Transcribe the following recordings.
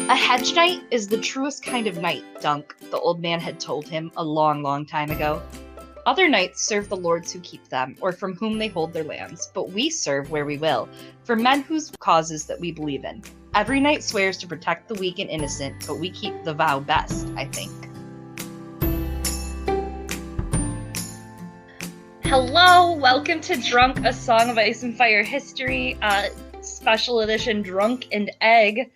A hedge knight is the truest kind of knight, Dunk, the old man had told him a long, long time ago. Other knights serve the lords who keep them, or from whom they hold their lands, but we serve where we will, for men whose causes that we believe in. Every knight swears to protect the weak and innocent, but we keep the vow best, I think. Hello, welcome to Drunk, A Song of Ice and Fire History, special edition Drunk and Egg,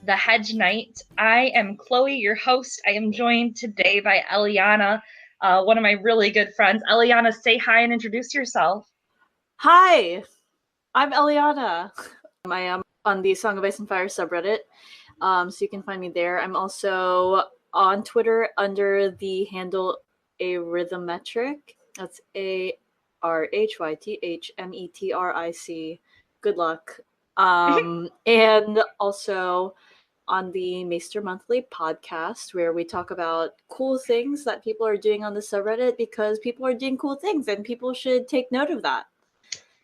the Hedge Knight. I am Chloe, your host. I am joined today by Eliana, one of my really good friends. Eliana, say hi and introduce yourself. Hi, I'm Eliana. I am on the Song of Ice and Fire subreddit, so you can find me there. I'm also on Twitter under the handle Arithmetric. That's ARHYTHMETRIC. Good luck. And also on the Maester Monthly podcast, where we talk about cool things that people are doing on the subreddit, because people are doing cool things and people should take note of that.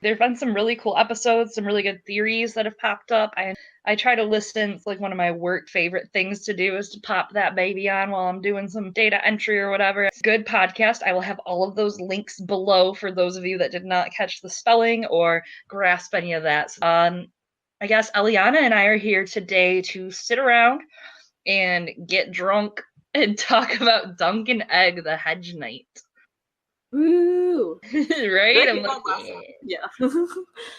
There have been some really cool episodes, some really good theories that have popped up. I try to listen. It's like one of my work favorite things to do is to pop that baby on while I'm doing some data entry or whatever. It's a good podcast. I will have all of those links below for those of you that did not catch the spelling or grasp any of that. I guess Eliana and I are here today to sit around and get drunk and talk about Dunk and Egg, the Hedge Knight. Woo! Right? I'm like, yeah.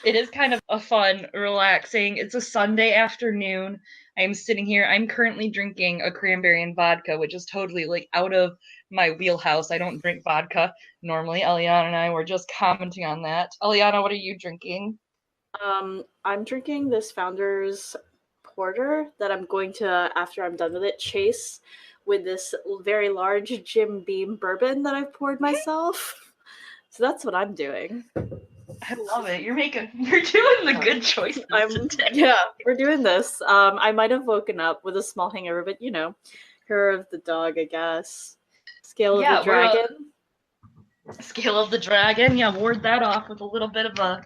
It is kind of a fun, relaxing. It's a Sunday afternoon. I'm sitting here. I'm currently drinking a cranberry and vodka, which is totally like out of my wheelhouse. I don't drink vodka normally. Eliana and I were just commenting on that. Eliana, what are you drinking? I'm drinking this Founder's Porter that I'm going to, after I'm done with it, chase with this very large Jim Beam bourbon that I've poured myself. So that's what I'm doing. I love it. You're doing the good choices today. Yeah, we're doing this. I might have woken up with a small hangover, but you know, hair of the dog, I guess. Scale of the dragon. Scale of the dragon. Yeah, ward that off with a little bit of a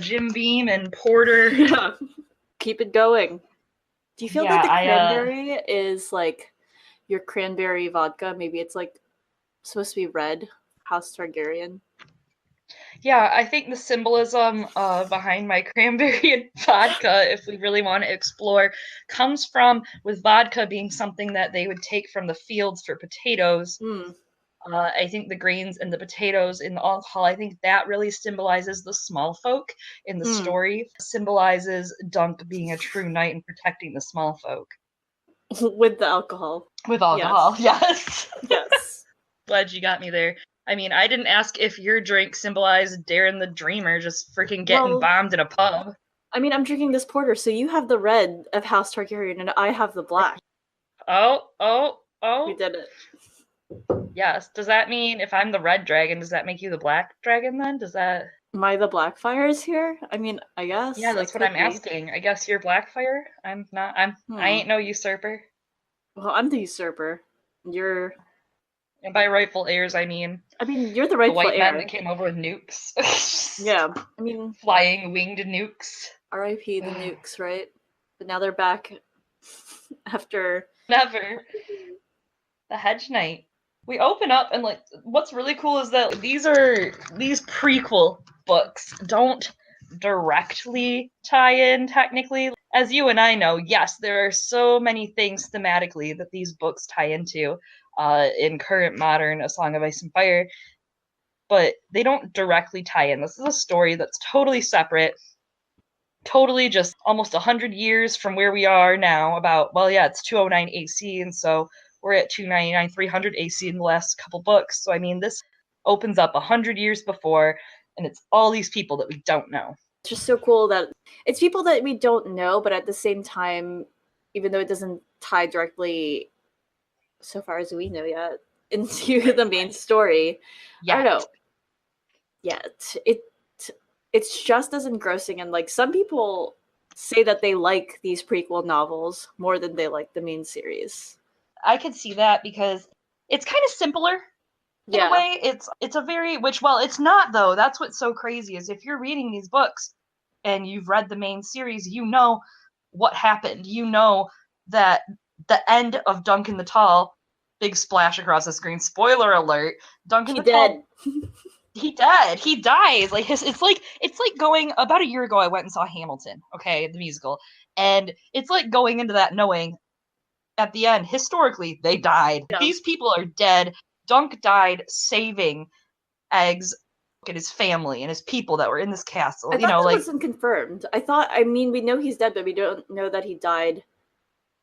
Jim Beam and porter. Yeah. Keep it going. Do you feel that the cranberry is like your cranberry vodka? Maybe it's like supposed to be red, House Targaryen. Yeah, I think the symbolism behind my cranberry and vodka, if we really want to explore, comes from with vodka being something that they would take from the fields for potatoes. I think the grains and the potatoes in the alcohol, I think that really symbolizes the small folk in the story, symbolizes Dunk being a true knight and protecting the small folk. With the alcohol. With alcohol, yes. Yes. Glad you got me there. I mean, I didn't ask if your drink symbolized Darren the Dreamer just freaking getting bombed in a pub. I mean, I'm drinking this porter, so you have the red of House Targaryen and I have the black. Oh. We did it. Yes. Does that mean if I'm the red dragon, does that make you the black dragon then? Does that... Am I the Blackfires here? I mean, I guess. Yeah, that's what I'm asking. I guess you're Blackfire? I'm not. I ain't no usurper. Well, I'm the usurper. You're... And by rightful heirs, I mean... you're the rightful heir. The white men that came over with nukes. Yeah, I mean... Flying winged nukes. R.I.P. the nukes, right? But now they're back after... Never. The Hedge Knight. We open up and like, what's really cool is that these prequel books don't directly tie in technically. As you and I know, yes, there are so many things thematically that these books tie into in current modern A Song of Ice and Fire, but they don't directly tie in. This is a story that's totally separate, totally just almost 100 years from where we are now. It's 209 AC, and so we're at 299, 300 AC in the last couple books. So, I mean, this opens up 100 years before, and it's all these people that we don't know. It's just so cool that it's people that we don't know, but at the same time, even though it doesn't tie directly, so far as we know yet, into the main story, I don't know. Yeah, it's just as engrossing, and like some people say that they like these prequel novels more than they like the main series. I could see that because it's kind of simpler in a way. It's a very, it's not though. That's what's so crazy is if you're reading these books and you've read the main series, you know what happened. You know that the end of Duncan the Tall, big splash across the screen, spoiler alert, Duncan the Tall, he dead. He dies. Like it's like going about a year ago I went and saw Hamilton, okay, the musical. And it's like going into that knowing at the end, historically, they died. Yeah. These people are dead. Dunk died saving Eggs and his family and his people that were in this castle. I thought that wasn't confirmed. I mean, we know he's dead, but we don't know that he died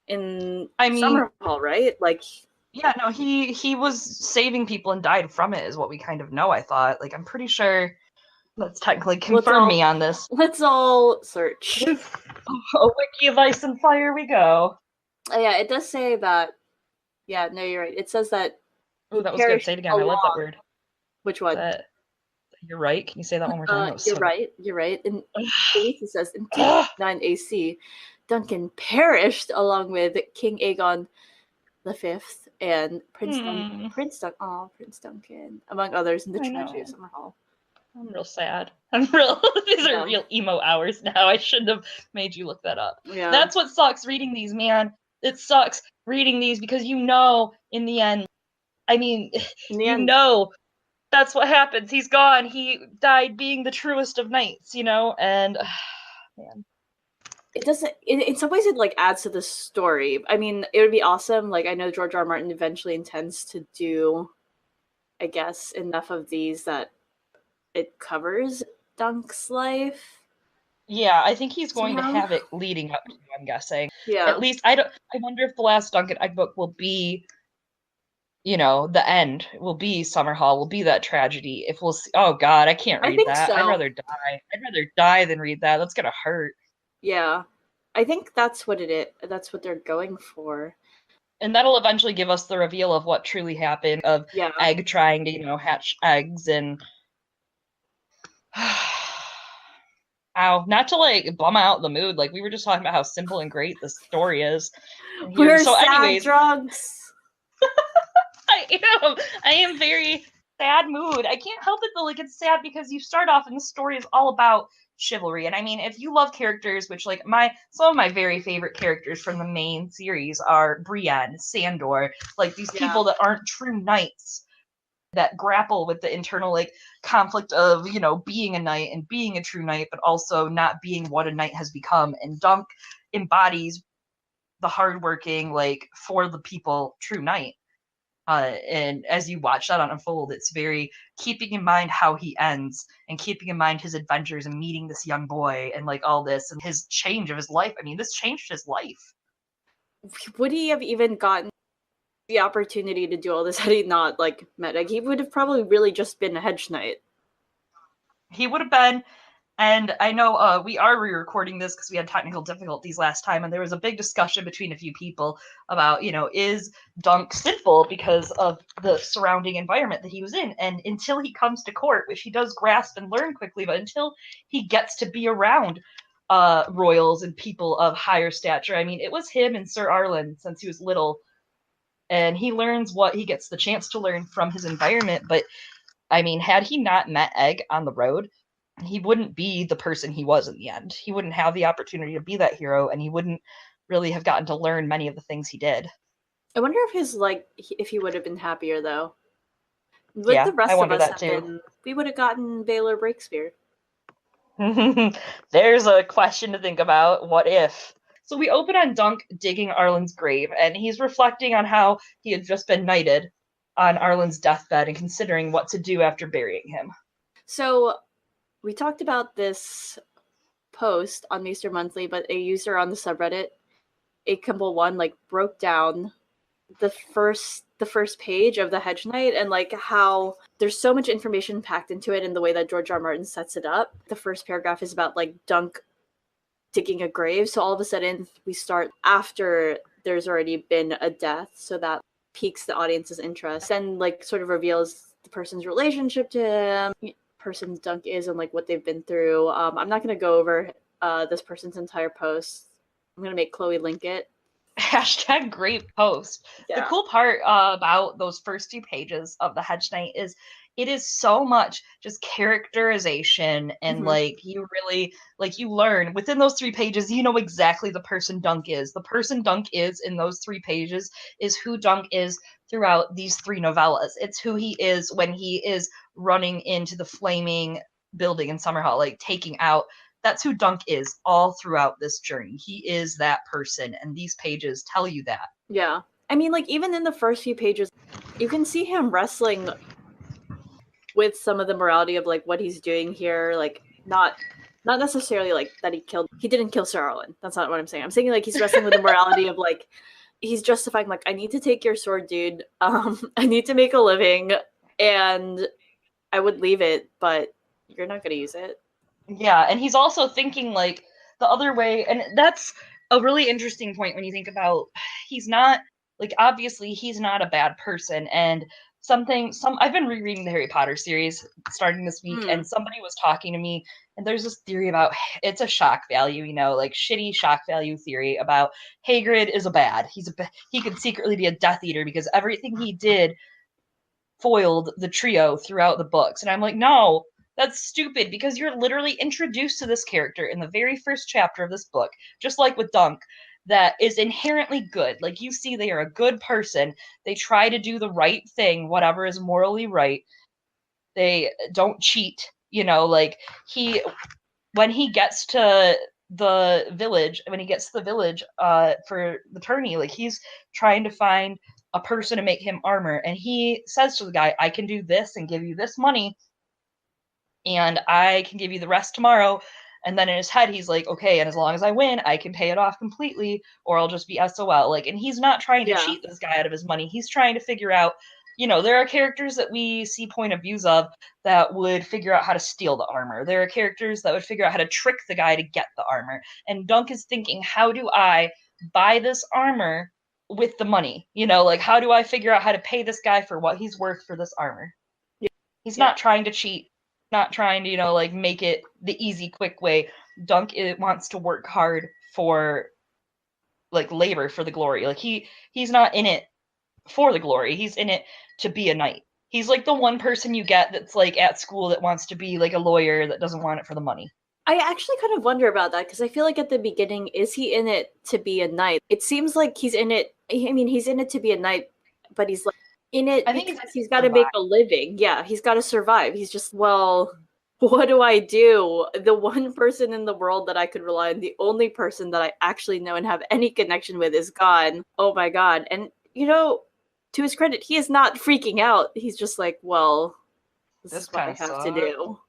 in Summerhall, right? Like, yeah, no, he was saving people and died from it, is what we kind of know. I thought, like, I'm pretty sure. Let's technically confirm me on this. Let's all search. Oh, wiki of ice and fire we go. Yeah, it does say that. Yeah, no, you're right. It says that. Oh, that was good. Say it again. I love that word. Which one? You're right. Can you say that one more time? You're right. You're right. And it says in 9 AC, Duncan perished along with King Aegon V and Prince Duncan, among others, in the tragedy of Summerhall. I'm real sad. These are real emo hours now. I shouldn't have made you look that up. Yeah. That's what sucks reading these, man. It sucks reading these because in the end, I mean, know that's what happens. He's gone. He died being the truest of knights, and man. It doesn't, in some ways it like adds to the story. I mean, it would be awesome. Like, I know George R. R. Martin eventually intends to do, I guess, enough of these that it covers Dunk's life. Yeah, I think he's going to have it leading up to, I'm guessing. Yeah. At least, I wonder if the last Duncan Egg book will be, the end will be Summerhall, will be that tragedy. If we'll see, oh God, I can't read that. So. I'd rather die. I'd rather die than read that. That's gonna hurt. Yeah. I think that's what it is. That's what they're going for. And that'll eventually give us the reveal of what truly happened, of Egg trying to, hatch eggs and ow, not to like bum out the mood. Like, we were just talking about how simple and great this story is. We're so sad drugs. I am very sad mood. I can't help it though. Like, it's sad because you start off and the story is all about chivalry. And I mean, if you love characters, which like some of my very favorite characters from the main series are Brienne, Sandor, like these people that aren't true knights, that grapple with the internal like conflict of, being a knight and being a true knight, but also not being what a knight has become. And Dunk embodies the hardworking, like, for the people true knight. And as you watch that unfold, it's very keeping in mind how he ends and keeping in mind his adventures and meeting this young boy and like all this and his change of his life. I mean, this changed his life. Would he have even gotten the opportunity to do all this had he not like met Egg? He would have probably really just been a Hedge Knight. He would have been. And I know we are re-recording this because we had technical difficulties last time, and there was a big discussion between a few people about, is Dunk sinful because of the surrounding environment that he was in? And until he comes to court, which he does grasp and learn quickly, but until he gets to be around royals and people of higher stature, I mean, it was him and Sir Arlen since he was little, and he learns what he gets the chance to learn from his environment. But, I mean, had he not met Egg on the road, he wouldn't be the person he was in the end. He wouldn't have the opportunity to be that hero, and he wouldn't really have gotten to learn many of the things he did. I wonder if he would have been happier though. With the rest of us we would have gotten Baylor Breakspear. There's a question to think about. What if? So we open on Dunk digging Arlen's grave, and he's reflecting on how he had just been knighted on Arlen's deathbed and considering what to do after burying him. So we talked about this post on Maester Monthly, but a user on the subreddit, ACumble1, like broke down the first page of the Hedge Knight and like how there's so much information packed into it in the way that George R. R. Martin sets it up. The first paragraph is about like Dunk digging a grave. So all of a sudden we start after there's already been a death. So that piques the audience's interest and like sort of reveals the person's relationship to him, person Dunk is, and like what they've been through. I'm not going to go over this person's entire post. I'm going to make Chloe link it. Hashtag great post. Yeah. The cool part about those first 2 pages of the Hedge Knight is it is so much just characterization and like you really like you learn within those 3 pages, you know exactly the person Dunk is. The person Dunk is in those 3 pages is who Dunk is throughout these 3 novellas. It's who he is when he is running into the flaming building in Summerhall, like taking out. That's who Dunk is all throughout this journey. He is that person, and these pages tell you that. Yeah. I mean, like, even in the first few pages, you can see him wrestling with some of the morality of, like, what he's doing here. Like, not necessarily, like, that he didn't kill Sir Arlen. That's not what I'm saying. I'm saying, like, he's wrestling with the morality of, like, he's justifying, like, I need to take your sword, dude. I need to make a living, and I would leave it, but you're not going to use it. Yeah, and he's also thinking like the other way, and that's a really interesting point when you think about he's not like obviously he's not a bad person, and I've been rereading the Harry Potter series starting this week, and somebody was talking to me, and there's this theory about it's a shock value, you know, like shitty shock value theory about Hagrid is he could secretly be a Death Eater because everything he did foiled the trio throughout the books, and I'm like, no, that's stupid because you're literally introduced to this character in the very first chapter of this book, just like with Dunk, that is inherently good. Like you see they are a good person. They try to do the right thing, whatever is morally right. They don't cheat, you know, like when he gets to the village, for the tourney, like he's trying to find a person to make him armor, and he says to the guy, I can do this and give you this money and I can give you the rest tomorrow. And then in his head, he's like, okay, and as long as I win, I can pay it off completely, or I'll just be SOL. Like, and he's not trying to cheat this guy out of his money. He's trying to figure out, you know, there are characters that we see point of views of that would figure out how to steal the armor. There are characters that would figure out how to trick the guy to get the armor. And Dunk is thinking, how do I buy this armor with the money? You know, like, how do I figure out how to pay this guy for what he's worth for this armor? He's not trying to cheat, not trying to, you know, like make it the easy, quick way. Dunk wants to work hard for like labor for the glory. Like he's not in it for the glory. He's in it to be a knight. He's like the one person you get that's like at school that wants to be like a lawyer that doesn't want it for the money. I actually kind of wonder about that because I feel like at the beginning, is he in it to be a knight? It seems like he's in it. I mean, he's in it to be a knight, but he's like in it because he's got to make a living. Yeah, he's got to survive. He's just, well, what do I do? The one person in the world that I could rely on, the only person that I actually know and have any connection with is gone. Oh my god. And, you know, to his credit, he is not freaking out. He's just like, well, this is what I have to do.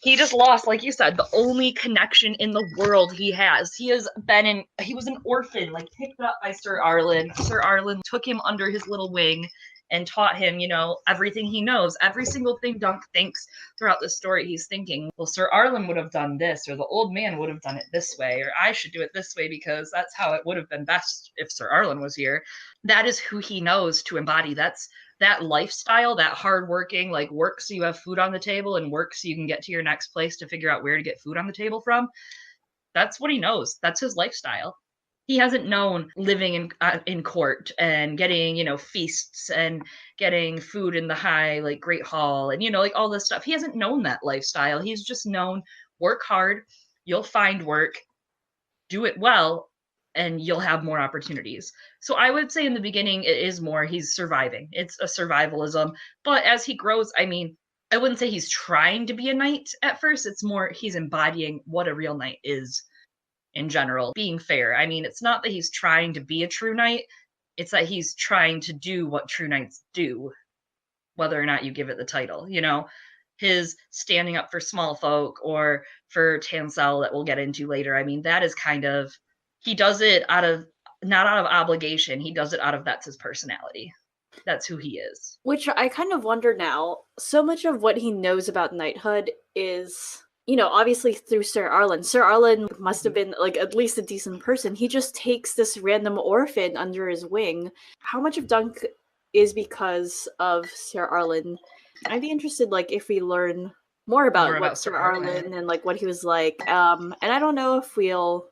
He just lost, like you said, the only connection in the world he has. He was an orphan, like picked up by Sir Arlen. Sir Arlen took him under his little wing and taught him, you know, everything he knows. Every single thing Dunk thinks throughout the story, he's thinking, well, Sir Arlen would have done this, or the old man would have done it this way, or I should do it this way because that's how it would have been best if Sir Arlen was here. That is who he knows to embody. That's that lifestyle, that hardworking, like work so you have food on the table and work so you can get to your next place to figure out where to get food on the table from. That's what he knows. That's his lifestyle. He hasn't known living in court and getting, you know, feasts and getting food in the high, like, great hall and, you know, like all this stuff. He hasn't known that lifestyle. He's just known work hard, you'll find work, do it well, and you'll have more opportunities. So I would say in the beginning, it is more he's surviving. It's a survivalism. But as he grows, I mean, I wouldn't say he's trying to be a knight at first. It's more he's embodying what a real knight is in general, being fair. I mean, it's not that he's trying to be a true knight. It's that he's trying to do what true knights do, whether or not you give it the title, you know? His standing up for small folk or for Tanselle that we'll get into later. I mean, that is kind of, he does it not out of obligation. He does it out of that's his personality. That's who he is. Which I kind of wonder now, so much of what he knows about knighthood is, you know, obviously through Sir Arlen. Sir Arlen must have been, like, at least a decent person. He just takes this random orphan under his wing. How much of Dunk is because of Sir Arlen? I'd be interested, like, if we learn more about Sir Arlen and, like, what he was like. And I don't know if we'll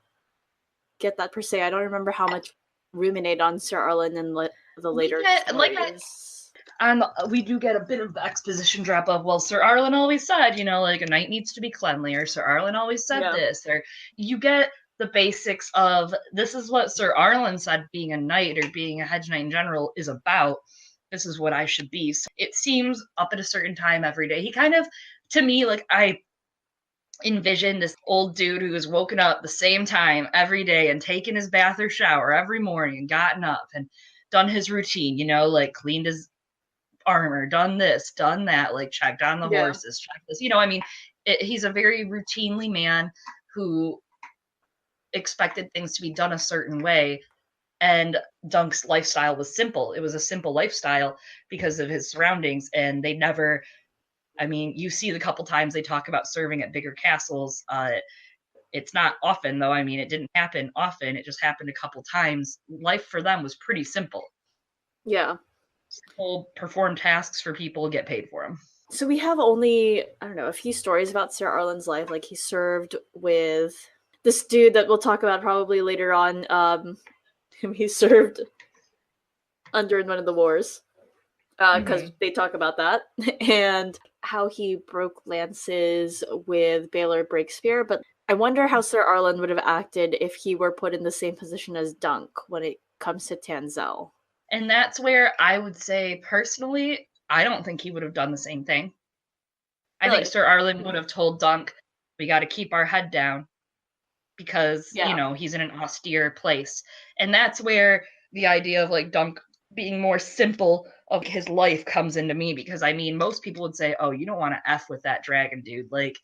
get that per se. I don't remember how much ruminate on Sir Arlen in the later stories. And we do get a bit of the exposition drop of, well, Sir Arlen always said, like a knight needs to be cleanly, or Sir Arlen always said this, or you get the basics of this is what Sir Arlen said being a knight or being a hedge knight in general is about. This is what I should be. So it seems up at a certain time every day. He kind of, to me, like I envision this old dude who has woken up the same time every day and taken his bath or shower every morning and gotten up and done his routine, like cleaned his armor, done this, done that, like checked on the horses, checked this. He's a very routinely man who expected things to be done a certain way. And Dunk's lifestyle was simple. It was a simple lifestyle because of his surroundings. And they never, you see the couple times they talk about serving at bigger castles. It's not often, though. It didn't happen often. It just happened a couple times. Life for them was pretty simple. Yeah. People perform tasks for people, get paid for them. So we have only, a few stories about Sir Arlen's life. Like, he served with this dude that we'll talk about probably later on, whom he served under in one of the wars. Because they talk about that. And how he broke lances with Baylor Breakspear. But I wonder how Sir Arlen would have acted if he were put in the same position as Dunk when it comes to Tanselle. And that's where I would say, personally, I don't think he would have done the same thing. Really? I think Sir Arlen would have told Dunk, we got to keep our head down because, he's in an austere place. And that's where the idea of, like, Dunk being more simple of his life comes into me because, most people would say, oh, you don't want to F with that dragon, dude. Like,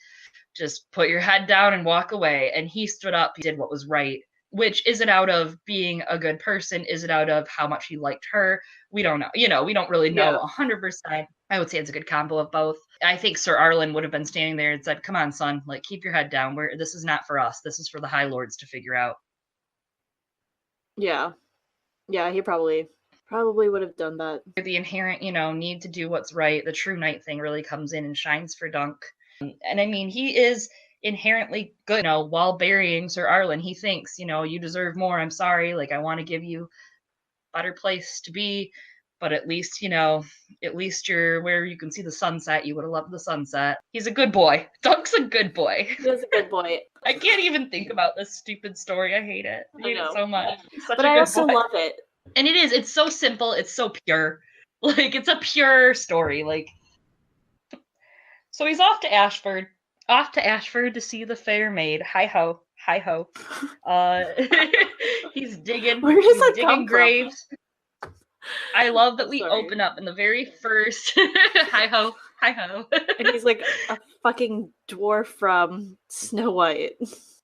just put your head down and walk away. And he stood up, he did what was right. Which, is it out of being a good person? Is it out of how much he liked her? We don't know. We don't really know 100%. I would say it's a good combo of both. I think Sir Arlen would have been standing there and said, come on, son, like, keep your head down. This is not for us. This is for the High Lords to figure out. Yeah. Yeah, he probably would have done that. The inherent, need to do what's right. The true knight thing really comes in and shines for Dunk. And he is inherently good. While burying Sir Arlen, he thinks, you deserve more. I'm sorry. Like, I want to give you a better place to be, but at least you're where you can see the sunset. You would have loved the sunset. He's a good boy. Dunk's a good boy. He's a good boy. I can't even think about this stupid story. I hate it. I hate it so much. But I also love it. And it's so simple. It's so pure. Like, it's a pure story. Like, so he's off to Ashford to see the fair maid. Hi ho. He's digging. Where does that digging come graves. From? I love that we open up in the very first. Hi ho. And he's like a fucking dwarf from Snow White.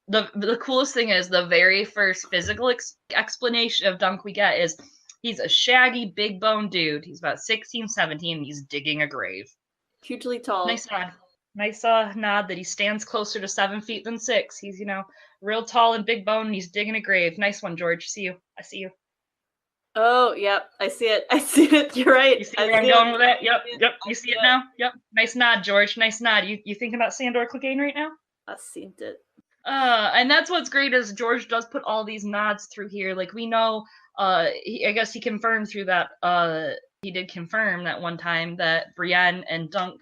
The coolest thing is the very first physical explanation of Dunk we get is he's a shaggy, big bone dude. He's about 16, 17. And he's digging a grave. Hugely tall. Nice nod that he stands closer to 7 feet than 6. He's, real tall and big bone, and he's digging a grave. Nice one, George. I see you. Oh, yep. I see it. You're right. You see where I'm going with it? Yep. You see it now? Yep. Nice nod, George. Nice nod. You thinking about Sandor Clegane right now? I seen it. And that's what's great is George does put all these nods through here. Like, we know, I guess he confirmed through that, he did confirm that one time that Brienne and Dunk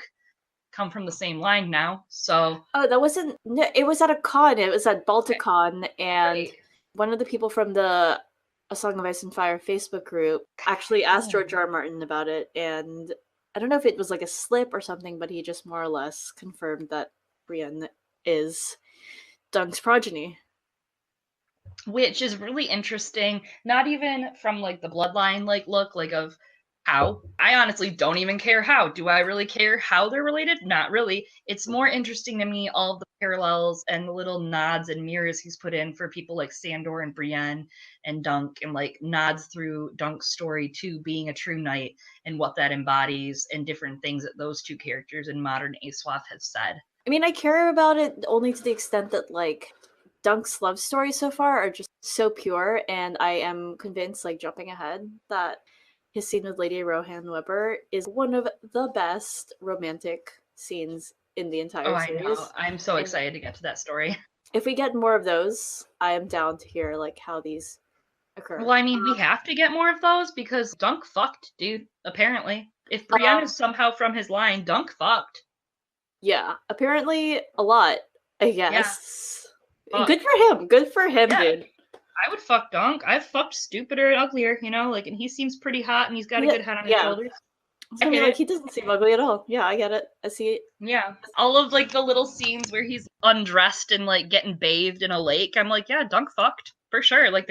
come from the same line now, so... Oh, that wasn't... No, it was at a con. It was at Balticon, and one of the people from the A Song of Ice and Fire Facebook group actually asked George R. R. Martin about it, and I don't know if it was like a slip or something, but he just more or less confirmed that Brienne is Dunk's progeny. Which is really interesting, not even from, like, the bloodline, like, look, like, of how. I honestly don't even care how. Do I really care how they're related? Not really. It's more interesting to me all the parallels and the little nods and mirrors he's put in for people like Sandor and Brienne and Dunk, and like nods through Dunk's story to being a true knight and what that embodies and different things that those two characters in modern Aeswaf have said. I care about it only to the extent that, like, Dunk's love stories so far are just so pure, and I am convinced, like, jumping ahead, that his scene with Lady Rohan Weber is one of the best romantic scenes in the entire series. I know. I'm so excited to get to that story. If we get more of those, I am down to hear, like, how these occur. Well, I mean, we have to get more of those because Dunk fucked, dude, apparently. If Brienne is somehow from his line, Dunk fucked. Yeah, apparently a lot, I guess. Fuck. Good for him. Good for him, Yeah. dude. I would fuck Dunk. I've fucked stupider and uglier, you know, like, and he seems pretty hot and he's got a good head on his shoulders. I mean, like, he doesn't seem ugly at all. Yeah, I get it. I see it. Yeah. All of, like, the little scenes where he's undressed and, like, getting bathed in a lake, I'm like, yeah, Dunk fucked. For sure. Like,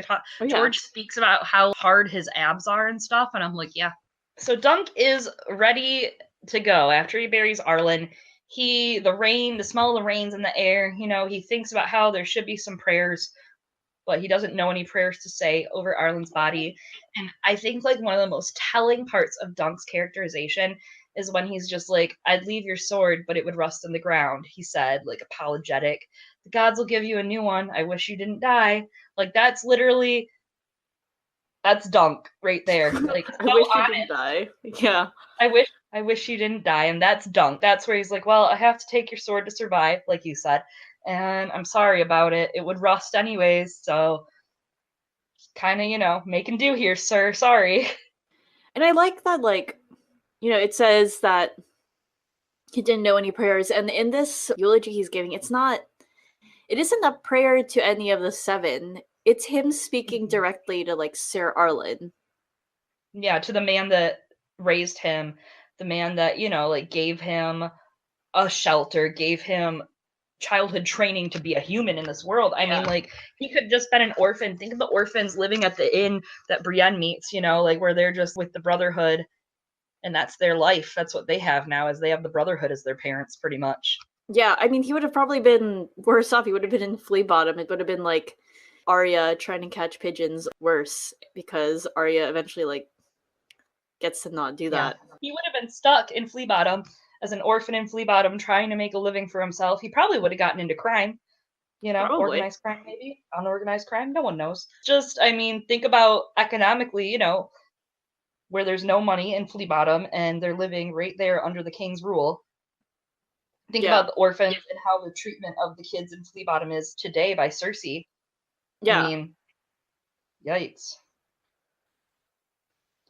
George speaks about how hard his abs are and stuff, and I'm like, yeah. So Dunk is ready to go after he buries Arlen. The smell of the rain's in the air, you know, he thinks about how there should be some prayers, but he doesn't know any prayers to say over Arlen's body. And I think, like, one of the most telling parts of Dunk's characterization is when he's just like, I'd leave your sword, but it would rust in the ground, he said, like, apologetic. The gods will give you a new one. I wish you didn't die. Like, that's literally, that's Dunk right there. Like, I wish you didn't die. Yeah. I wish you didn't die, and that's Dunk. That's where he's like, well, I have to take your sword to survive, like you said, and I'm sorry about it. It would rust anyways, so kind of, you know, making do here, sir. Sorry. And I like that, like, you know, it says that he didn't know any prayers, and in this eulogy he's giving, it isn't a prayer to any of the seven. It's him speaking directly to, like, Sir Arlen. Yeah, to the man that raised him, the man that, you know, like, gave him a shelter, gave him childhood training to be a human in this world. I mean, like, he could have just been an orphan. Think of the orphans living at the inn that Brienne meets, you know, like, where they're just with the Brotherhood, and that's their life. That's what they have now, is they have the Brotherhood as their parents, pretty much. Yeah, I mean, he would have probably been worse off. He would have been in Flea Bottom. It would have been like Arya trying to catch pigeons worse, because Arya eventually, like, gets to not do that. He would have been stuck in Flea Bottom as an orphan in Flea Bottom trying to make a living for himself. He probably would have gotten into crime. You know, Probably. Organized crime, maybe? Unorganized crime? No one knows. Just, I mean, think about economically, you know, where there's no money in Flea Bottom and they're living right there under the king's rule. Think about the orphans and how the treatment of the kids in Flea Bottom is today by Cersei. Yeah. I mean, yikes.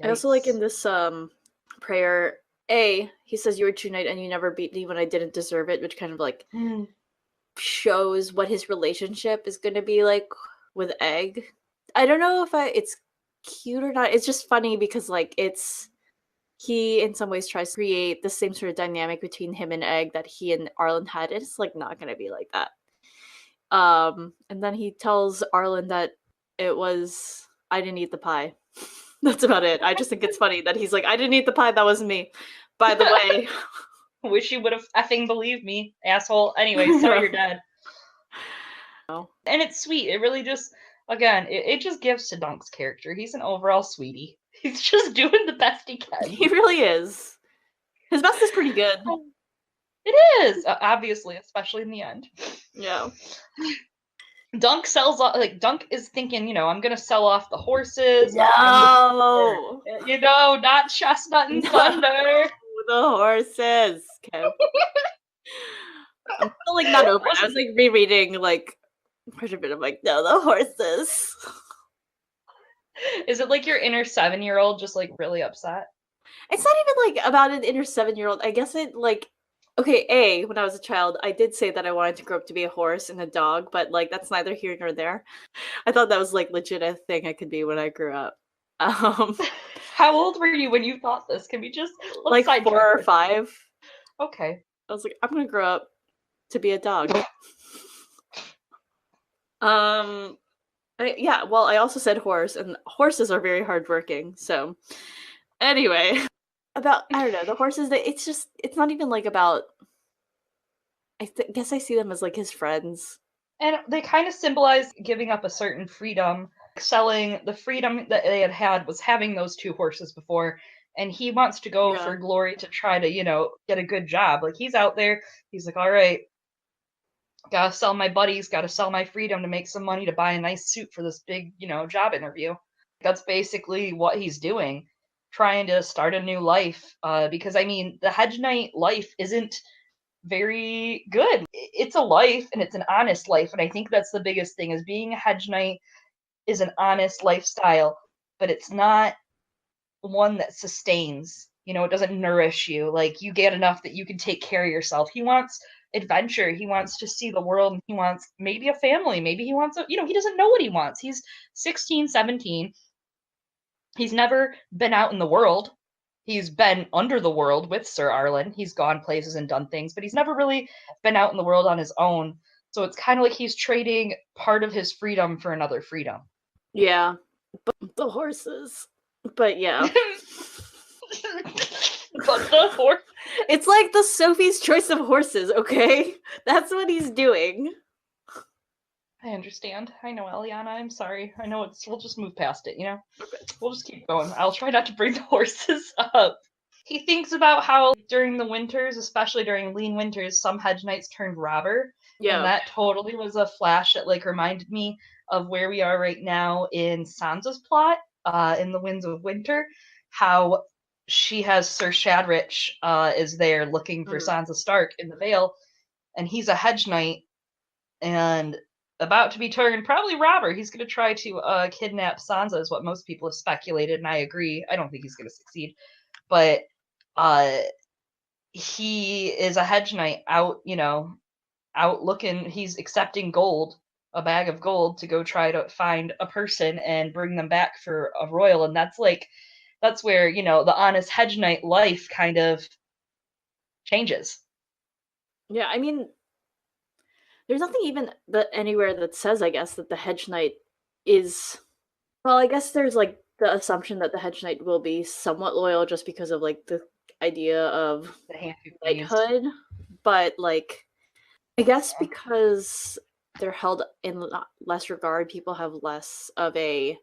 I also like in this prayer, he says, "You were true knight and you never beat me when I didn't deserve it," which kind of, like, shows what his relationship is going to be like with Egg. I don't know if it's cute or not. It's just funny because, like, he in some ways tries to create the same sort of dynamic between him and Egg that he and Arlen had. It's, like, not going to be like that. And then he tells Arlen that I didn't eat the pie. That's about it. I just think it's funny that he's like, I didn't eat the pie, that wasn't me. By the way. Wish you would have effing believed me, asshole. Anyway, sorry you're dead. No. And it's sweet. It really just, again, it just gives to Dunk's character. He's an overall sweetie. He's just doing the best he can. He really is. His best is pretty good. It is, obviously, especially in the end. Yeah. Dunk sells off, like, Dunk is thinking, you know, I'm gonna sell off the horses. No! You know, not Chestnut and Thunder. The horses. Okay. I'm still, like, not over it. I was, like, rereading, like, quite a bit. I'm like, no, the horses. Is it like your inner 7-year-old just, like, really upset? It's not even, like, about an inner 7-year-old. I guess it, like, okay, when I was a child, I did say that I wanted to grow up to be a horse and a dog, but, like, that's neither here nor there. I thought that was, like, legit a thing I could be when I grew up. How old were you when you thought this? Can we just, like, 4 or 5? Okay. I was like, I'm gonna grow up to be a dog. I also said horse, and horses are very hardworking, so anyway. I don't know, the horses, it's not even, like, about, guess I see them as, like, his friends. And they kind of symbolize giving up a certain freedom. Selling the freedom that they had was having those 2 horses before, and he wants to go for glory to try to, you know, get a good job. Like, he's out there, he's like, all right, gotta sell my buddies, gotta sell my freedom to make some money to buy a nice suit for this big, you know, job interview. That's basically what he's doing, trying to start a new life, because, I mean, the Hedge Knight life isn't very good. It's a life, and it's an honest life, and I think that's the biggest thing, is being a Hedge Knight is an honest lifestyle, but it's not one that sustains. You know, it doesn't nourish you. Like, you get enough that you can take care of yourself. He wants adventure. He wants to see the world. And he wants maybe a family. Maybe he wants he doesn't know what he wants. He's 16, 17. He's never been out in the world. He's been under the world with Sir Arlen. He's gone places and done things, but he's never really been out in the world on his own. So it's kind of like he's trading part of his freedom for another freedom. Yeah. But the horses. But yeah. But the horse. It's like the Sophie's Choice of horses, okay? That's what he's doing. I understand. I know, Eliana. I'm sorry. I know we'll just move past it, Okay. We'll just keep going. I'll try not to bring the horses up. He thinks about how during the winters, especially during lean winters, some hedge knights turned robber. Yeah. And that totally was a flash that reminded me of where we are right now in Sansa's plot, in the Winds of Winter, how she has Sir Shadrich is there looking for Sansa Stark in the Vale, and he's a hedge knight and about to be turned probably robber. He's going to try to kidnap Sansa, is what most people have speculated, and I agree. I don't think he's going to succeed, but he is a hedge knight out looking. He's accepting gold, a bag of gold, to go try to find a person and bring them back for a royal, and that's where the honest hedge knight life kind of changes. Yeah, I mean, there's nothing even anywhere that says, I guess, that the hedge knight is. Well, I guess there's the assumption that the hedge knight will be somewhat loyal just because of the idea of the knighthood, but I guess because they're held in less regard, people have less of a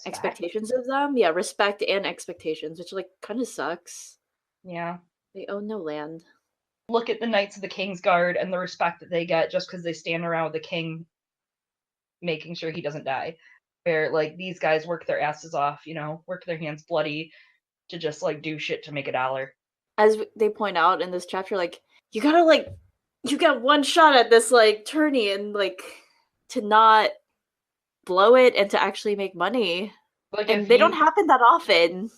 expectations of them. Yeah, respect and expectations, which kind of sucks. Yeah, they own no land. Look at the Knights of the King's Guard and the respect that they get just because they stand around with the king making sure he doesn't die. Where these guys work their asses off, work their hands bloody to just do shit to make $1. As they point out in this chapter, you gotta you got one shot at this tourney, and to not blow it and to actually make money. And they don't happen that often.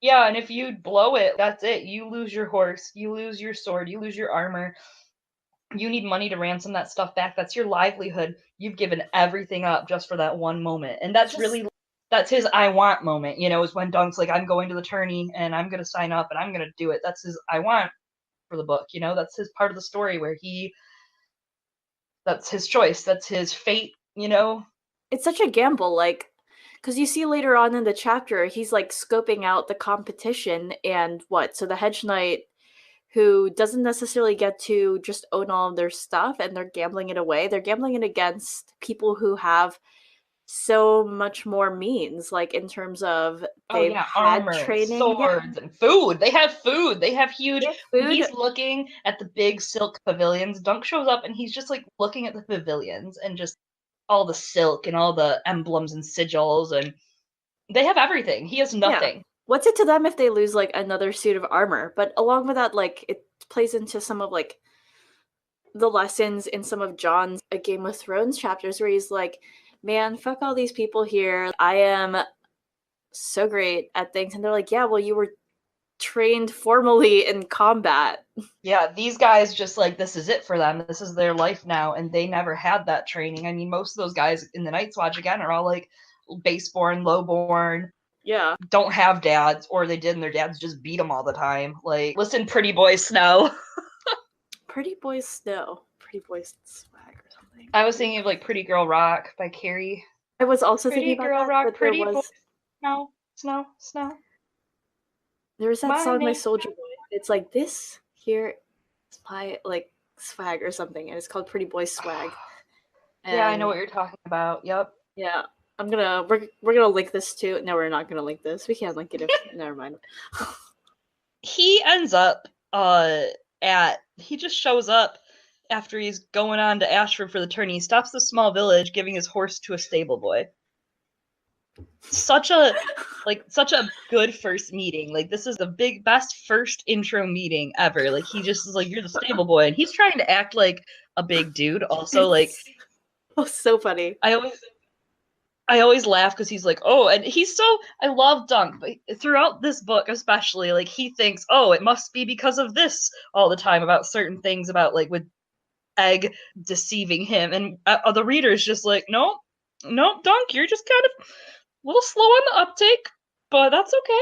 Yeah, and if you blow it, that's it. You lose your horse, you lose your sword, you lose your armor. You need money to ransom that stuff back. That's your livelihood. You've given everything up just for that one moment. And that's his I want moment, is when Dunk's I'm going to the tourney and I'm going to sign up and I'm going to do it. That's his I want for the book, that's his part of the story where that's his choice. That's his fate, It's such a gamble, because you see later on in the chapter, he's scoping out the competition and so the hedge knight who doesn't necessarily get to just own all of their stuff and they're gambling it away. They're gambling it against people who have so much more means, in terms of they've had armor, training, swords, and food. They have food. They have huge food. He's looking at the big silk pavilions. Dunk shows up and he's just looking at the pavilions and just all the silk and all the emblems and sigils, and they have everything. He has nothing. Yeah. What's it to them if they lose another suit of armor? But along with that, it plays into some of the lessons in some of Jon's A Game of Thrones chapters where he's man, fuck all these people here. I am so great at things. And they're yeah, well, you were trained formally in combat. Yeah, these guys just this is it for them. This is their life now, and they never had that training. I mean, most of those guys in the Night's Watch again are all baseborn, lowborn. Yeah. Don't have dads, or they did and their dads just beat them all the time. Listen, Pretty Boy Snow. Pretty Boy Snow. Pretty Boy Swag or something. I was thinking of Pretty Girl Rock by Carrie. I was also thinking about Girl that, Rock, but Pretty Boy Snow. There was that song by Soulja Boy. It's this here is my swag or something, and it's called Pretty Boy Swag. Yeah, I know what you're talking about. Yep. Yeah. We're gonna link this too. No, we're not gonna link this. We can't link it if never mind. He ends up he just shows up after he's going on to Ashford for the tourney. He stops the small village, giving his horse to a stable boy. Such a good first meeting. This is the best first intro meeting ever. He just is you're the stable boy, and he's trying to act like a big dude also. Oh, so funny. I always I always laugh because he's like, oh, and he's so, I love Dunk, but throughout this book especially, like, he thinks, oh, it must be because of this all the time about certain things about, like, with Egg deceiving him, and the reader's just like, nope, Dunk, you're just kind of a little slow on the uptake, but that's okay.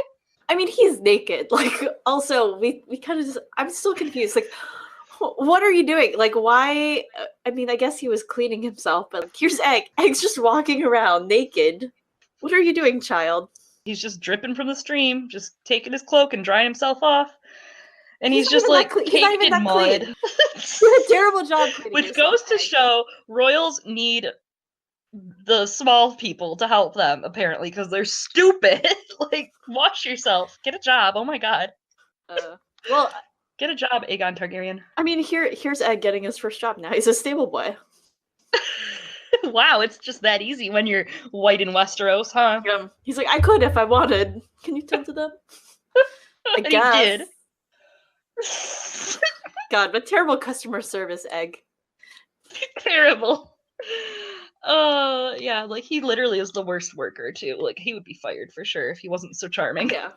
I mean, he's naked. Like, also, we kind of just, I'm still confused. Like, what are you doing? Like, why? I mean, I guess he was cleaning himself, but like, here's Egg. Egg's just walking around naked. What are you doing, child? He's just dripping from the stream, just taking his cloak and drying himself off. And he's just like caked in mud. He did a terrible job cleaning Which goes to show royals need the small people to help them, apparently, because they're stupid. Like, wash yourself. Get a job. Oh my god. Well, get a job, Aegon Targaryen. I mean, here's Egg getting his first job now. He's a stable boy. Wow, it's just that easy when you're white in Westeros, huh? Yeah. He's like, I could if I wanted. Can you tell to them? I guess. He did. God, but terrible customer service, Egg. Terrible. Yeah, like, he literally is the worst worker, too. Like, he would be fired for sure if he wasn't so charming. Yeah.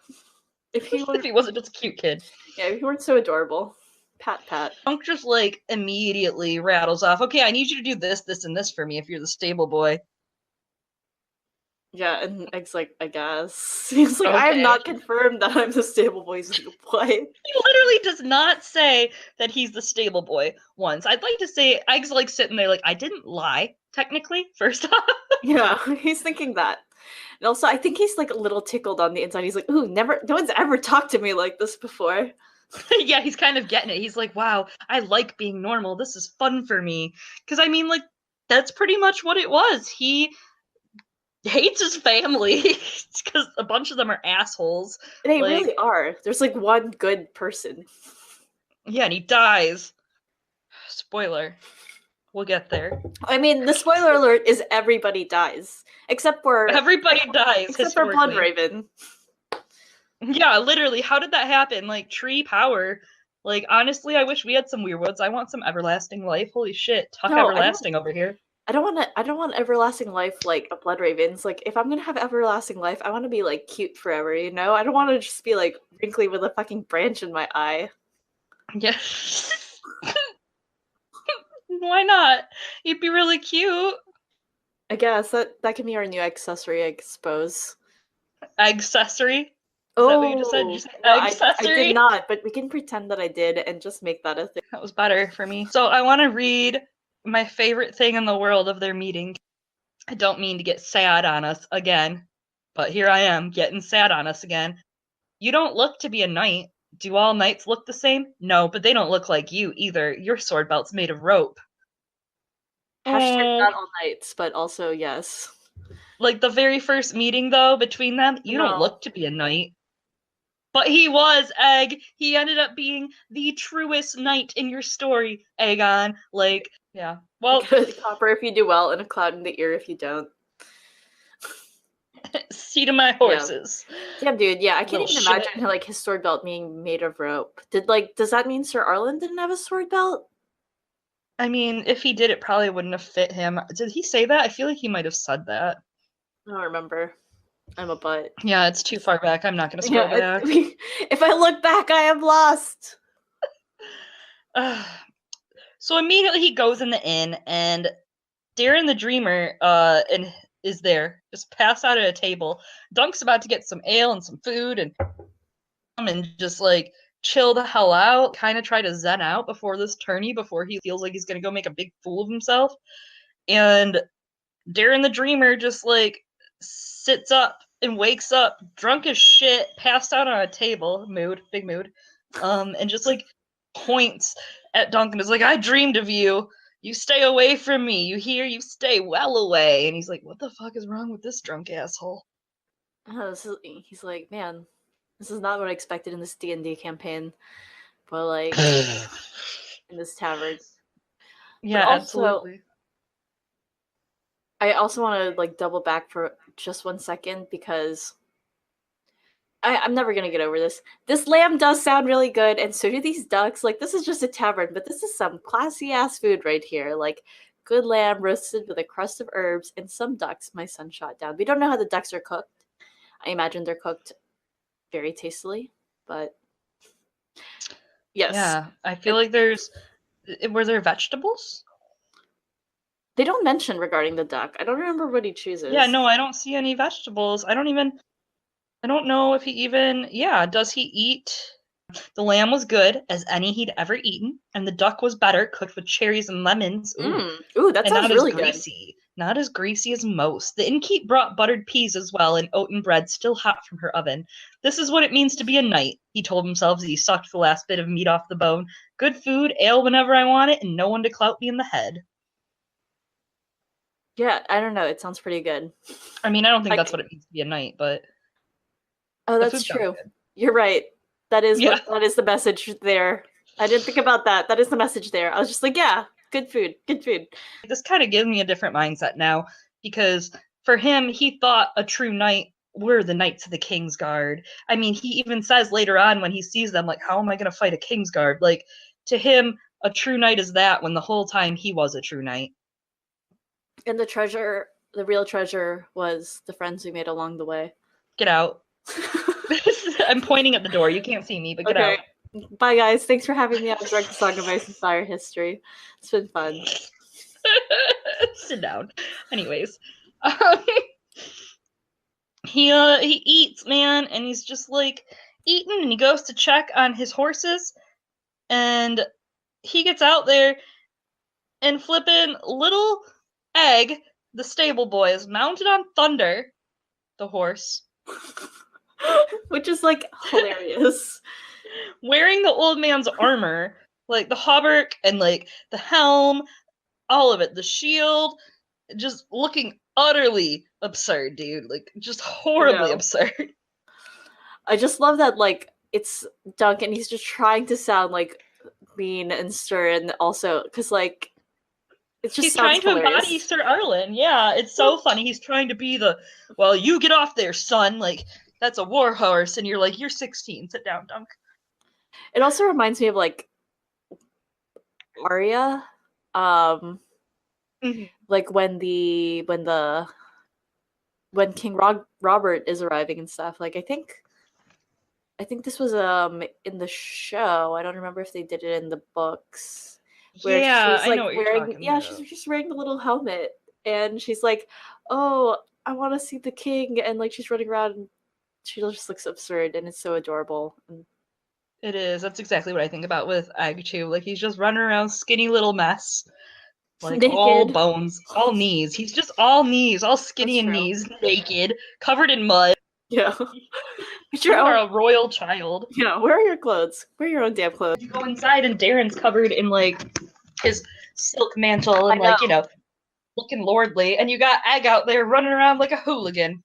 If he wasn't just a cute kid. Yeah, if he weren't so adorable. Pat. Dunk just, like, immediately rattles off, okay, I need you to do this, this, and this for me if you're the stable boy. Yeah, and Egg's like, I guess. He's like, okay. I have not confirmed that I'm the stable boy's boy. He literally does not say that he's the stable boy once. I'd like to say Egg's like sitting there like, I didn't lie, technically, first off. Yeah, he's thinking that. And also, I think he's like a little tickled on the inside. He's like, ooh, no one's ever talked to me like this before. Yeah, he's kind of getting it. He's like, wow, I like being normal. This is fun for me. Because, I mean, like, that's pretty much what it was. He hates his family because a bunch of them are assholes. They really are. There's like one good person. Yeah, and he dies. Spoiler. We'll get there. I mean, the spoiler alert is everybody dies. Except for... Everybody dies. Except for Bloodraven. Yeah, literally. How did that happen? Like, tree power. Like, honestly, I wish we had some weirwoods. I want some everlasting life. Holy shit. Tuck everlasting over here. I don't want everlasting life like a Bloodraven's. Like, if I'm gonna have everlasting life, I want to be like cute forever, you know? I don't want to just be like wrinkly with a fucking branch in my eye. Yeah. Why not? You'd be really cute. I guess that can be our new accessory, I suppose. Accessory? Oh, that what you just said? You said no, I did not, but we can pretend that I did and just make that a thing. That was better for me. So I want to read my favorite thing in the world of their meeting. I don't mean to get sad on us again, but here I am getting sad on us again. You don't look to be a knight. Do all knights look the same? No, but they don't look like you either. Your sword belt's made of rope. Hashtag not all knights, but also yes. Like the very first meeting, though, between them, you don't look to be a knight. But he was, Egg. He ended up being the truest knight in your story, Aegon. Like, yeah. Well, copper if you do well, and a cloud in the ear if you don't. Seat of my horses. Yeah, dude. Yeah, I can't even imagine like his sword belt being made of rope. Does that mean Sir Arlen didn't have a sword belt? I mean, if he did, it probably wouldn't have fit him. Did he say that? I feel like he might have said that. I don't remember. I'm a butt. Yeah, it's too far back. I'm not going to scroll back. If I look back, I am lost. So immediately he goes in the inn, and Darren the Dreamer is there, just passed out at a table. Dunk's about to get some ale and some food, and just like chill the hell out, kind of try to zen out before this tourney, before he feels like he's going to go make a big fool of himself. And Darren the Dreamer just like sits up and wakes up drunk as shit, passed out on a table, big mood, and just like points at Dunk and is like, I dreamed of you. You stay away from me. You hear? You stay well away. And he's like, what the fuck is wrong with this drunk asshole? He's like, man, this is not what I expected in this D&D campaign. But like, in this tavern. Yeah, absolutely. I also want to like double back for just 1 second because I'm never gonna get over this. This lamb does sound really good, and so do these ducks. Like, this is just a tavern, but this is some classy ass food right here. Like, good lamb roasted with a crust of herbs, and some ducks my son shot down. We don't know how the ducks are cooked. I imagine they're cooked very tastily, but yes. Yeah, I feel like were there vegetables? They don't mention regarding the duck. I don't remember what he chooses. Yeah, no, I don't see any vegetables. I don't know if he even, yeah, does he eat? The lamb was good as any he'd ever eaten, and the duck was better, cooked with cherries and lemons. Ooh, that and sounds not really as greasy. Not as greasy as most. The innkeep brought buttered peas as well, and oaten bread still hot from her oven. This is what it means to be a knight, he told himself as he sucked the last bit of meat off the bone. Good food, ale whenever I want it, and no one to clout me in the head. Yeah, I don't know. It sounds pretty good. I mean, I don't think that's what it means to be a knight, but oh, the that's food sounds true. good. You're right. That is Yeah. that is the message there. I didn't think about that. That is the message there. I was just like, yeah, good food, good food. This kind of gives me a different mindset now, because for him, he thought a true knight were the knights of the King's Guard. I mean, he even says later on when he sees them, like, how am I going to fight a King's Guard? Like, to him, a true knight is that, when the whole time he was a true knight. And the treasure, the real treasure, was the friends we made along the way. Get out. I'm pointing at the door. You can't see me, but get out. Bye, guys. Thanks for having me on Drunk Song of Ice and Fire History. It's been fun. Sit down. Anyways. He eats, man, and he's just like eating, and he goes to check on his horses, and he gets out there, and flippin' little Egg, the stable boy, is mounted on Thunder, the horse, which is like hilarious. Wearing the old man's armor, like the hauberk and like the helm, all of it, the shield, just looking utterly absurd, dude. Like, just horribly absurd. I just love that, like, it's Duncan. He's just trying to sound like mean and stern, also, because like it just he's sounds trying to embody Sir Arlen. Yeah, it's so funny. He's trying to be the, well, you get off there, son. Like, that's a war horse, and you're like, you're 16. Sit down, Dunk. It also reminds me of like Arya, like when King Robert is arriving and stuff. Like I think this was in the show. I don't remember if they did it in the books. Where yeah, she's like I know what wearing, you're talking about. she's just wearing a little helmet, and she's like, "Oh, I want to see the king," and like she's running around, and she just looks absurd, and it's so adorable. And it is. That's exactly what I think about with Egg too. Like, he's just running around, skinny little mess, like naked. All bones, all knees. He's just all knees, all skinny and knees, naked, covered in mud. Yeah. You are a royal child. Yeah, where are your clothes? Wear your own damn clothes. You go inside and Darren's covered in like his silk mantle and like, you know, looking lordly, and you got Egg out there running around like a hooligan.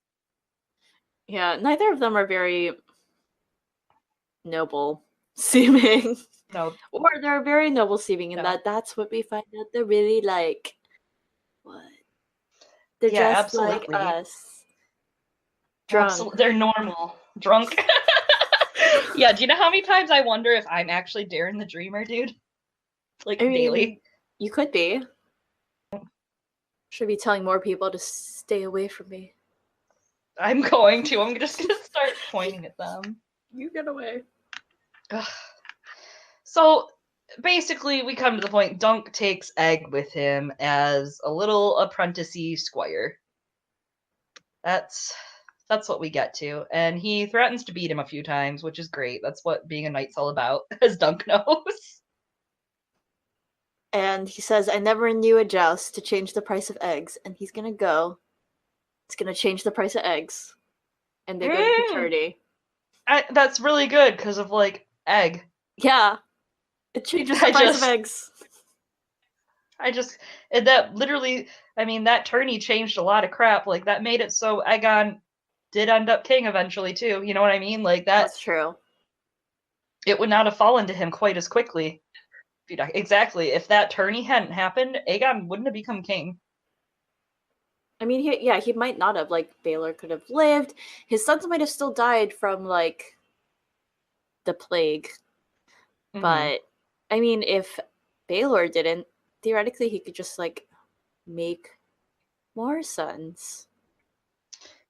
Yeah, neither of them are very noble seeming. No. Or they're very noble seeming, and that's what we find out they're really like. What? They're just like us. Drunk. They're normal. Drunk. Yeah, do you know how many times I wonder if I'm actually Darren the Dreamer, dude? Like, daily. You could be. Should be telling more people to stay away from me. I'm going to. I'm just going to start pointing at them. You get away. So, basically, we come to the point, Dunk takes Egg with him as a little apprentice-y squire. That's what we get to. And he threatens to beat him a few times, which is great. That's what being a knight's all about, as Dunk knows. And he says, I never knew a joust to change the price of eggs. And he's going to go. It's going to change the price of eggs. And they go to the tourney. That's really good because of, like, Egg. Yeah. It changes the price of eggs. That literally, I mean, that tourney changed a lot of crap. Like, that made it so Aegon did end up king eventually, too. You know what I mean? Like, that's true. It would not have fallen to him quite as quickly. Exactly. If that tourney hadn't happened, Aegon wouldn't have become king. I mean, he might not have. Like, Baelor could have lived. His sons might have still died from, like, the plague. Mm-hmm. But, I mean, if Baelor didn't, theoretically he could just, like, make more sons.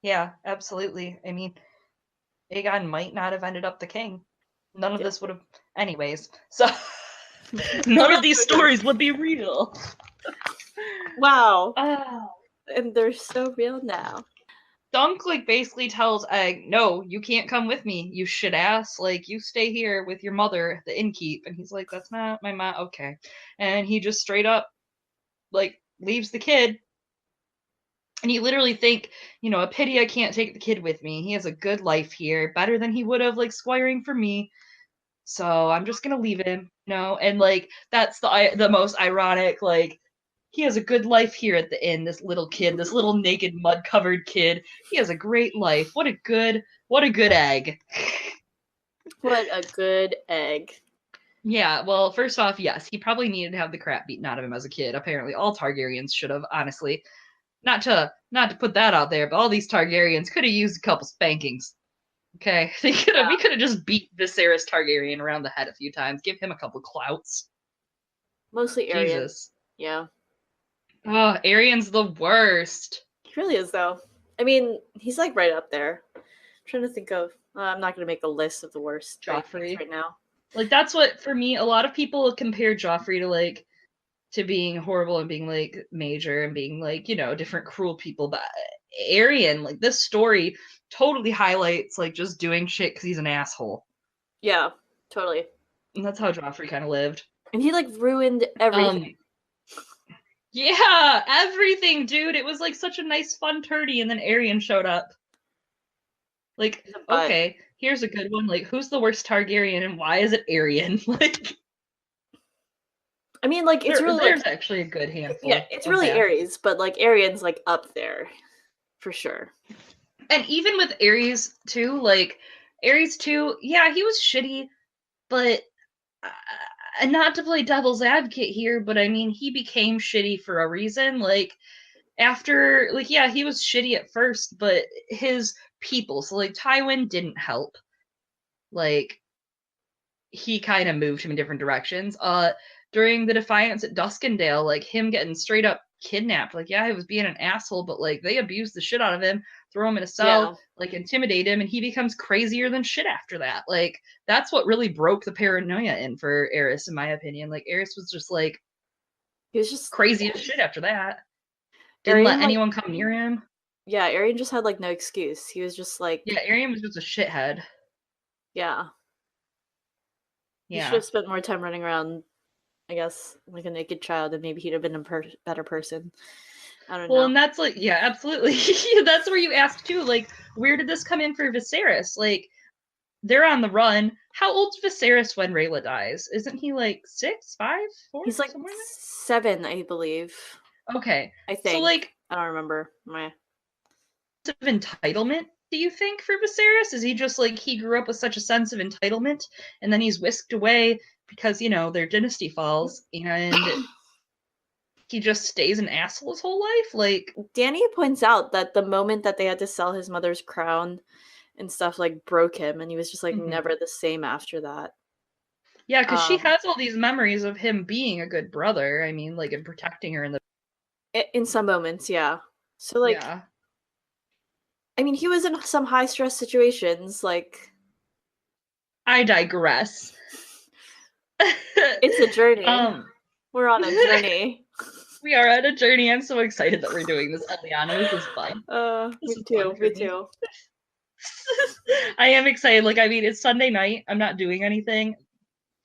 Yeah, absolutely. I mean, Aegon might not have ended up the king. None of this would have, anyways. So none of these stories would be real. Wow. Oh. And they're so real now. Dunk like basically tells Egg, "No, you can't come with me. You shit ass. Like you stay here with your mother at the innkeep." And he's like, "That's not my mom." Okay, and he just straight up like leaves the kid. And you literally think, a pity I can't take the kid with me. He has a good life here, better than he would have like squiring for me. So I'm just gonna leave him, And like that's the most ironic like. He has a good life here at the inn, this little kid, this little naked mud-covered kid. He has a great life. What a good egg. What a good egg. Yeah, well, first off, yes, he probably needed to have the crap beaten out of him as a kid. Apparently, all Targaryens should have, honestly. Not to put that out there, but all these Targaryens could have used a couple spankings. Okay? We could have just beat Viserys Targaryen around the head a few times, give him a couple clouts. Mostly Aerion. Jesus. Yeah. Oh, Arion's the worst. He really is, though. I mean, he's like right up there. I'm trying to think of. I'm not going to make a list of the worst Joffrey right now. Like that's what for me. A lot of people compare Joffrey to being horrible and being like major and being like different cruel people. But Aerion, like this story, totally highlights like just doing shit because he's an asshole. Yeah, totally. And that's how Joffrey kind of lived. And he like ruined everything. Yeah, everything, dude. It was like such a nice, fun tourney, and then Aerion showed up. Like, okay, here's a good one. Like, who's the worst Targaryen, and why is it Aerion? Like, I mean, like it's really there's actually a good handful. Yeah, it's really Ares, but like Aerion's like up there, for sure. And even with Ares too, like Ares too, yeah, he was shitty, but and not to play devil's advocate here, but I mean, he became shitty for a reason. Like after, like yeah, he was shitty at first, but his people, so like Tywin didn't help. Like he kind of moved him in different directions. During the Defiance at Duskendale, like him getting straight up kidnapped. Like, yeah, he was being an asshole, but like they abused the shit out of him, throw him in a cell, like intimidate him, and he becomes crazier than shit after that. Like, that's what really broke the paranoia in for Aerys, in my opinion. Like, Aerys was just like, he was just crazy as shit after that. Didn't let anyone come near him. Yeah, Aerion just had like no excuse. He was just like, yeah, Aerion was just a shithead. Yeah. He should have spent more time running around, I guess, like a naked child, and maybe he'd have been a better person. I don't know. Well, and that's like, yeah, absolutely. That's where you ask too, like, where did this come in for Viserys? Like, they're on the run. How old's Viserys when Rhaella dies? Isn't he like 6, 5, 4? He's like 7, I believe. Okay. I think. So, like, I don't remember. Of entitlement, do you think, for Viserys? Is he just like he grew up with such a sense of entitlement and then he's whisked away because, their dynasty falls and he just stays an asshole his whole life? Like, Dany points out that the moment that they had to sell his mother's crown and stuff like broke him, and he was just like never the same after that. Yeah, because she has all these memories of him being a good brother. I mean, like, and protecting her in some moments, yeah. So like, yeah. I mean, he was in some high stress situations. Like, I digress. It's a journey. We're on a journey. We are on a journey. I'm so excited that we're doing this, Eliana. This is fun. Me too. I am excited. Like, I mean, it's Sunday night. I'm not doing anything.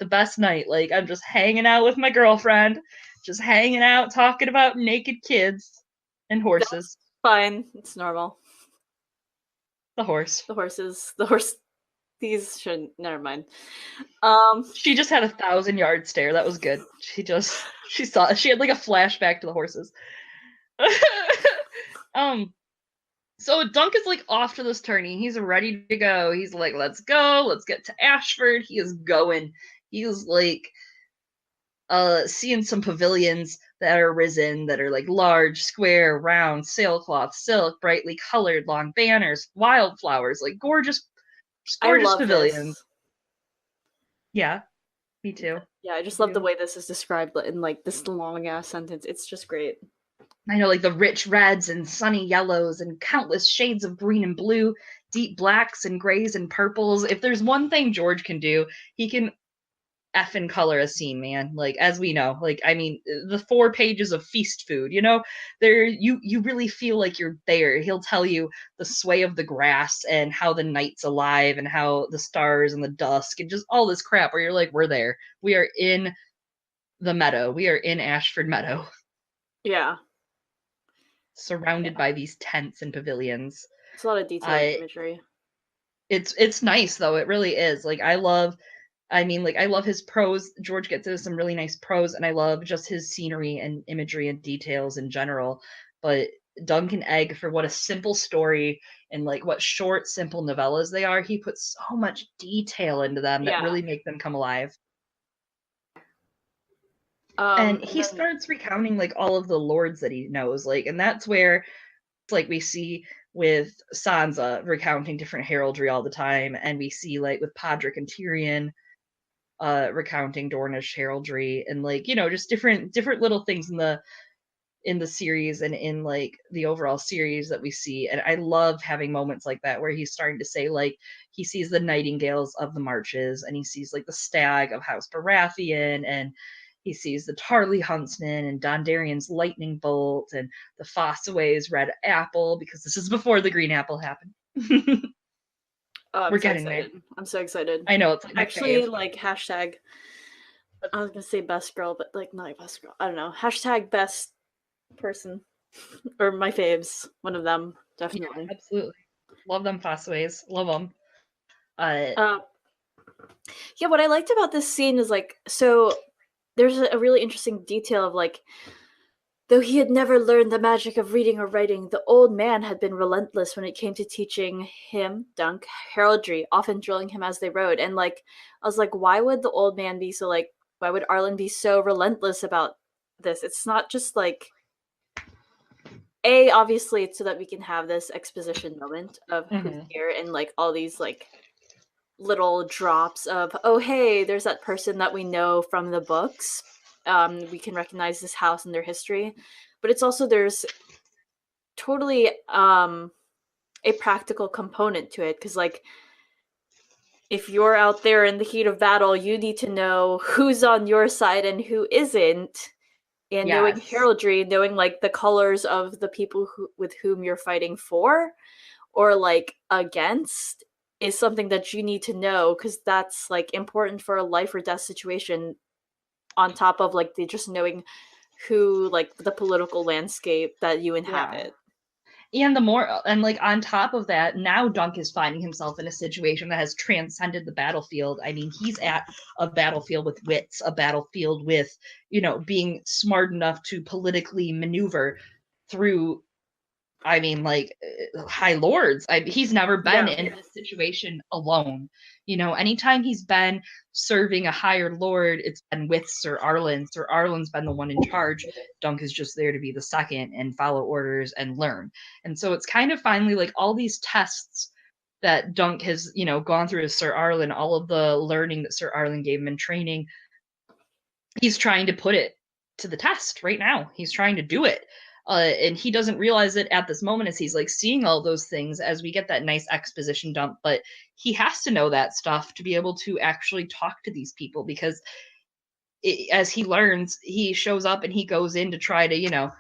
The best night. Like, I'm just hanging out with my girlfriend, just hanging out, talking about naked kids and horses. That's fine. It's normal. The horse. These shouldn't. Never mind. She just had 1,000-yard stare. That was good. She had like a flashback to the horses. So Dunk is like off to this tourney. He's ready to go. He's like, let's go. Let's get to Ashford. He is going. He's like seeing some pavilions that are risen, that are like large, square, round, sailcloth, silk, brightly colored, long banners, wildflowers, like gorgeous pavilions. This. Yeah, me too. Yeah, I just love the way this is described in like this long ass sentence. It's just great. I know, like the rich reds and sunny yellows and countless shades of green and blue, deep blacks and grays and purples. If there's one thing George can do, he can effing color a scene, man. Like, as we know, like, I mean, the 4 pages of feast food, you know, there you really feel like you're there. He'll tell you the sway of the grass and how the night's alive and how the stars and the dusk and just all this crap where you're like, we're there. We are in the meadow. We are in Ashford Meadow. Yeah. Surrounded by these tents and pavilions. It's a lot of detailed imagery. It's nice though. It really is. Like I love his prose. George gets into some really nice prose, and I love just his scenery and imagery and details in general. But Dunk and Egg, for what a simple story and like what short, simple novellas they are, he puts so much detail into them that really make them come alive. And he starts recounting like all of the lords that he knows, like, and that's where like we see with Sansa recounting different heraldry all the time, and we see like with Podrick and Tyrion recounting Dornish heraldry, and like, you know, just different little things in the series and in like the overall series that we see. And I love having moments like that where he's starting to say like he sees the nightingales of the marches, and he sees like the stag of House Baratheon, and he sees the Tarly huntsman and Dondarrion's lightning bolt and the Fossaway's red apple, because this is before the green apple happened. We're getting excited. there. I'm so excited. I know, it's like actually like hashtag. I was gonna say best girl, but like not best girl. I don't know. Hashtag best person or my faves. One of them definitely. Yeah, absolutely. Love them Fossaways. Love them. Yeah, what I liked about this scene is like, so there's a really interesting detail of like, though he had never learned the magic of reading or writing, the old man had been relentless when it came to teaching him, Dunk, heraldry, often drilling him as they rode. And like, I was like, why would the old man be so like, why would Arlen be so relentless about this? It's not just like, obviously it's so that we can have this exposition moment of who's here and like all these like little drops of, oh hey, there's that person that we know from the books. We can recognize this house and their history, but it's also there's totally a practical component to it, because like if you're out there in the heat of battle, you need to know who's on your side and who isn't, and knowing heraldry, knowing like the colors of the people with whom you're fighting for or like against is something that you need to know, because that's like important for a life or death situation, on top of like the just knowing who, like the political landscape that you inhabit. And the more, and like on top of that, now Dunk is finding himself in a situation that has transcended the battlefield. I mean, he's at a battlefield with wits, a battlefield with, you know, being smart enough to politically maneuver through, I mean, like high lords. He's never been in this situation alone. You know, anytime he's been serving a higher lord, it's been with Sir Arlen. Sir Arlen's been the one in charge. Dunk is just there to be the second and follow orders and learn. And so it's kind of finally like all these tests that Dunk has, you know, gone through as Sir Arlen, all of the learning that Sir Arlen gave him in training, he's trying to put it to the test right now. He's trying to do it. And he doesn't realize it at this moment as he's like seeing all those things as we get that nice exposition dump, but he has to know that stuff to be able to actually talk to these people, because as he learns, he shows up and he goes in to try to, you know,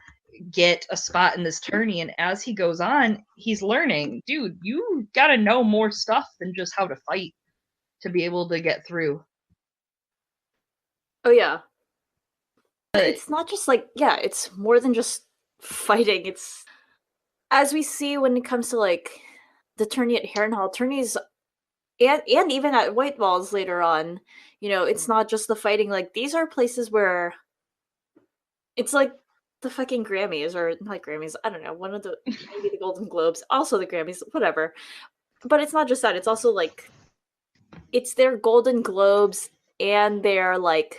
get a spot in this tourney, and as he goes on, he's learning, dude, you gotta know more stuff than just how to fight to be able to get through. Oh yeah. It's not just like, it's more than just fighting. It's, as we see when it comes to like the tourney at Harrenhal, tourneys and even at White Walls later on, you know, it's not just the fighting. Like, these are places where it's like the fucking Grammys, or not Grammys, I don't know, one of the, maybe the Golden Globes, also the Grammys, whatever. But it's not just that, it's also like, it's their Golden Globes and their like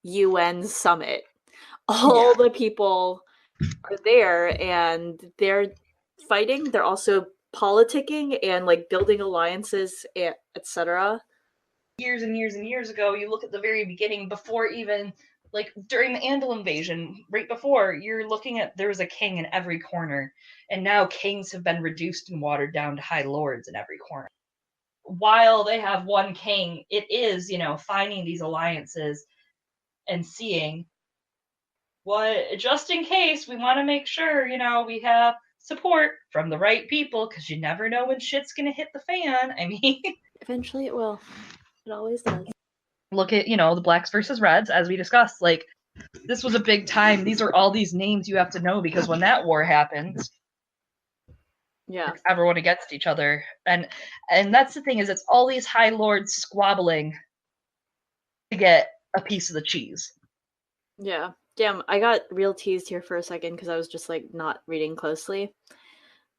UN summit. All the people are there and they're fighting. They're also politicking and like building alliances, etc. Years and years and years ago, you look at the very beginning, before even like during the Andal invasion, right before, you're looking at there was a king in every corner, and now kings have been reduced and watered down to high lords in every corner. While they have one king, it is, finding these alliances and seeing what, just in case, we want to make sure, we have support from the right people, because you never know when shit's gonna hit the fan. I mean, Eventually it will. It always does. look at, the blacks versus reds, as we discussed. Like, this was a big time. These are all these names you have to know, because when that war happens, Yeah. it's everyone against each other. And that's the thing, is it's all these high lords squabbling to get a piece of the cheese. Yeah. Damn, I got real teased here for a second because I was just like not reading closely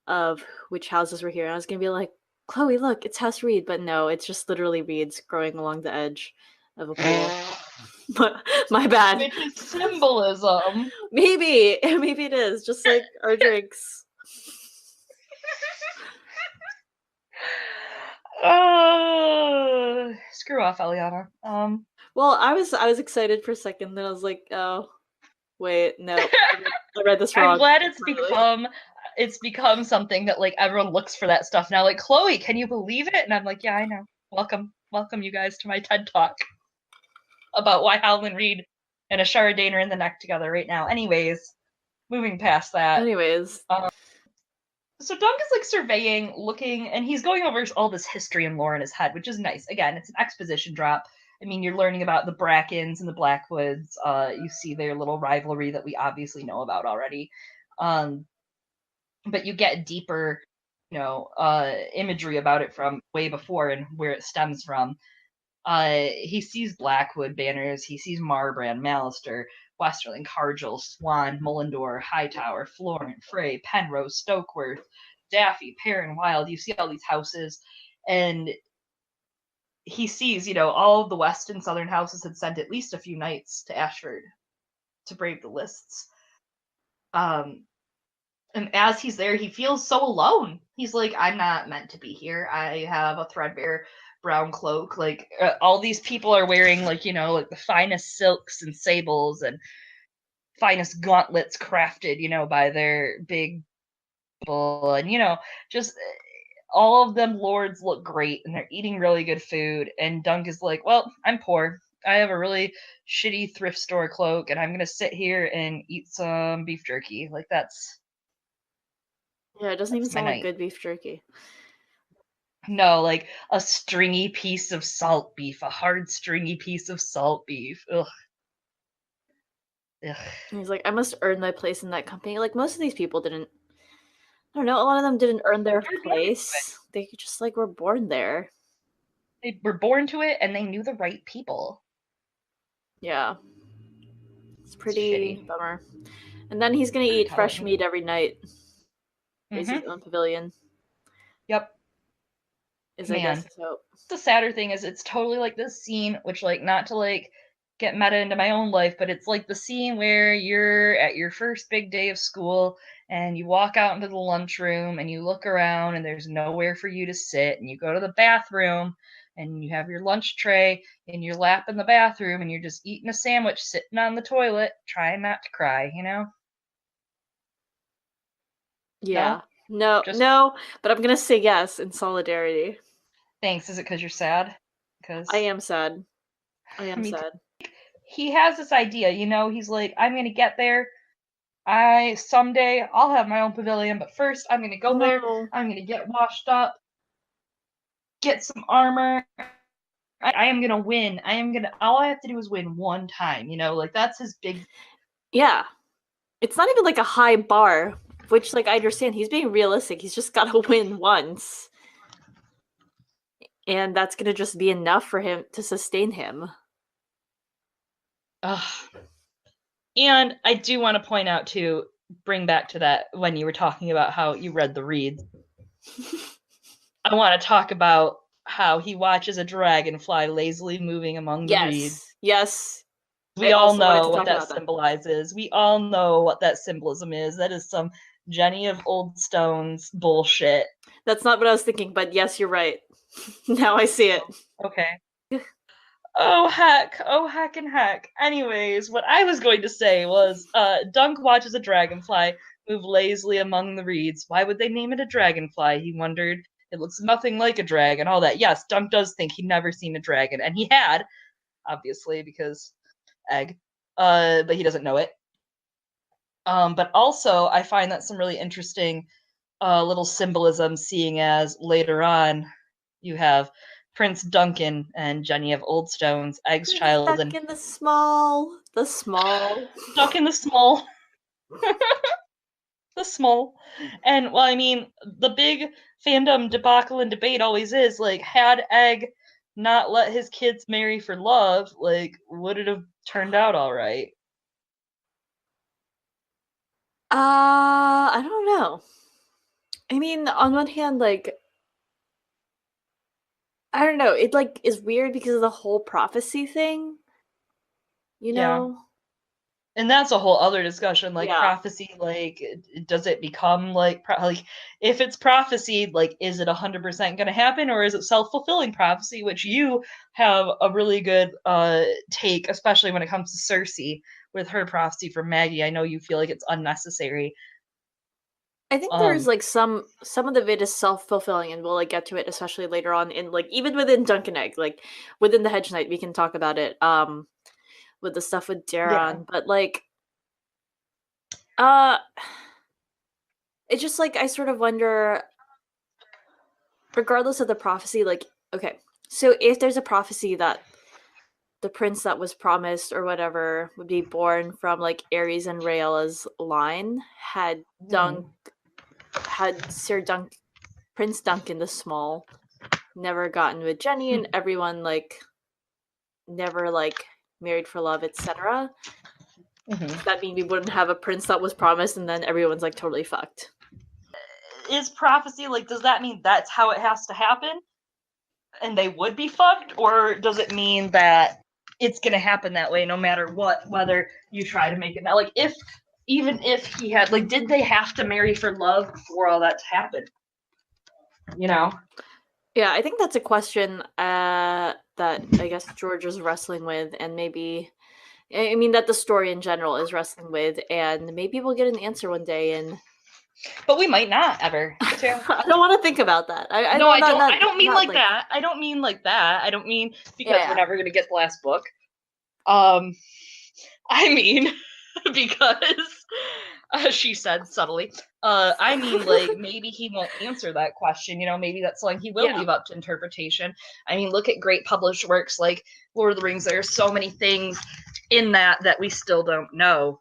of which houses were here. And I was gonna be like, Chloe, look, it's House Reed, but no, it's just literally reeds growing along the edge of a pool. My bad. Which is symbolism. Maybe it is, just like our drinks. Screw off, Eliana. Well, I was excited for a second, then I was like, oh, wait, no, I read this wrong. I'm glad it's become something that like everyone looks for that stuff now. Like, Chloe, can you believe it? And I'm like, yeah, I know. Welcome you guys to my TED Talk about why Howland Reed and Ashara Dane are in the neck together right now. Anyways, moving past that. So Dunk is like surveying, looking, and he's going over all this history and lore in his head, which is nice. Again, it's an exposition drop. I mean, you're learning about the Brackens and the Blackwoods. You see their little rivalry that we obviously know about already. But you get deeper, imagery about it from way before and where it stems from. He sees Blackwood banners. He sees Marbrand, Mallister, Westerling, Cargill, Swan, Mullendore, Hightower, Florent, Frey, Penrose, Stokeworth, Daffy, Perrin, Wild. You see all these houses, and he sees, all of the west and southern houses had sent at least a few knights to Ashford to brave the lists. And as he's there, he feels so alone. He's like, I'm not meant to be here. I have a threadbare brown cloak. Like, all these people are wearing, like, like the finest silks and sables and finest gauntlets crafted, by their big people. And, just all of them lords look great and they're eating really good food. And Dunk is like, well, I'm poor. I have a really shitty thrift store cloak and I'm going to sit here and eat some beef jerky. Like, yeah, it doesn't even sound like good beef jerky. No, like a stringy piece of salt beef, a hard stringy piece of salt beef. Ugh. And he's like, I must earn my place in that company. Like, most of these people didn't, I don't know, a lot of them didn't earn their place. They just like were born there. They were born to it and they knew the right people. Yeah. It's pretty bummer. And then he's gonna eat fresh meat every night. Raise his own pavilion. Yep. I guess so. The sadder thing is it's totally like this scene, which, like, not to like get meta into my own life, but it's like the scene where you're at your first big day of school and you walk out into the lunchroom and you look around and there's nowhere for you to sit, and you go to the bathroom and you have your lunch tray in your lap in the bathroom and you're just eating a sandwich sitting on the toilet trying not to cry, Yeah. No, but I'm gonna say yes in solidarity. Thanks. Is it because you're sad? Because I am sad. Sad. He has this idea, he's like, I'm gonna get there. Someday I'll have my own pavilion, but first I'm gonna go there. I'm gonna get washed up, get some armor. I am gonna win. All I have to do is win one time, like that's his big. Yeah. It's not even like a high bar, which, like, I understand. He's being realistic. He's just gotta win once. And that's gonna just be enough for him to sustain him. And I do want to point out, too, bring back to that when you were talking about how you read the reeds. I want to talk about how he watches a dragonfly lazily moving among the reeds. Yes. We all know what that symbolizes. We all know what that symbolism is. That is some Jenny of Old Stones bullshit. That's not what I was thinking, but yes, you're right. Now I see it. Okay. Oh heck and heck. Anyways, what I was going to say was Dunk watches a dragonfly move lazily among the reeds. Why would they name it a dragonfly? He wondered. It looks nothing like a dragon, all that. Yes, Dunk does think he'd never seen a dragon, and he had, obviously, because egg. But he doesn't know it. But also, I find that some really interesting little symbolism, seeing as later on you have Prince Duncan and Jenny of Oldstone's Egg's child, Stuck and in the small. Duncan the Small. The Small. And, well, I mean, the big fandom debacle and debate always is, like, had Egg not let his kids marry for love, like, would it have turned out all right? I don't know. I mean, on one hand, like, I don't know, it, like, is weird because of the whole prophecy thing, you Yeah. know? And that's a whole other discussion, like, Yeah. prophecy, like, does it become, like, if it's prophesied, like, is it 100% gonna happen, or is it self-fulfilling prophecy, which you have a really good, take, especially when it comes to Cersei, with her prophecy for Maggie. I know you feel like it's unnecessary. I think there's, like, some of the vid is self-fulfilling, and we'll, like, get to it, especially later on in, like, even within Dunk and Egg, like, within the Hedge Knight, we can talk about it, with the stuff with Yeah. Daron, but, like, uh, it's just, like, I sort of wonder, regardless of the prophecy, like, okay, so if there's a prophecy that the prince that was promised or whatever would be born from, like, Aerys and Rhaella's line, had Sir Prince Duncan the Small never gotten with Jenny and everyone, like, never, like, married for love, etc. Does that mean we wouldn't have a prince that was promised and then everyone's, like, totally fucked? Is prophecy, like, does that mean that's how it has to happen? And they would be fucked? Or does it mean that it's gonna happen that way no matter what, whether you try to make it that, like, even if he had, like, did they have to marry for love for all that to happen? You know? Yeah, I think that's a question that I guess George is wrestling with, and maybe, I mean, that the story in general is wrestling with, and maybe we'll get an answer one day. And But we might not ever. Too. I don't want to think about that. I don't mean like that. I don't mean like that. I don't mean because we're never gonna get the last book. I mean because she said subtly. I mean, like, maybe he won't answer that question. You know, maybe that's something he will leave up to interpretation. I mean, look at great published works like Lord of the Rings. There are so many things in that we still don't know.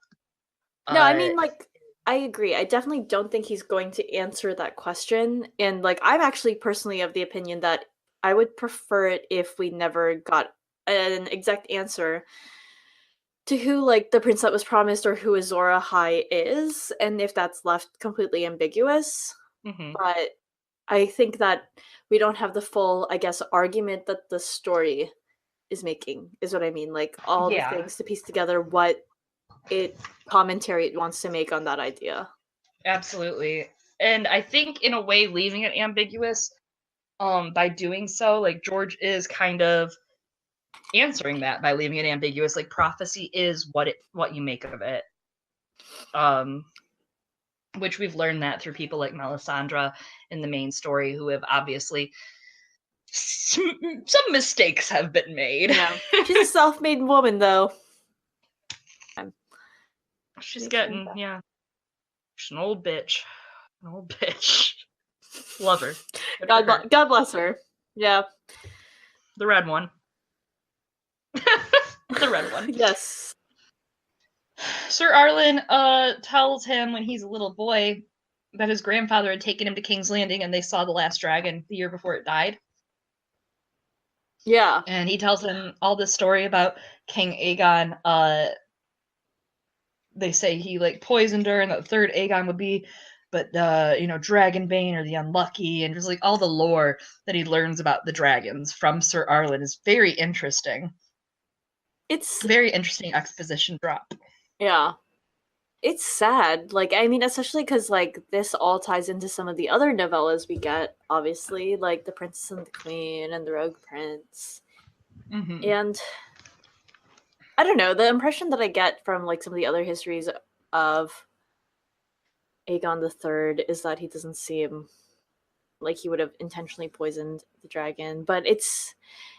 No, I mean, like, I agree. I definitely don't think he's going to answer that question. And, like, I'm actually personally of the opinion that I would prefer it if we never got an exact answer to who, like, the prince that was promised or who Azor Ahai is, and if that's left completely ambiguous. But I think that we don't have the full, I guess, argument that the story is making, is what I mean. Like, all the things to piece together what commentary it wants to make on that idea. Absolutely. And I think in a way leaving it ambiguous, by doing so, like, George is kind of answering that by leaving it ambiguous. Like, prophecy is what you make of it. Which we've learned that through people like Melisandre in the main story, who have obviously some mistakes have been made. Yeah. She's a self-made woman, though. She's getting, she's an old bitch. An old bitch. Love her. God bless her. Yeah. The red one. The red one. Yes. Sir Arlen tells him when he's a little boy that his grandfather had taken him to King's Landing and they saw the last dragon the year before it died. Yeah. And he tells him all this story about King Aegon. They say he, like, poisoned her and the third Aegon would be, but Dragonbane or the Unlucky, and just, like, all the lore that he learns about the dragons from Sir Arlen is very interesting. It's very interesting exposition drop. Yeah. It's sad. Like, I mean, especially because, like, this all ties into some of the other novellas we get, obviously, like The Princess and the Queen and The Rogue Prince. Mm-hmm. And I don't know, the impression that I get from like some of the other histories of Aegon the Third is that he doesn't seem like he would have intentionally poisoned the dragon. But it's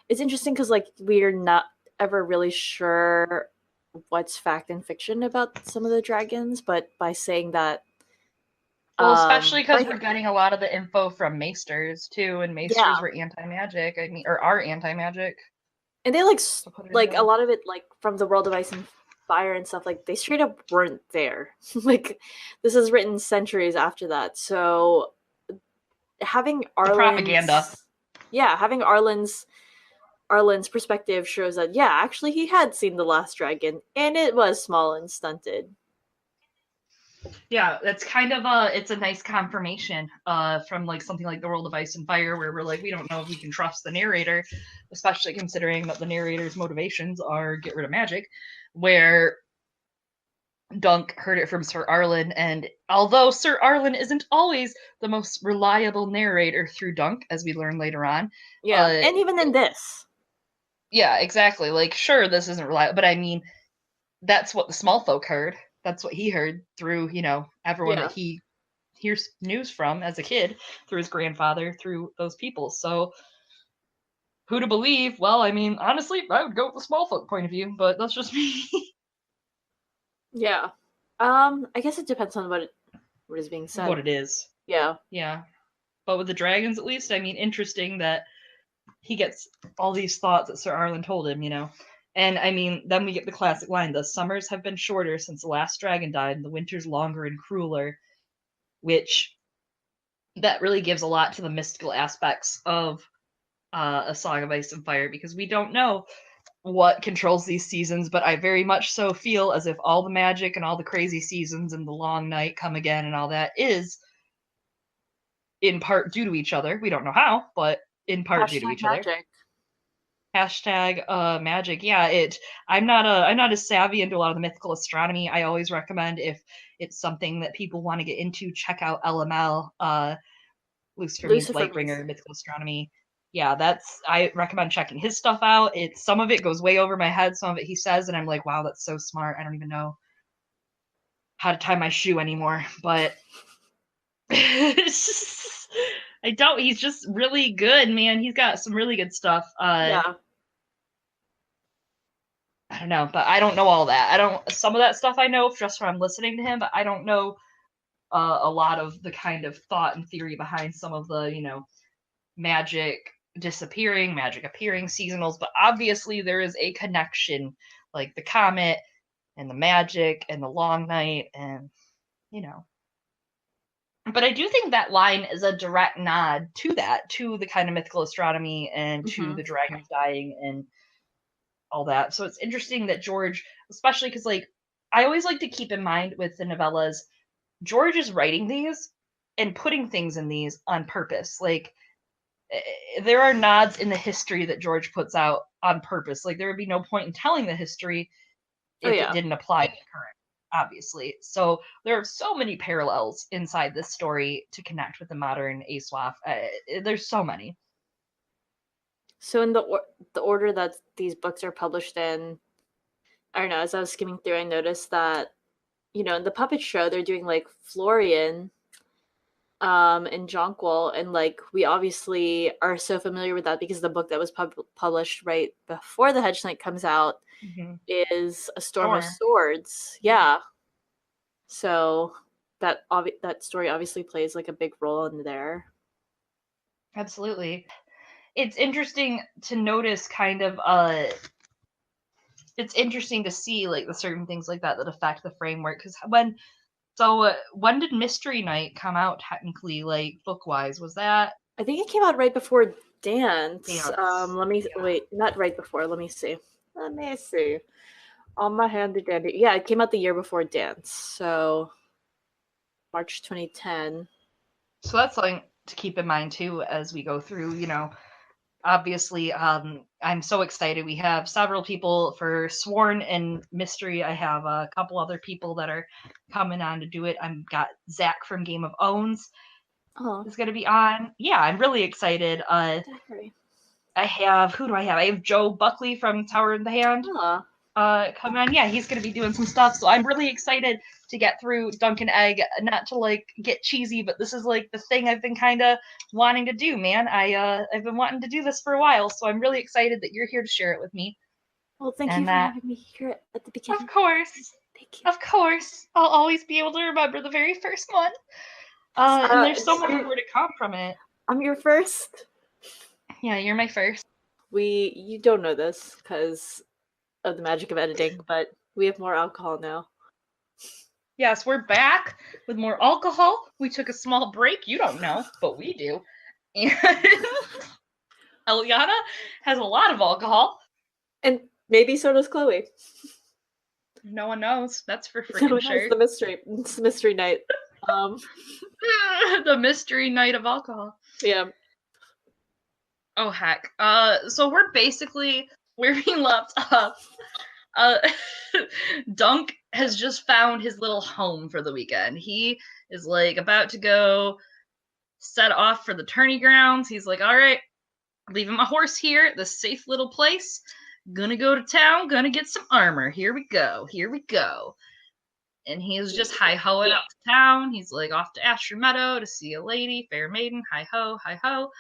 interesting because like we're not ever really sure what's fact and fiction about some of the dragons, but by saying that, Well, especially because like, we're getting a lot of the info from maesters too, and maesters yeah, were anti-magic. I mean, or are anti-magic. and they like To put it like a in. lot of it like from the world of ice and fire and stuff, like they straight up weren't there. Like this is written centuries after that, so having The propaganda. Having Arlen's perspective shows that yeah, actually he had seen the last dragon and it was small and stunted. Yeah, that's kind of it's a nice confirmation from like something like the World of Ice and Fire, where we're like, we don't know if we can trust the narrator, especially considering that the narrator's motivations are get rid of magic, where Dunk heard it from Sir Arlen, and although Sir Arlen isn't always the most reliable narrator through Dunk, as we learn later on, Yeah, and even in this. yeah, exactly. Like, sure, this isn't reliable, but I mean, that's what the small folk heard. That's what he heard through, everyone Yeah. that he hears news from as a kid, through his grandfather, through those people. So, who to believe? Well, I mean, honestly, I would go with the small folk point of view, but that's just me. Yeah. I guess it depends on what is being said. What it is. Yeah. Yeah. But with the dragons, at least, I mean, interesting that he gets all these thoughts that Sir Arlen told him, And I mean, then we get the classic line: the summers have been shorter since the last dragon died, and the winters longer and crueler, which that really gives a lot to the mystical aspects of A Song of Ice and Fire, because we don't know what controls these seasons, but I very much so feel as if all the magic and all the crazy seasons and the long night come again and all that is in part due to each other. We don't know how, but in part due to each other. Magic. Hashtag magic. Yeah, I'm not as savvy into a lot of the mythical astronomy. I always recommend, if it's something that people want to get into, check out LML, Lucifer Means Lightbringer, mythical astronomy. Yeah, I recommend checking his stuff out. Some of it goes way over my head, some of it he says, and I'm like, wow, that's so smart. I don't even know how to tie my shoe anymore. But I don't. He's just really good, man. He's got some really good stuff. Yeah. I don't know, but I don't know all that. Some of that stuff I know just from listening to him, but I don't know a lot of the kind of thought and theory behind some of the, magic disappearing, magic appearing seasonals. But obviously there is a connection, like the comet and the magic and the long night and. But I do think that line is a direct nod to that, to the kind of mythical astronomy and to the dragons dying and all that. So it's interesting that George, especially because, like, I always like to keep in mind with the novellas, George is writing these and putting things in these on purpose. Like, there are nods in the history that George puts out on purpose. Like, there would be no point in telling the history if it didn't apply to the current, obviously. So there are so many parallels inside this story to connect with the modern ASWAF. There's so many. So in the order that these books are published in, I don't know, as I was skimming through, I noticed that, in the puppet show, they're doing like Florian and Jonquil, and like we obviously are so familiar with that because the book that was published right before the Hedge Knight comes out is A Storm of Swords. Yeah. So that story obviously plays like a big role in there. Absolutely. It's interesting to notice kind of it's interesting to see like the certain things like that affect the framework, because when did Mystery Knight come out technically, like book wise? Was that, I think it came out right before Dance. Let me wait, not right before. Let me see. On my handy dandy. Yeah, it came out the year before Dance. So March 2010. So that's something to keep in mind too as we go through, obviously I'm so excited. We have several people for Sworn and Mystery. I have a couple other people that are coming on to do it. I've got Zach from Game of Owns is going to be on. Yeah, I'm really excited. I have, who do I have? I have Joe Buckley from Tower of the Hand. Come on. Yeah, he's going to be doing some stuff. So I'm really excited to get through Dunk and Egg. Not to like get cheesy, but this is like the thing I've been kind of wanting to do, man. I've been wanting to do this for a while, so I'm really excited that you're here to share it with me. Well, thank you for having me here at the beginning. Of course. Thank you. Of course. I'll always be able to remember the very first one. And there's so much more to come from it. I'm your first. Yeah, you're my first. You don't know this because of the magic of editing, but we have more alcohol now. Yes, we're back with more alcohol. We took a small break. You don't know, but we do. And Eliana has a lot of alcohol. And maybe so does Chloe. No one knows. That's for freaking sure. It's the mystery night. The mystery night of alcohol. Yeah. Oh, heck. So we're basically where we left off. Dunk has just found his little home for the weekend. He is like about to go set off for the tourney grounds. He's like, all right, leaving my horse here at this safe little place. Gonna go to town, gonna get some armor. Here we go. And he is just hi-hoing up to town. He's like off to Ashford Meadow to see a lady, fair maiden, hi-ho, hi-ho.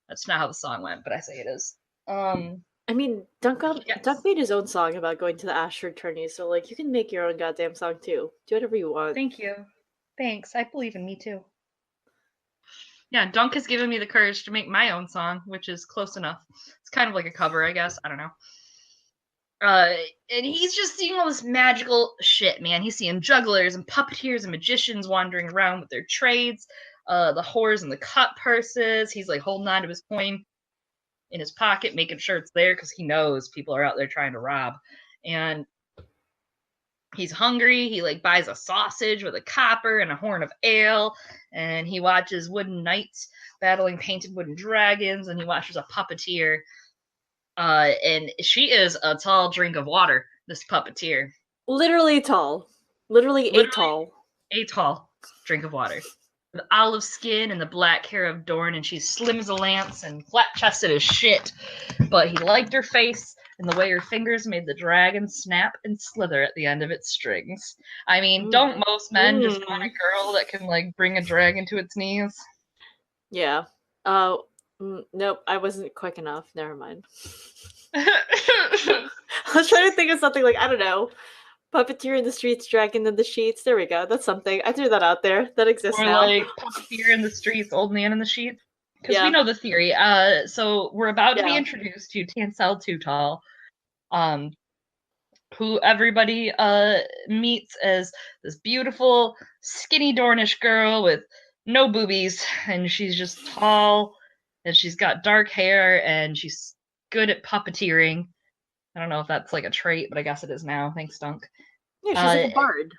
That's not how the song went, but I say it is. I mean, Dunk made his own song about going to the Ashford tourney, so like you can make your own goddamn song too. Do whatever you want. Thank you. Thanks. I believe in me too. Yeah, Dunk has given me the courage to make my own song, which is close enough. It's kind of like a cover, I guess. I don't know. And he's just seeing all this magical shit, man. He's seeing jugglers and puppeteers and magicians wandering around with their trades, the whores and the cut purses. He's like holding on to his coin in his pocket, making sure it's there because he knows people are out there trying to rob. And he's hungry. He like buys a sausage with a copper and a horn of ale, and he watches wooden knights battling painted wooden dragons, and he watches a puppeteer. And she is a tall drink of water, this puppeteer. Literally tall. Literally a tall drink of water. With olive skin and the black hair of Dorn, and she's slim as a lance and flat-chested as shit. But he liked her face and the way her fingers made the dragon snap and slither at the end of its strings. I mean, don't most men just want a girl that can, like, bring a dragon to its knees? Yeah. Nope, I wasn't quick enough. Never mind. I was trying to think of something like, I don't know, puppeteer in the streets, dragon in the sheets. There we go. That's something. I threw that out there. That exists now. Or like puppeteer in the streets, old man in the sheets. Because we know the theory. So we're about to be introduced to Tanselle Too Tall, who everybody meets as this beautiful, skinny Dornish girl with no boobies, and she's just tall, and she's got dark hair, and she's good at puppeteering. I don't know if that's like a trait, but I guess it is now. Thanks, Dunk. Yeah, she's like a bard.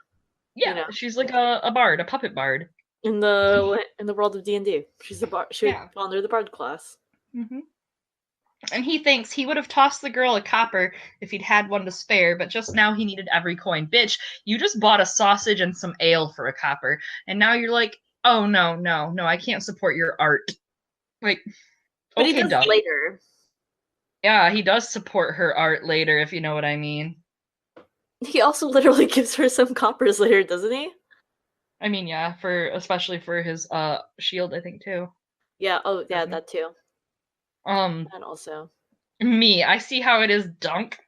Yeah, you know? She's like a bard, a puppet bard. In the world of D&D, she's a bard. She would fall under the bard class. Mm-hmm. And he thinks he would have tossed the girl a copper if he'd had one to spare, but just now he needed every coin. Bitch, you just bought a sausage and some ale for a copper, and now you're like, oh no, I can't support your art. Like, but okay, he does later. Yeah, he does support her art later, if you know what I mean. He also literally gives her some coppers later, doesn't he? I mean, yeah, especially for his shield, I think too. Yeah. Oh, yeah, that too. And also I see how it is. Dunk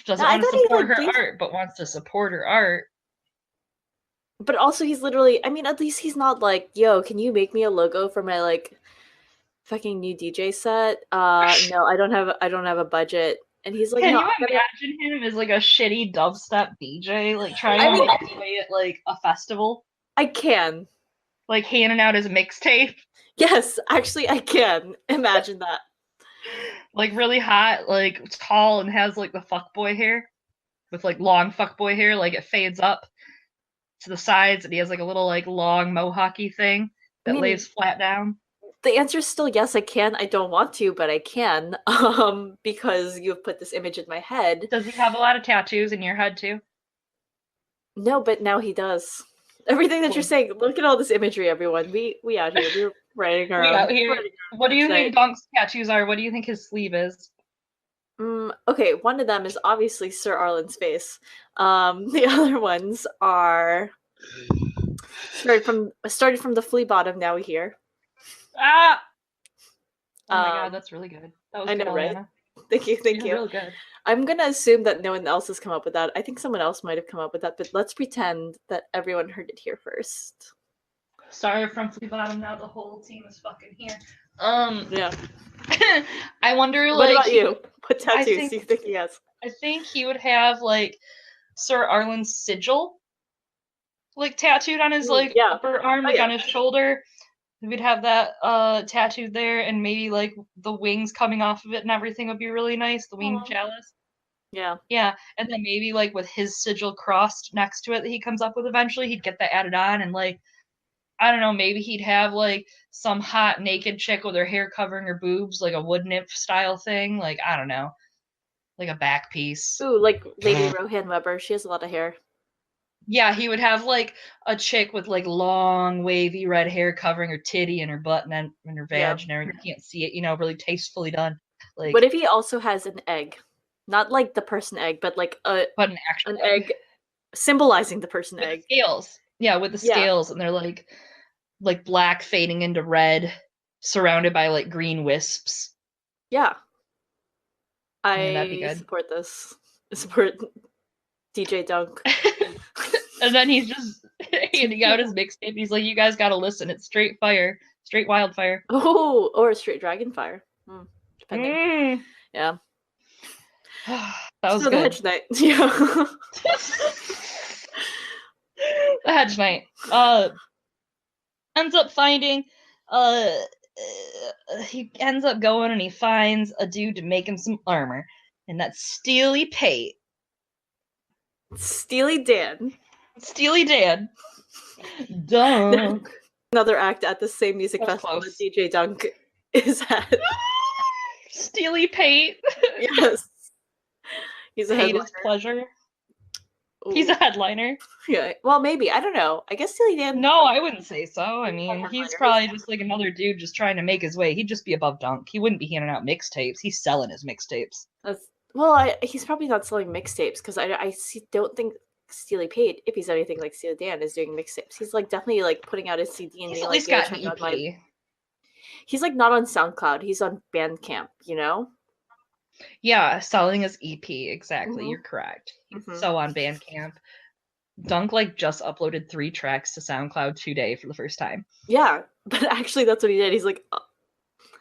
doesn't want to support her art, but wants to support her art. But also, he's literally. I mean, at least he's not like, "Yo, can you make me a logo for my like fucking new DJ set?" No, I don't have a budget. And he's like, can you imagine him as like a shitty dubstep DJ, like trying to play at like a festival? I can. Like handing out his mixtape. Yes, actually, I can imagine that. Like really hot, like tall, and has like the fuckboy hair, with like long fuckboy hair, like it fades up to the sides, and he has like a little like long mohawky thing that lays flat down. The answer is still yes, I can. I don't want to, but I can, because you've put this image in my head. Does he have a lot of tattoos in your head too? No, but now he does. Everything that you're saying, look at all this imagery, everyone. We out here. Writing our We own. out here. What do you think Donk's tattoos are? What do you think his sleeve is? Okay, one of them is obviously Sir Arlen's face. The other ones are started from the flea bottom. Now we hear. Ah! Oh my god, that's really good. That was I good, know, right? Eliana. Thank you. You're real good. I'm gonna assume that no one else has come up with that. I think someone else might have come up with that, but let's pretend that everyone heard it here first. Sorry from Flea Bottom, now the whole team is fucking here. Yeah. I wonder, What like... about you? What tattoos do you think he has? I think he would have, like, Sir Arlen's sigil, like, tattooed on his, like, upper arm, like, on his shoulder. We'd have that tattooed there, and maybe, like, the wings coming off of it and everything would be really nice, the winged chalice. Yeah. Yeah, and then maybe, like, with his sigil crossed next to it that he comes up with eventually, he'd get that added on, and, like, I don't know, maybe he'd have, like, some hot naked chick with her hair covering her boobs, like a wood nymph style thing, like, I don't know. Like a back piece. Ooh, like Lady Rohan Weber. She has a lot of hair. Yeah, he would have, like, a chick with, like, long, wavy red hair covering her titty and her butt and her vag and everything. You can't see it, you know, really tastefully done. Like, what if he also has an egg? Not like the person egg, but like an egg symbolizing the person with egg. Scales. Yeah, with the scales, and they're like black fading into red, surrounded by, like, green wisps. Yeah. That'd be good. Support this. I support DJ Dunk. And then he's just handing out his mixtape. He's like, you guys gotta listen. It's straight fire. Straight wildfire. Oh, or straight dragon fire. Depending. Yeah. That was so good. The Hedge Knight. Yeah. The Hedge Knight. Ends up finding he ends up going and he finds a dude to make him some armor. And that's Steely Pate. Steely Dan. Steely Dan. Dunk. Another act at the same music festival that DJ Dunk is at. Steely Pate. Yes. He's a Pate is pleasure. Ooh. He's a headliner. Yeah. Well, maybe. I don't know. I guess Steely Dan. No, I wouldn't say so. I mean, he's probably just like another dude just trying to make his way. He'd just be above Dunk. He wouldn't be handing out mixtapes. He's selling his mixtapes. He's probably not selling mixtapes because I don't think Steely Pate, if he's anything like Steely Dan, is doing mixtapes. He's like definitely like putting out his CD and he's being at like, least got an EP. He's like not on SoundCloud. He's on Bandcamp, you know? Yeah, selling his EP. Exactly. You're correct. He's so on Bandcamp. Dunk like just uploaded 3 tracks to SoundCloud today for the first time. Yeah, but actually that's what he did. He's like,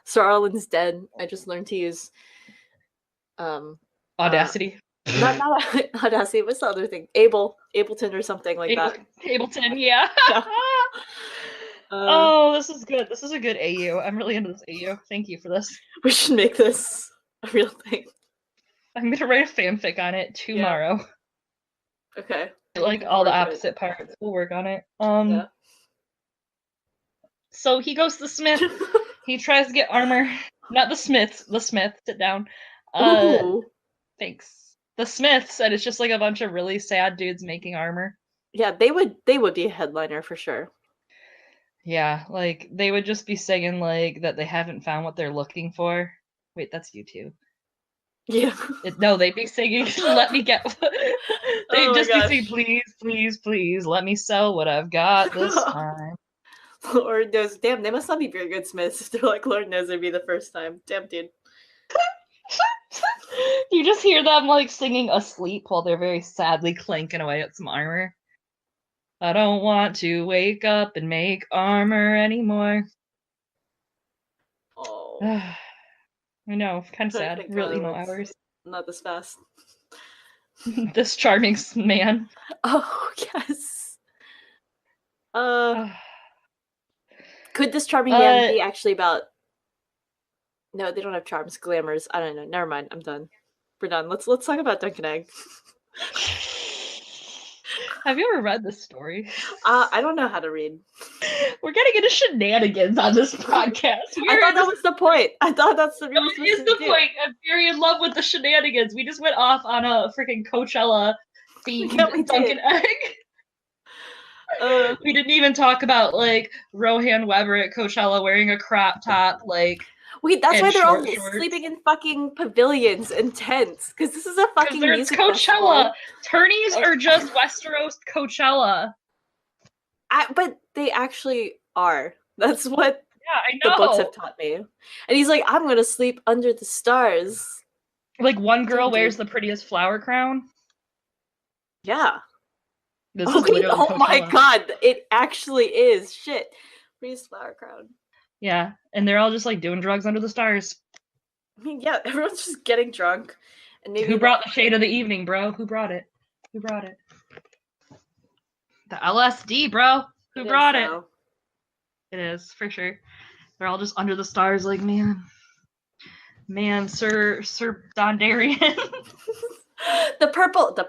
Sir Arlen's dead. I just learned to use Audacity. Not Audacity. What's the other thing? Ableton or something like that. Ableton, yeah. Oh, this is good. This is a good AU. I'm really into this AU. Thank you for this. We should make this a real thing. I'm gonna write a fanfic on it tomorrow. Yeah. Okay. Like all the opposite parts. We'll work on it. So he goes to the smith. He tries to get armor. Not the smith. The smith. Sit down. Thanks. The smith said it's just like a bunch of really sad dudes making armor. Yeah, they would be a headliner for sure. Yeah, like they would just be saying like that they haven't found what they're looking for. Wait, that's you too. Yeah. No, they'd be singing, let me get... They'd just be saying, please, please, please, let me sell what I've got this time. Lord knows, damn, they must not be very good smiths if they're like, Lord knows it'd be the first time. Damn, dude. You just hear them, like, singing asleep while they're very sadly clanking away at some armor. I don't want to wake up and make armor anymore. Oh. I know, kind of sad. Real emo hours. Not this fast. This charming man. Oh, yes. Could this charming man be actually about... No, they don't have charms, glamours. I don't know. Never mind. I'm done. We're done. Let's talk about Dunkin' Egg. Have you ever read this story? I don't know how to read. We're getting into shenanigans on this podcast. I thought that was the point. I thought that's the real That is the point. I'm very in love with the shenanigans. We just went off on a freaking Coachella themed Dunkin' Egg. We didn't even talk about like Rohan Weber at Coachella wearing a crop top, like. Wait, that's and why they're all shorts. sleeping in fucking pavilions and tents. Because this is a fucking there's music Coachella. festival. Tourneys are just Westeros Coachella. But they actually are. That's what Yeah, I know. the books have taught me. And he's like, I'm gonna sleep under the stars. Like one girl Dude. wears the prettiest flower crown. Yeah. This is literally Coachella. My god, it actually is. Shit. Prettiest flower crown. Yeah, and they're all just like doing drugs under the stars. I mean, yeah, everyone's just getting drunk. And maybe Who brought the shade of the evening, bro? Who brought it? Who brought it? The LSD, bro. Who brought it? It is, for sure. They're all just under the stars like, man, Sir Dondarrion. the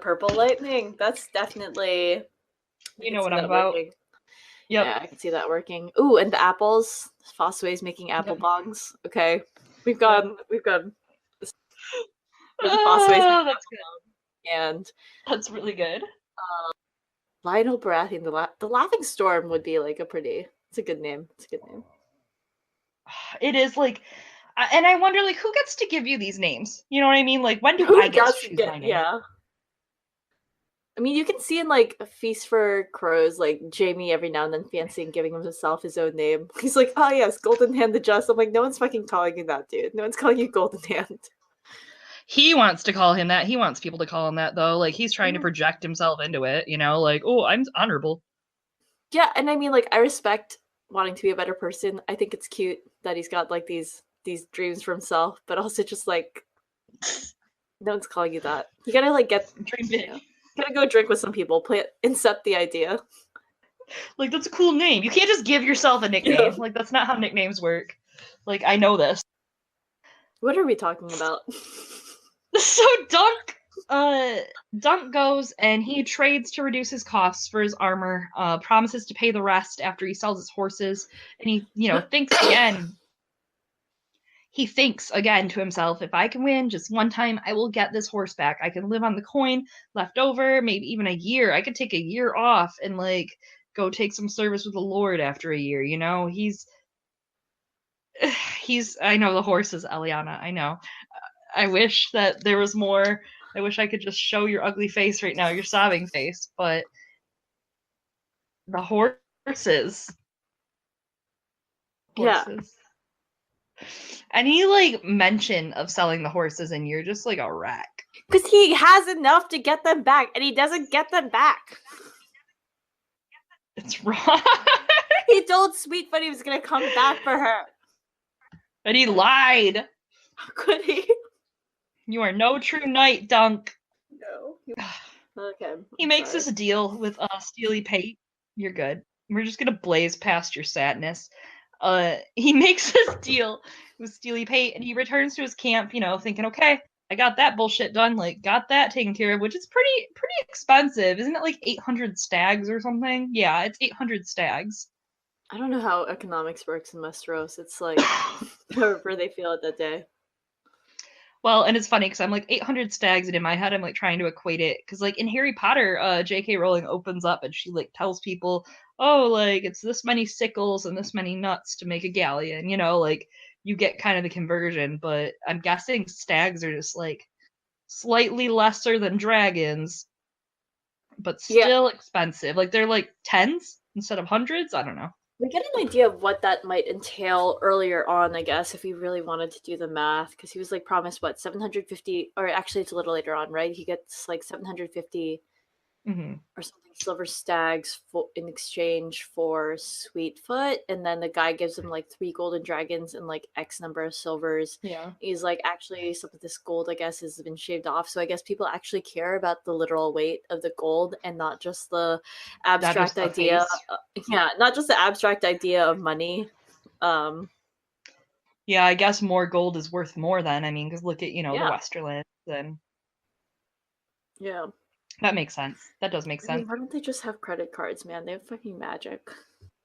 purple lightning. That's definitely. You know what I'm about. Yep. Yeah, I can see that working. Ooh, and the apples. Fossway's making apple bongs. Okay, we've gone. The Fossway's that's good. And that's really good. Lionel Baratheon, the Laughing Storm would be like it's a good name. It's a good name. It is like, and I wonder like who gets to give you these names? You know what I mean? Like when do I get to choose my name? Yeah. I mean, you can see in like A Feast for Crows, like Jaime every now and then fancying giving himself his own name. He's like, oh yes, Golden Hand the Just. I'm like, no one's fucking calling you that, dude. No one's calling you Golden Hand. He wants to call him that. He wants people to call him that, though. Like, he's trying to project himself into it, you know? Like, oh, I'm honorable. Yeah, and I mean, like, I respect wanting to be a better person. I think it's cute that he's got, like, these dreams for himself, but also just, like, no one's calling you that. You gotta, like, dream big. You gotta go drink with some people, incept the idea. Like, that's a cool name. You can't just give yourself a nickname. Yeah. Like, that's not how nicknames work. Like, I know this. What are we talking about? So Dunk goes and he trades to reduce his costs for his armor, promises to pay the rest after he sells his horses, and he, thinks again. He thinks again to himself, if I can win just one time, I will get this horse back. I can live on the coin left over, maybe even a year. I could take a year off and, like, go take some service with the Lord after a year, you know? He's I know the horse is Eliana, I know. I wish that there was more. I wish I could just show your ugly face right now, your sobbing face, but the horses. Yeah. Any, like, mention of selling the horses and you're just, like, a wreck. Because he has enough to get them back, and he doesn't get them back. It's wrong. He told Sweetfoot he was going to come back for her. But he lied. How could he? You are no true knight, Dunk. No. Okay. He makes this deal with Steely Pate. You're good. We're just gonna blaze past your sadness. He makes this deal with Steely Pate, and he returns to his camp, thinking, okay, I got that bullshit done, like, got that taken care of, which is pretty expensive. Isn't it like 800 stags or something? Yeah, it's 800 stags. I don't know how economics works in Westeros. It's like, however they feel it that day. Well, and it's funny because I'm like 800 stags, and in my head I'm like trying to equate it because like in Harry Potter, J.K. Rowling opens up and she like tells people, oh, like it's this many sickles and this many nuts to make a galleon, like you get kind of the conversion. But I'm guessing stags are just like slightly lesser than dragons, but still expensive. Like they're like tens instead of hundreds. I don't know. We get an idea of what that might entail earlier on, I guess, if we really wanted to do the math, because he was like promised 750, or actually it's a little later on, right? He gets like 750 or something silver stags in exchange for Sweetfoot, and then the guy gives him like 3 golden dragons and like X number of silvers. Yeah, he's like, actually some of this gold I guess has been shaved off, so I guess people actually care about the literal weight of the gold and not just the abstract idea. Not just the abstract idea of money. Yeah, I guess more gold is worth more then. I mean, because look at the Westerlands and that makes sense. That does make sense. I mean, why don't they just have credit cards, man? They have fucking magic.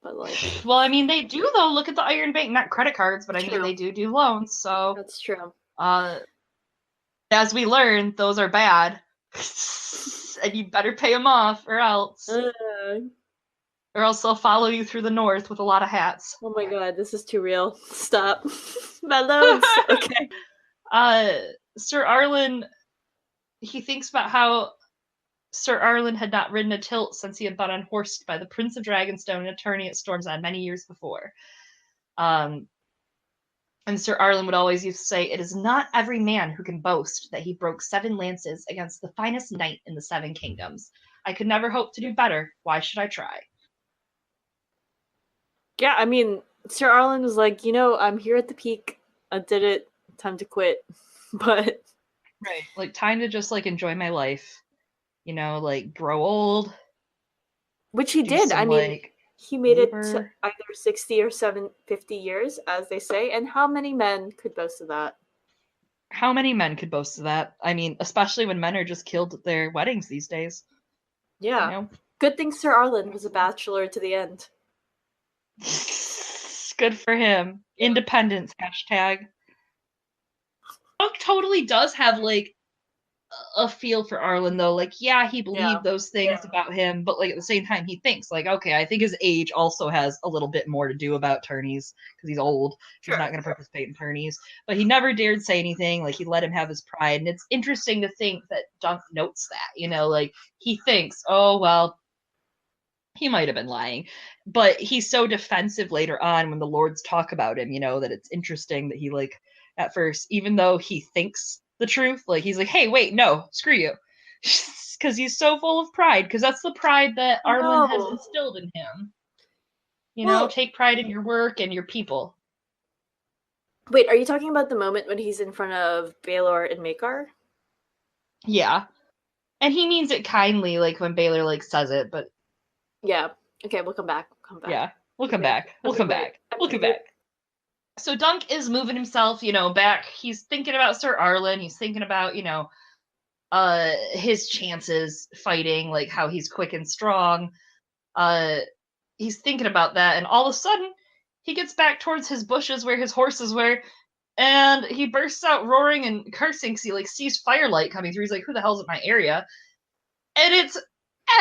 But like, well, I mean, they do though. Look at the Iron Bank, not credit cards, but I mean, they do loans. So that's true. As we learn, those are bad, and you better pay them off or else. or else they'll follow you through the north with a lot of hats. Oh my god, this is too real. Stop. My loads. Okay. Sir Arlen, he thinks about how Sir Arlen had not ridden a tilt since he had been unhorsed by the Prince of Dragonstone in a tourney at Storm's End many years before. And Sir Arlen would always used to say, "It is not every man who can boast that he broke 7 lances against the finest knight in the 7 kingdoms. I could never hope to do better. Why should I try?" Yeah, I mean, Sir Arlen was like, I'm here at the peak. I did it. Time to quit. But right, like time to just like enjoy my life, like grow old. Which he did. I mean, like, he made labor. It to either 60 or 50 years, as they say. And how many men could boast of that? How many men could boast of that? I mean, especially when men are just killed at their weddings these days. Yeah. Good thing Sir Arlen was a bachelor to the end. Good for him. Independence hashtag. Dunk totally does have like a feel for Arlen though. Like, yeah, he believed those things about him, but like at the same time he thinks like, okay, I think his age also has a little bit more to do about tourneys because he's old. He's not going to participate in tourneys, but he never dared say anything. Like, he let him have his pride. And it's interesting to think that Dunk notes that, like he thinks, oh well, he might have been lying, but he's so defensive later on when the lords talk about him, that it's interesting that he like at first, even though he thinks the truth, like he's like, hey, wait, no, screw you. Because he's so full of pride, because that's the pride that Arlen has instilled in him. Take pride in your work and your people. Wait, are you talking about the moment when he's in front of Baelor and Maekar? Yeah. And he means it kindly, like when Baelor like says it, but yeah. Okay, we'll come back. Yeah, we'll come back. We'll come back. So Dunk is moving himself, back. He's thinking about Sir Arlen. He's thinking about, his chances fighting, like how he's quick and strong. He's thinking about that, and all of a sudden, he gets back towards his bushes where his horses were, and he bursts out roaring and cursing because he like sees firelight coming through. He's like, "Who the hell's in my area?" And it's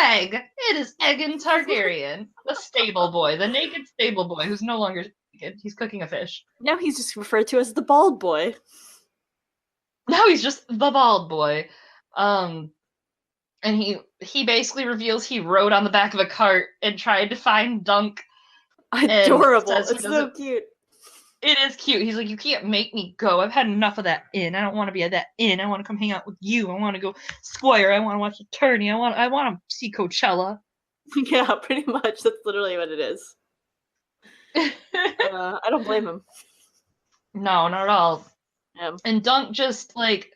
Egg. It is Aegon Targaryen, the stable boy, the naked stable boy who's no longer naked. He's cooking a fish. Now he's just referred to as the bald boy. Now he's just the bald boy. And he basically reveals he rode on the back of a cart and tried to find Dunk. Adorable. It's so cute. It is cute. He's like, you can't make me go. I've had enough of that inn. I don't want to be at that inn. I want to come hang out with you. I want to go squire. I want to watch the tourney. I want to see Coachella. Yeah, pretty much. That's literally what it is. I don't blame him. No, not at all. Yeah. And Dunk just like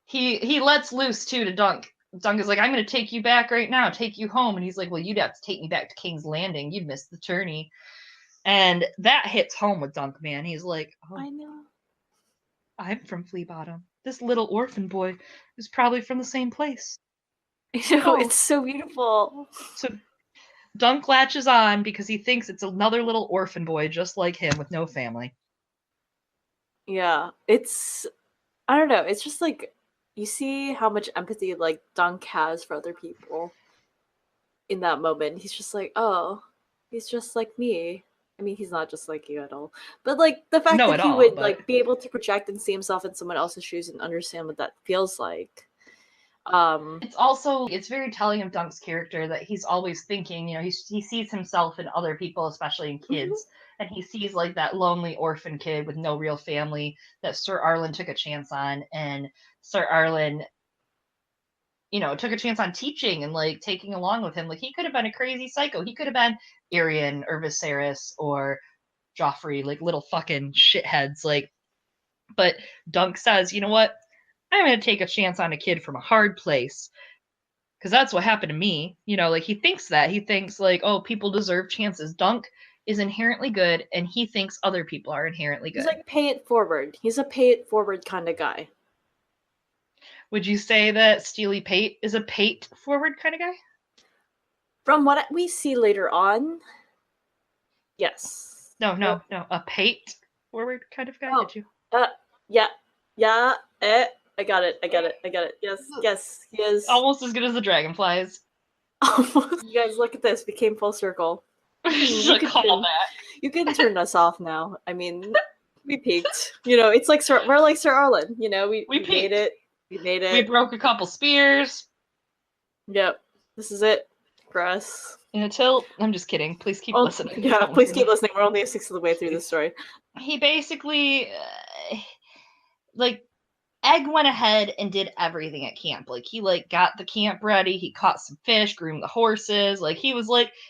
he lets loose too to Dunk. Dunk is like, I'm gonna take you back right now, take you home. And he's like, well, you'd have to take me back to King's Landing. You'd miss the tourney. And that hits home with Dunk, man. He's like, oh, I know. I'm from Flea Bottom. This little orphan boy is probably from the same place. I know, it's so beautiful. So Dunk latches on because he thinks it's another little orphan boy just like him with no family. Yeah, I don't know, it's just like, you see how much empathy like Dunk has for other people in that moment. He's just like, oh, he's just like me. I mean, he's not just like you at all. But like the fact that he would like be able to project and see himself in someone else's shoes and understand what that feels like. It's very telling of Dunk's character that he's always thinking, he sees himself in other people, especially in kids, and he sees like that lonely orphan kid with no real family that Sir Arlen took a chance on, and Sir Arlen, took a chance on teaching and like taking along with him. Like, he could have been a crazy psycho. He could have been Aerion or Viserys or Joffrey, like little fucking shitheads. Like, but Dunk says, you know what? I'm going to take a chance on a kid from a hard place. Because that's what happened to me. Like, he thinks that. He thinks, like, oh, people deserve chances. Dunk is inherently good, and he thinks other people are inherently good. He's like, pay it forward. He's a pay it forward kind of guy. Would you say that Steely Pate is a pate forward kind of guy? From what we see later on, yes. No. A pate forward kind of guy? Oh, did you? Yeah. I got it. Yes, he is. Almost as good as the dragonflies. You guys, look at this. We came full circle. You can turn us off now. I mean, we peaked. It's like we're like Sir Arlen. We made it. We made it. We broke a couple spears. Yep. This is it for us. Until I'm just kidding. Please keep listening. Yeah, please keep listening. We're only a sixth of the way through the story. He basically, Egg went ahead and did everything at camp. He got the camp ready. He caught some fish, groomed the horses.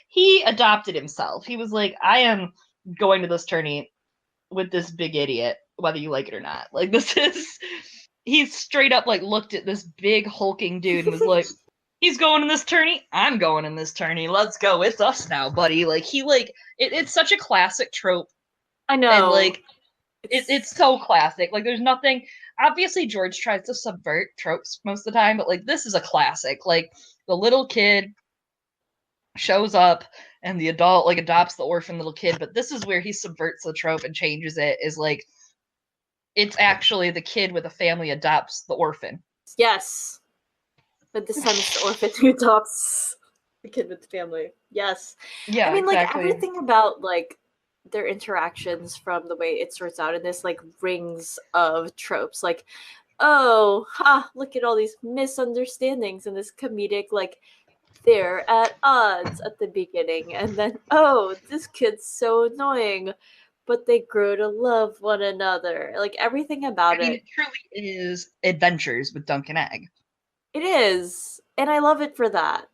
He adopted himself. He was like, I am going to this tourney with this big idiot, whether you like it or not. He straight up looked at this big hulking dude and was like, he's going in this tourney. I'm going in this tourney. Let's go. It's us now, buddy. It's such a classic trope. I know. And it's so classic. There's nothing. Obviously, George tries to subvert tropes most of the time, but this is a classic. The little kid shows up and the adult adopts the orphan little kid, but this is where he subverts the trope and changes it. It's actually the kid with a family adopts the orphan. Yes. But this time it's the orphan who adopts the kid with the family. Yes. Yeah. I mean, exactly. Everything about their interactions from the way it sorts out in this rings of tropes. Look at all these misunderstandings and this comedic they're at odds at the beginning, and then this kid's so annoying, but they grow to love one another. Everything about it. It truly is adventures with Dunk and Egg. It is, and I love it for that.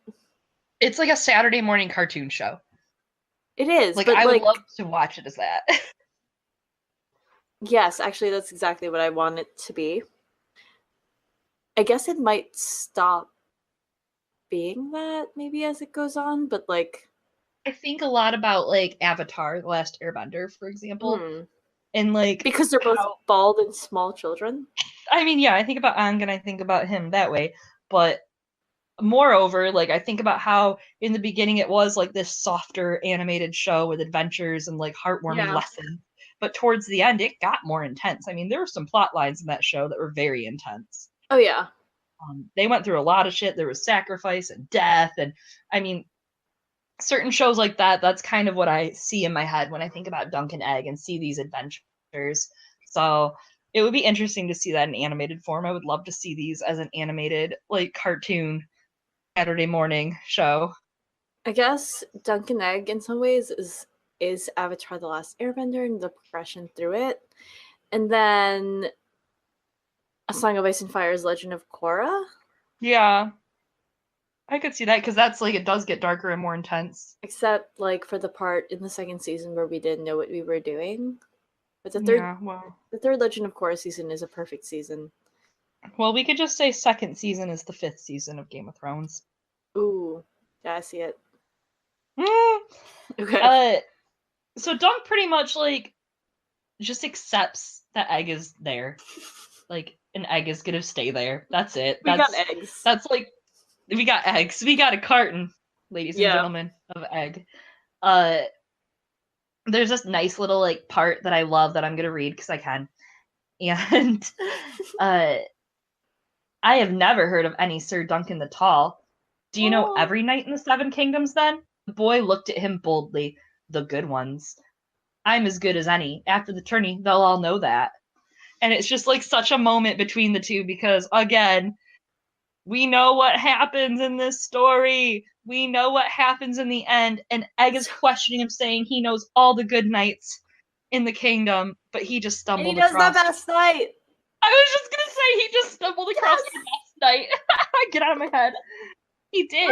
It's like a Saturday morning cartoon show. It is. But I would love to watch it as that. Yes, actually, that's exactly what I want it to be. I guess it might stop being that maybe as it goes on, but I think a lot about Avatar: The Last Airbender, for example, and because they're both bald and small children. I mean, yeah, I think about Aang and I think about him that way, but moreover, I think about how in the beginning it was this softer animated show with adventures and heartwarming lessons, but towards the end it got more intense. I mean, there were some plot lines in that show that were very intense. Oh yeah. They went through a lot of shit. There was sacrifice and death, and I mean, certain shows like that, that's kind of what I see in my head when I think about Dunk and Egg and see these adventures. So it would be interesting to see that in animated form. I would love to see these as an animated cartoon Saturday morning show. I guess Dunk and Egg in some ways is Avatar: The Last Airbender and the progression through it. And then A Song of Ice and Fire is Legend of Korra. Yeah. I could see that because that's it does get darker and more intense. Except for the part in the second season where we didn't know what we were doing. But the third Legend of Korra season is a perfect season. Well, we could just say second season is the 5th season of Game of Thrones. Ooh. Yeah, I see it. Okay. So Dunk pretty much just accepts that Egg is there. An egg is gonna stay there. That's it. We got eggs. That's we got eggs. We got a carton, ladies and gentlemen, of egg. There's this nice little part that I love that I'm gonna read because I can. And I have never heard of any Sir Duncan the Tall. Do you know every knight in the 7 kingdoms then? The boy looked at him boldly. The good ones. I'm as good as any. After the tourney, they'll all know that. And it's just such a moment between the two because, again, we know what happens in this story. We know what happens in the end. And Egg is questioning him, saying he knows all the good knights in the kingdom, but he just stumbled across. And he does the best knight. I was just going to say he just stumbled across the best knight. Get out of my head. He did.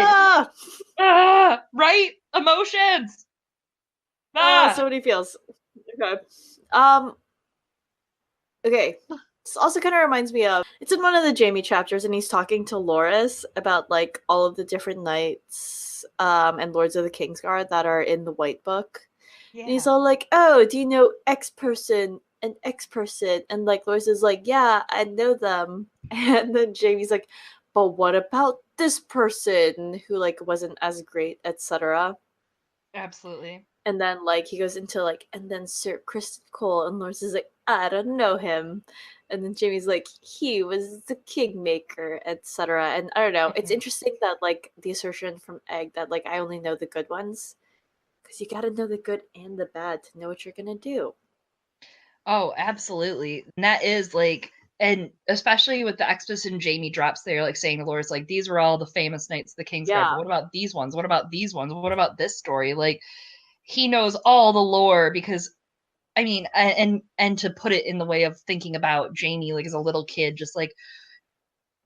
Right? Emotions. So many feels. Okay. Okay. This also kind of reminds me of, it's in one of the Jaime chapters, and he's talking to Loras about all of the different knights and Lords of the Kingsguard that are in the White Book. Yeah. And he's all do you know X person and X person? And Loras is yeah, I know them. And then Jaime's but what about this person who wasn't as great, etc. Absolutely. And then like he goes into like, and then Sir Kristen Cole, and Lawrence is like, I don't know him. And then Jamie's like, he was the kingmaker, etc. And I don't know. It's interesting that like the assertion from Egg that like I only know the good ones, because you got to know the good and the bad to know what you're gonna do. Oh, absolutely. And that is like, and especially with the exposition Jamie drops there, like saying to Loras, like, these were all the famous knights of the Kingsguard, but what about these ones? What about these ones? What about this story? Like, he knows all the lore because, I mean, and to put it in the way of thinking about Jamie, like, as a little kid, just like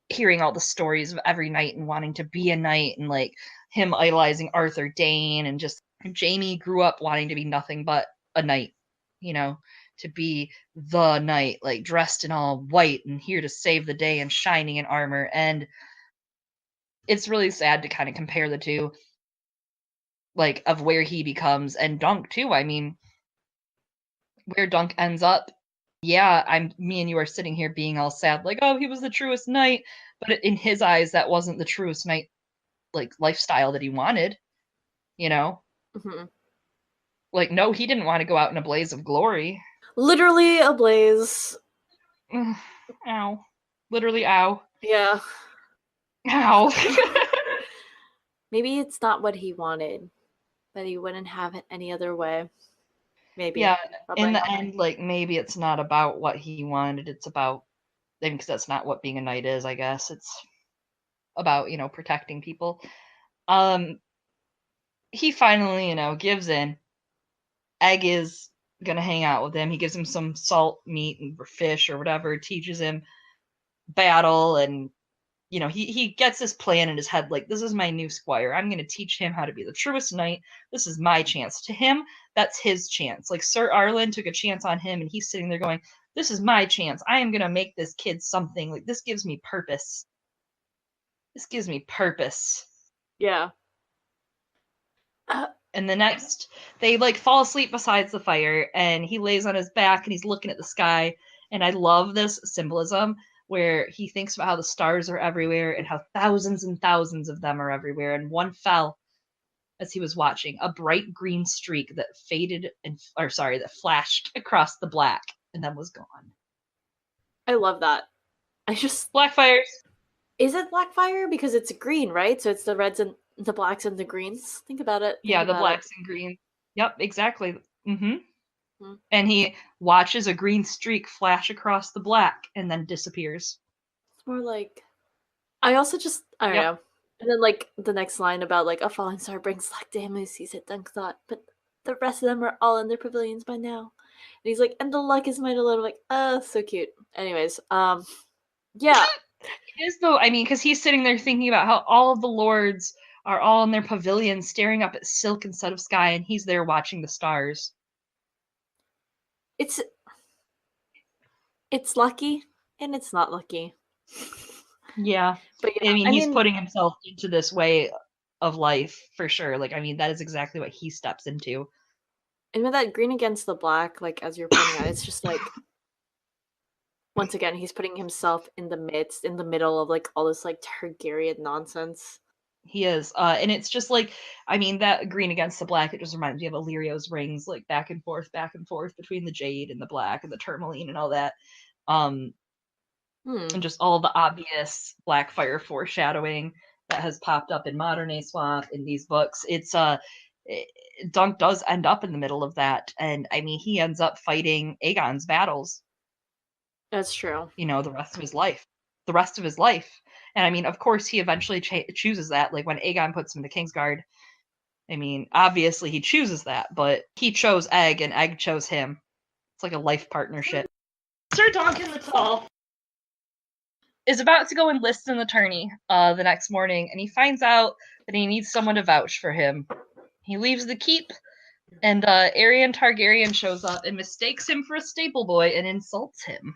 hearing all the stories of every knight and wanting to be a knight and like him idolizing Arthur Dane and just Jamie grew up wanting to be nothing but a knight, you know, to be the knight, like dressed in all white and here to save the day and shining in armor. And it's really sad to kind of compare the two, like of where he becomes and Dunk too. I mean, where Dunk ends up, yeah, me and you are sitting here being all sad, like, oh, he was the truest knight, but in his eyes, that wasn't the truest knight, like lifestyle that he wanted, you know. Mm-hmm. Like, no, he didn't want to go out in a blaze of glory. Literally a blaze. Ow, literally, ow, Yeah. ow. Maybe it's not what he wanted, but he wouldn't have it any other way. Maybe. Yeah, Probably. in the end, like, maybe it's not about what he wanted, it's about, I mean, because that's not what being a knight is, I guess. It's about, you know, protecting people. He finally, you know, gives in. Egg is gonna hang out with him. He gives him some salt meat or fish or whatever, teaches him battle, and you know, he gets this plan in his head, like, this is my new squire. I'm gonna teach him how to be the truest knight. This is my chance. To him, that's his chance. Like Sir Arlen took a chance on him, and he's sitting there going, this is my chance. I am gonna make this kid something. Like, this gives me purpose. This gives me purpose. Yeah. And the next, they like fall asleep beside the fire, and he lays on his back and he's looking at the sky. And I love this symbolism where he thinks about how the stars are everywhere and how thousands and thousands of them are everywhere. And one fell as he was watching, a bright green streak that that flashed across the black and then was gone. I love that. I just Black fires. Is it Blackfire? Because it's green, right? So it's the reds and the blacks and the greens. Think about it. Yeah, the blacks and greens. Yep, exactly. And he watches a green streak flash across the black and then disappears. It's more like I also just I don't know. And then like the next line about like a falling star brings luck to him who sees it, Dunk thought, but the rest of them are all in their pavilions by now. And he's like, and the luck is mine alone. I'm like, oh, so cute. Anyways, yeah. It is though, I mean, because he's sitting there thinking about how all of the lords are all in their pavilions staring up at silk instead of sky, and he's there watching the stars. It's lucky and it's not lucky. Yeah. But yeah, I mean, he's putting himself into this way of life for sure. Like, I mean, that is exactly what he steps into. And with that green against the black, like as you're pointing out, it's just like once again, he's putting himself in the midst, in the middle of like all this like Targaryen nonsense. He is. And it's just like, I mean, that green against the black, it just reminds me of Illyrio's rings, like back and forth between the jade and the black and the tourmaline and all that. And just all the obvious Blackfire foreshadowing that has popped up in Modern Swamp in these books. It's Dunk does end up in the middle of that, and I mean, he ends up fighting Aegon's battles. That's true. You know, the rest of his life. And I mean, of course, he eventually chooses that. Like when Aegon puts him to Kingsguard, I mean, obviously he chooses that, but he chose Egg, and Egg chose him. It's like a life partnership. Sir Duncan the Tall is about to go enlist in the tourney the next morning, and he finds out that he needs someone to vouch for him. He leaves the keep, and Aerion Targaryen shows up and mistakes him for a stable boy and insults him.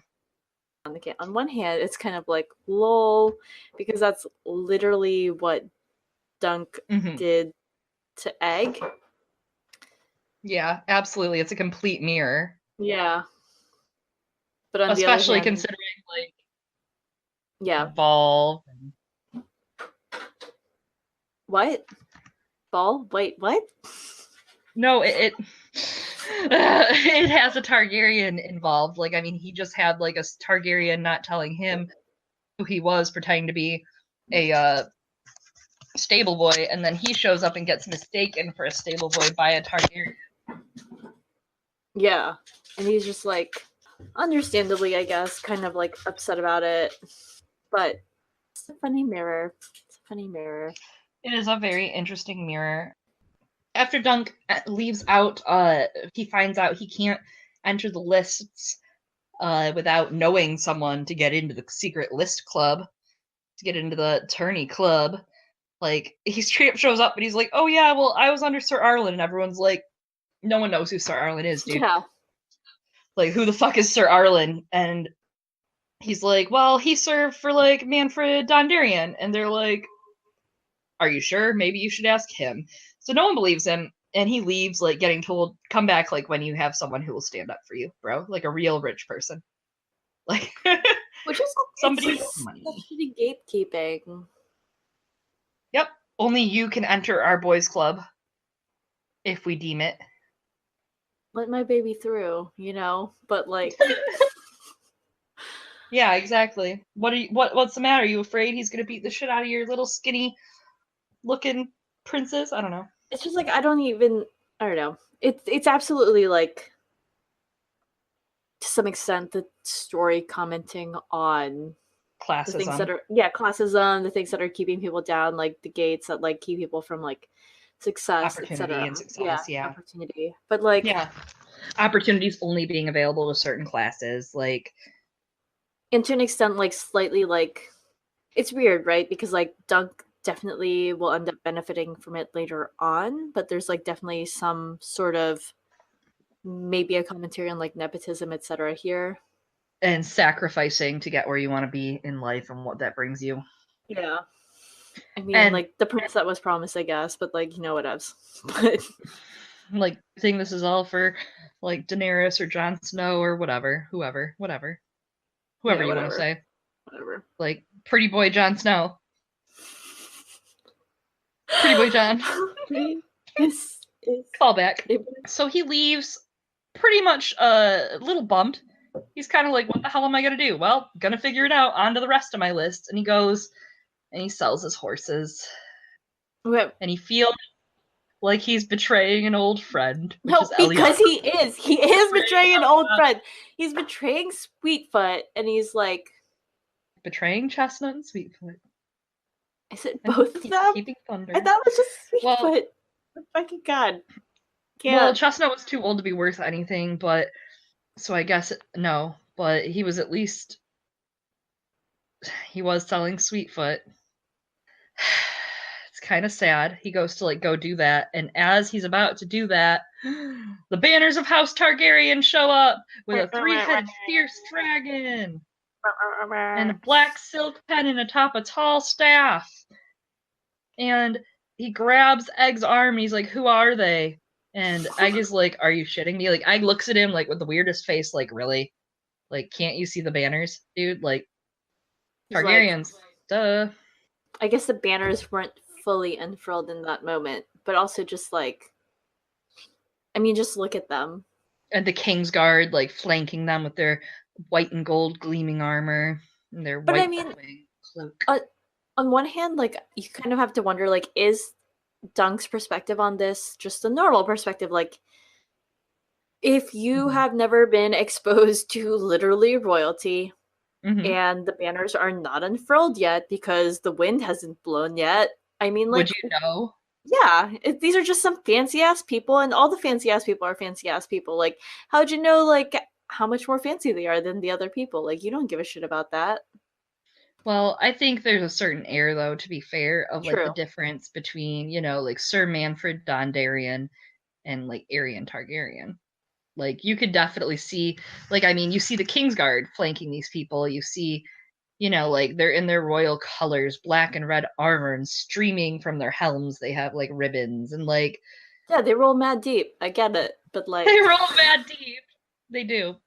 On one hand, it's kind of like, lol, because that's literally what Dunk did to Egg. Yeah, absolutely. It's a complete mirror. Yeah. But on especially the other hand, considering, like, Ball. And... What? Ball? Wait, what? No, it has a Targaryen involved. Like, I mean, he just had like a Targaryen not telling him who he was, pretending to be a stable boy, and then he shows up and gets mistaken for a stable boy by a Targaryen. Yeah, and he's just like, understandably, I guess, kind of like upset about it. But it's a funny mirror. It's a funny mirror. It is a very interesting mirror. After Dunk leaves out, he finds out he can't enter the lists without knowing someone to get into the secret list club, to get into the tourney club. Like, he straight up shows up and he's like, oh yeah, well, I was under Sir Arlen, and everyone's like, no one knows who Sir Arlen is, dude. Yeah. Like, who the fuck is Sir Arlen? And he's like, well, he served for, like, Manfred Dondarrion. And they're like, are you sure? Maybe you should ask him. So no one believes him, and he leaves, like, getting told, come back, like, when you have someone who will stand up for you, bro. Like, a real rich person. Like, which is somebody with money. Shitty gatekeeping. Yep. Only you can enter our boys' club if we deem it. Let my baby through, you know? But, like... Yeah, exactly. What's the matter? Are you afraid he's gonna beat the shit out of your little skinny looking princess? I don't know. It's just like, I don't know. It's absolutely like, to some extent, the story commenting on classism. The things that are classism, the things that are keeping people down, like the gates that like keep people from like success, opportunity and success, yeah. Opportunity. But like opportunities only being available to certain classes, like, and to an extent, like slightly like it's weird, right? Because like Dunk definitely will end up benefiting from it later on, but there's like definitely some sort of maybe a commentary on like nepotism, etc. here. And sacrificing to get where you want to be in life and what that brings you. Yeah. I mean, like, the prince that was promised, I guess, but, like, you know what else. But... like, I think this is all for, like, Daenerys or Jon Snow or whatever. Whoever you want to say. Whatever. Like, pretty boy Jon Snow. Pretty boy Jon. This is... Callback. So he leaves pretty much a little bummed. He's kind of like, what the hell am I going to do? Well, gonna figure it out. On to the rest of my list. And he goes and he sells his horses. Okay. And he feels like he's betraying an old friend. No, because he is. He is betraying an old friend. He's betraying Sweetfoot, and he's like... Betraying Chestnut and Sweetfoot. Is it both of them? Keeping thunder. I thought it was just Sweetfoot. Oh, fucking God. Well, Chestnut was too old to be worth anything, but... So I guess, no. But he was at least... He was selling Sweetfoot. It's kind of sad. He goes to, like, go do that, and as he's about to do that, the banners of House Targaryen show up with a three-headed fierce dragon and a black silk pennant atop a tall staff. And he grabs Egg's arm and he's like, who are they? And Egg is like, are you shitting me? Like, Egg looks at him like with the weirdest face, like, really? Like, can't you see the banners, dude? Like, Targaryens. Like, duh. I guess the banners weren't fully unfurled in that moment, but also just like, I mean, just look at them. And the Kingsguard, like, flanking them with their white and gold gleaming armor and their white cloak. On one hand, like, you kind of have to wonder, like, is Dunk's perspective on this just a normal perspective? Like, if you have never been exposed to literally royalty, and the banners are not unfurled yet because the wind hasn't blown yet, I mean, like... Would you know? Yeah, these are just some fancy-ass people, and all the fancy-ass people are fancy-ass people. Like, how'd you know, like, how much more fancy they are than the other people? Like, you don't give a shit about that. Well, I think there's a certain air, though, to be fair, of, like, the difference between, you know, like, Sir Manfred Dondarrion and, like, Aerion Targaryen. Like, you could definitely see, like, I mean, you see the Kingsguard flanking these people. You see, you know, like, they're in their royal colors, black and red armor, and streaming from their helms, they have, like, ribbons, and, like... Yeah, they roll mad deep. I get it, but, like... They roll mad deep! They do.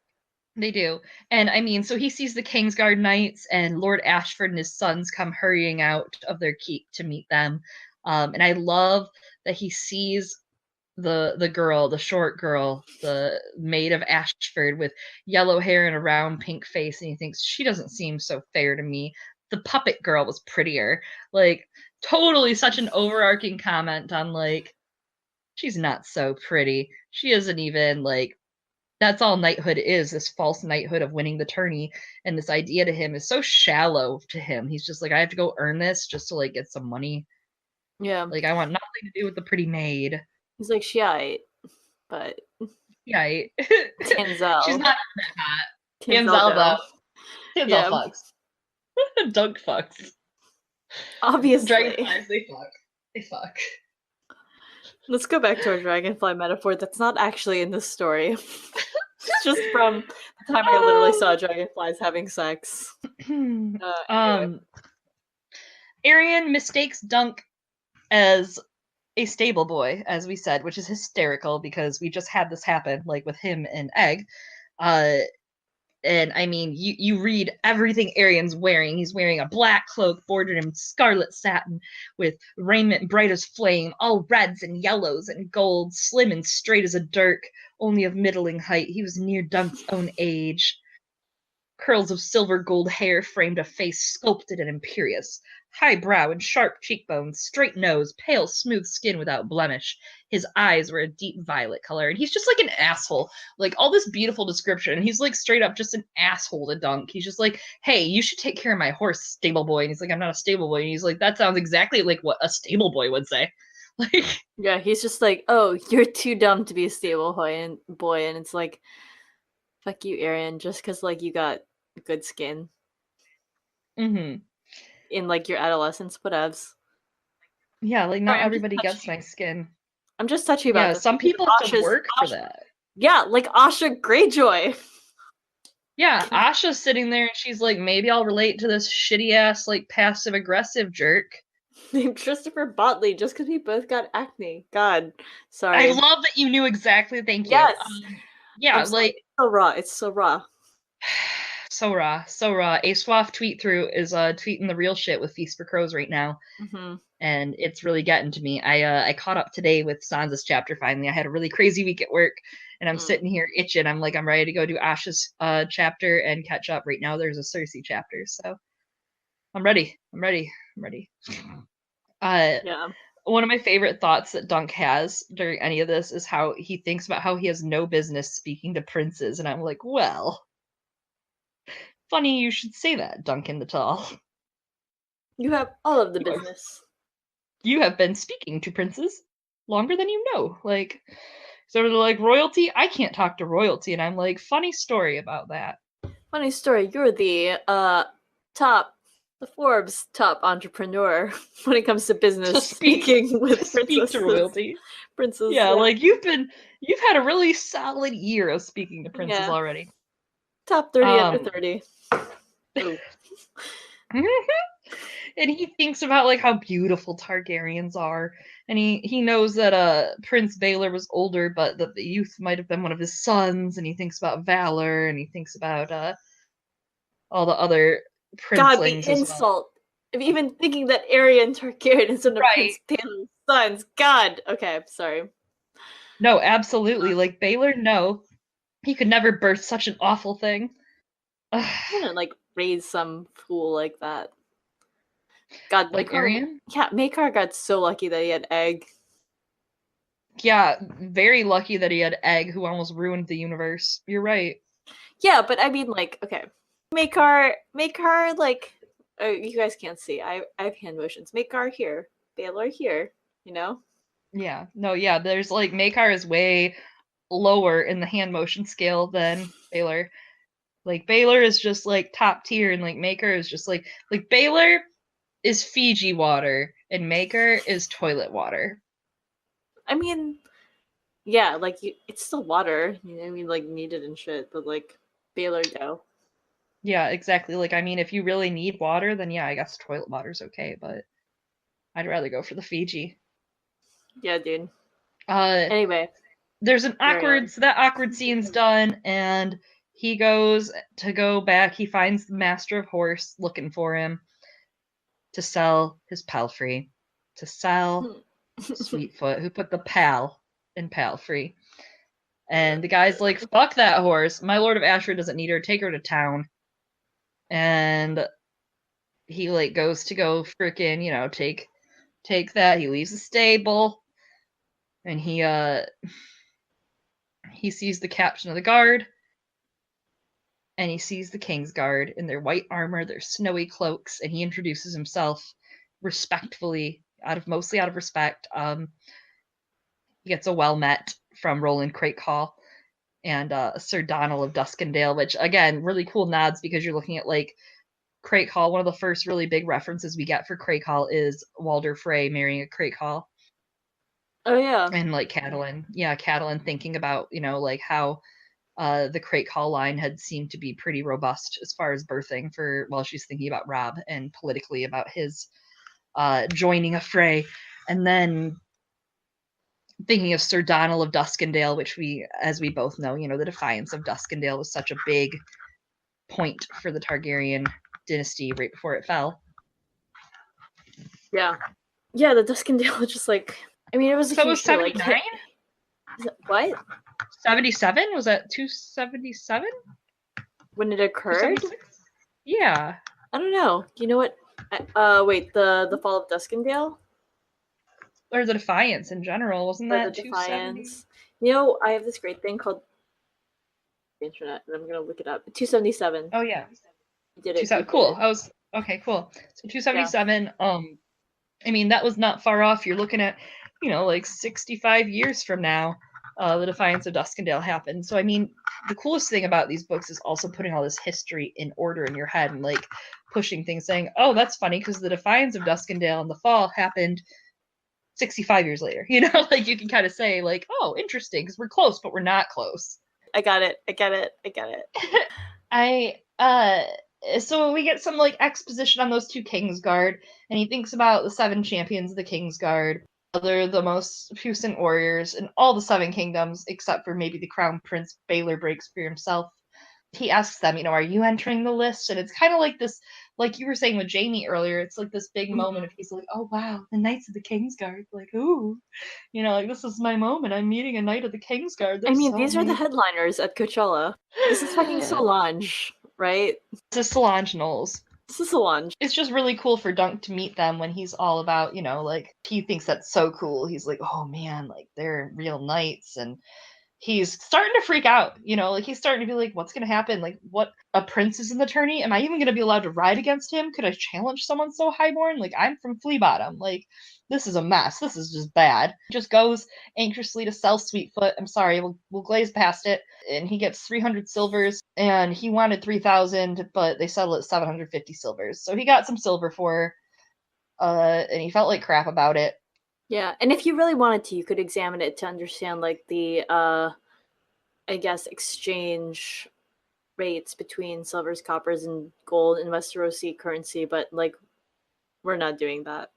They do. And, I mean, so he sees the Kingsguard knights, and Lord Ashford and his sons come hurrying out of their keep to meet them. And I love that he sees the girl, the short girl, the maid of Ashford with yellow hair and a round pink face, and he thinks she doesn't seem so fair to me. The puppet girl was prettier. Like, totally such an overarching comment on, like, she's not so pretty. She isn't even, like, that's all knighthood is, this false knighthood of winning the tourney. And this idea to him is so shallow to him. He's just like, I have to go earn this just to, like, get some money. Yeah. Like, I want nothing to do with the pretty maid. He's like, shite, but Yeah. Tanselle. She's not that hot. Tanselle, though. Tanselle Yeah. fucks. Dunk fucks. Obviously. Dragonflies, they fuck. They fuck. Let's go back to our dragonfly metaphor that's not actually in this story. It's just from the time I literally saw dragonflies having sex. Anyway. Aerion mistakes Dunk as a stable boy, as we said, which is hysterical because we just had this happen, like with him and Egg. And I mean, you read everything Aerion's wearing. He's wearing a black cloak bordered in scarlet satin with raiment bright as flame, all reds and yellows and gold, slim and straight as a dirk, only of middling height. He was near Dunk's own age. Curls of silver gold hair framed a face sculpted and imperious. High brow and sharp cheekbones, straight nose, pale, smooth skin without blemish. His eyes were a deep violet color, and he's just like an asshole. Like, all this beautiful description, and he's like straight up just an asshole to Dunk. He's just like, hey, you should take care of my horse, stable boy. And he's like, I'm not a stable boy. And he's like, that sounds exactly like what a stable boy would say. Like, yeah, he's just like, oh, you're too dumb to be a stable boy, and it's like, fuck you, Aerion, just because like you got good skin. Mm-hmm. In like your adolescence, whatevs. Yeah, like not everybody gets nice skin. I'm just touchy about this. Some people have to work for that. Yeah, like Asha Greyjoy. Yeah, Asha's sitting there and she's like, maybe I'll relate to this shitty ass, like, passive aggressive jerk named Christopher Botley, just because we both got acne. God, sorry. I love that you knew exactly. Thank you. Yes. Yeah, like, it's so raw. It's so raw. So raw, so raw. A Swaff tweet through is tweeting the real shit with Feast for Crows right now, and it's really getting to me. I caught up today with Sansa's chapter finally. I had a really crazy week at work, and I'm sitting here itching. I'm like, I'm ready to go do Asha's chapter and catch up. Right now, there's a Cersei chapter, so I'm ready. I'm ready. I'm ready. Yeah. One of my favorite thoughts that Dunk has during any of this is how he thinks about how he has no business speaking to princes, and I'm like, well. Funny you should say that, Duncan the Tall. You have all of the business. You have been speaking to princes longer than you know. Like, so they're like, royalty? I can't talk to royalty. And I'm like, funny story about that. Funny story. You're the Forbes top entrepreneur when it comes to business speaking with princesses. Speak to royalty. Princes. Yeah, like you've had a really solid year of speaking to princes already. Top 30 under 30. And he thinks about like how beautiful Targaryens are, and he knows that Prince Baelor was older, but that the youth might have been one of his sons, and he thinks about valor, and he thinks about all the other princelings. God, the insult of even thinking that Aerion Targaryen is one of Prince Baelor's sons. God. Okay, sorry. No, absolutely. Like Baelor, no, he could never birth such an awful thing. Like raise some fool like that. God, like Aerion? Yeah, Maekar got so lucky that he had Egg. Yeah, very lucky that he had Egg, who almost ruined the universe. You're right. Yeah, but I mean, like, okay, Maekar, like, you guys can't see. I have hand motions. Maekar here, Baelor here. You know? Yeah. No. Yeah. There's like Maekar is way lower in the hand motion scale than Baelor. Like Baelor is just like top tier, and like Maekar is just like Baelor is Fiji water, and Maekar is toilet water. I mean, yeah, like it's still water. You know, I mean, like needed and shit, but like Baelor go. Yeah, exactly. Like, I mean, if you really need water, then yeah, I guess toilet water's okay, but I'd rather go for the Fiji. Yeah, dude. Anyway, there's an awkward. So that awkward scene's done, and he goes to go back. He finds the master of horse looking for him to sell his palfrey, to sell Sweetfoot, who put the pal and Palfrey. And the guy's like, fuck that horse. My Lord of Ashford doesn't need her. Take her to town. And he like goes to go freaking, take that. He leaves the stable. And he sees the captain of the guard. And he sees the King's Guard in their white armor, their snowy cloaks, and he introduces himself respectfully, mostly out of respect. He gets a well met from Roland Crakehall and Sir Donald of Duskendale, which again, really cool nods because you're looking at like Crakehall. One of the first really big references we get for Crakehall is Walder Frey marrying a Crakehall. Oh yeah. And like Catelyn thinking about, like how the Crakehall line had seemed to be pretty robust as far as birthing while she's thinking about Robb and politically about his joining a fray. And then thinking of Sir Donald of Duskendale, which as we both know, the defiance of Duskendale was such a big point for the Targaryen dynasty right before it fell. Yeah. Yeah, the Duskendale was just like, I mean, it was a So huge it was 79? What? 77? Was that 277? When it occurred? Yeah. I don't know. You know what? Wait, the fall of Duskendale? Or the Defiance in general, wasn't that the 270? Defiance. I have this great thing called the internet, and I'm gonna look it up. 277. Oh yeah. You did it. Cool. Okay, cool. So 277, I mean, that was not far off. You're looking at, like 65 years from now, the Defiance of Duskendale happened. So, I mean, the coolest thing about these books is also putting all this history in order in your head and, like, pushing things, saying, oh, that's funny, because the Defiance of Duskendale in the fall happened 65 years later. Like, you can kind of say, like, oh, interesting, because we're close, but we're not close. I got it. So we get some like exposition on those two Kingsguard, and he thinks about the 7 champions of the Kingsguard. They're the most puissant warriors in all the 7 kingdoms, except for maybe the Crown Prince Baelor Breakspear himself. He asks them, are you entering the list? And it's kind of like this, like you were saying with Jamie earlier, it's like this big moment of he's like, oh wow, the Knights of the Kingsguard, like, ooh, like this is my moment. I'm meeting a Knight of the Kingsguard. These are the headliners at Coachella. This is fucking Solange, right? This is Solange Knowles. This is Solange. It's just really cool for Dunk to meet them when he's all about, like, he thinks that's so cool. He's like, oh man, like, they're real knights. And he's starting to freak out, like, he's starting to be like, what's going to happen? Like, what? A prince is in the tourney? Am I even going to be allowed to ride against him? Could I challenge someone so highborn? Like, I'm from Flea Bottom. Like, this is a mess. This is just bad. Just goes anxiously to sell Sweetfoot. I'm sorry, we'll glaze past it. And he gets 300 silvers, and he wanted 3,000, but they settled at 750 silvers. So he got some silver for her, and he felt like crap about it. Yeah, and if you really wanted to, you could examine it to understand, like, the, I guess, exchange rates between silvers, coppers, and gold in Westerosi currency, but, like, we're not doing that.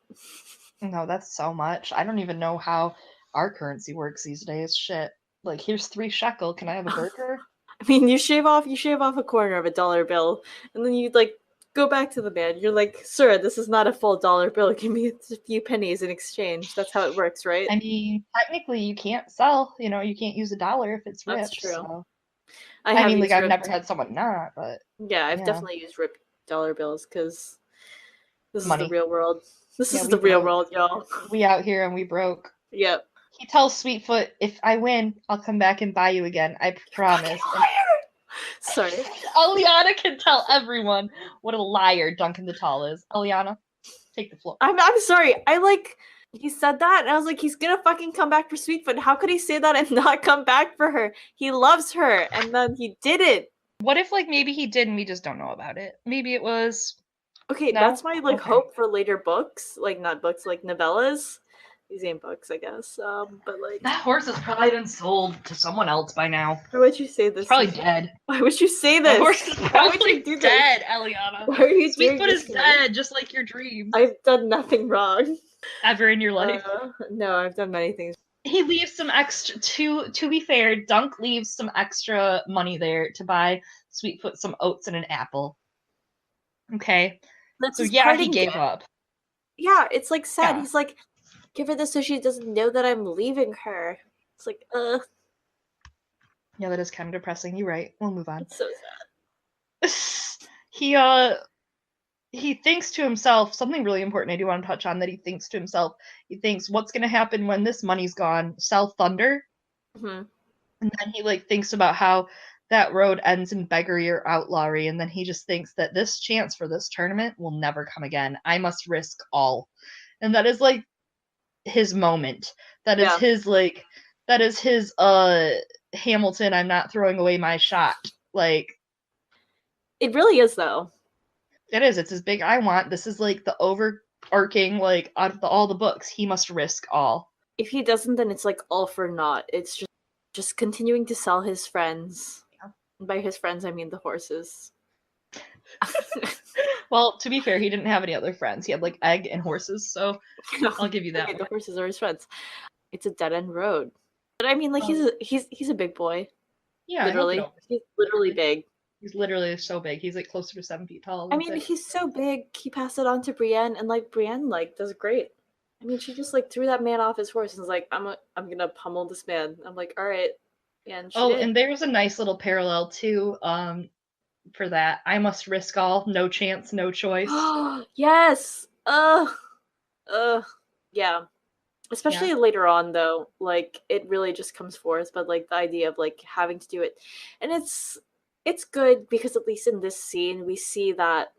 No, that's so much. I don't even know how our currency works these days. Shit. Like, here's 3 shekel. Can I have a burger? I mean, you shave off a corner of a dollar bill, and then you, like, go back to the man. You're like, sir, this is not a full dollar bill. Give me a few pennies in exchange. That's how it works, right? I mean, technically, you can't sell. You can't use a dollar if it's ripped. That's true. So. I've never had someone not, but yeah, I've definitely used ripped dollar bills because this Money. Is the real world. This is the real world, y'all. We out here and we broke. Yep. He tells Sweetfoot, if I win, I'll come back and buy you again. I promise. Sorry. Eliana can tell everyone what a liar Duncan the Tall is. Eliana, take the floor. I'm sorry. He said that, and I was like, he's gonna fucking come back for Sweetfoot. How could he say that and not come back for her? He loves her, and then he did it. What if, like, maybe he did and we just don't know about it? Maybe it was... Okay, no? That's my, hope for later books. Like, not books, like novellas. These ain't books, I guess. But, like... That horse has probably been sold to someone else by now. Why would you say this? It's probably dead. Why would you say this? The horse is probably dead, Eliana. Why are you Sweetfoot is dead, just like your dreams. I've done nothing wrong. Ever in your life? No, I've done many things. He leaves some extra, to be fair, Dunk leaves some extra money there to buy Sweetfoot some oats and an apple. Okay. So he gave up. Yeah, it's like sad. Yeah. He's like, give her this so she doesn't know that I'm leaving her. It's like, Yeah, that is kind of depressing. You're right. We'll move on. it's so sad. He thinks to himself something really important I do want to touch on that he thinks to himself. He thinks, what's going to happen when this money's gone? Sell Thunder? Mm-hmm. And then he thinks about how that road ends in beggary or outlawry, and then he just thinks that this chance for this tournament will never come again. I must risk all. And that is his moment. That is his Hamilton, I'm not throwing away my shot. It really is, though. It is. It's his big I want. This is the overarching, out of all the books, he must risk all. If he doesn't, then it's all for naught. It's just continuing to sell his friends. Yeah. And by his friends, I mean the horses. Well, to be fair, he didn't have any other friends. He had egg and horses, so I'll give you that. Okay, the horses are his friends. It's a dead end road. But I mean, he's a big boy. Yeah, literally. He's literally big. He's literally so big. He's closer to 7 feet tall. I mean, he's so big. He passed it on to Brienne, and Brienne does great. I mean, she just threw that man off his horse and was I'm gonna pummel this man. I'm all right. And she did. And there's a nice little parallel too. For that, I must risk all. No chance, no choice. Yes. Yeah. Especially later on, though, it really just comes forth. But the idea of having to do it, and it's good because at least in this scene we see that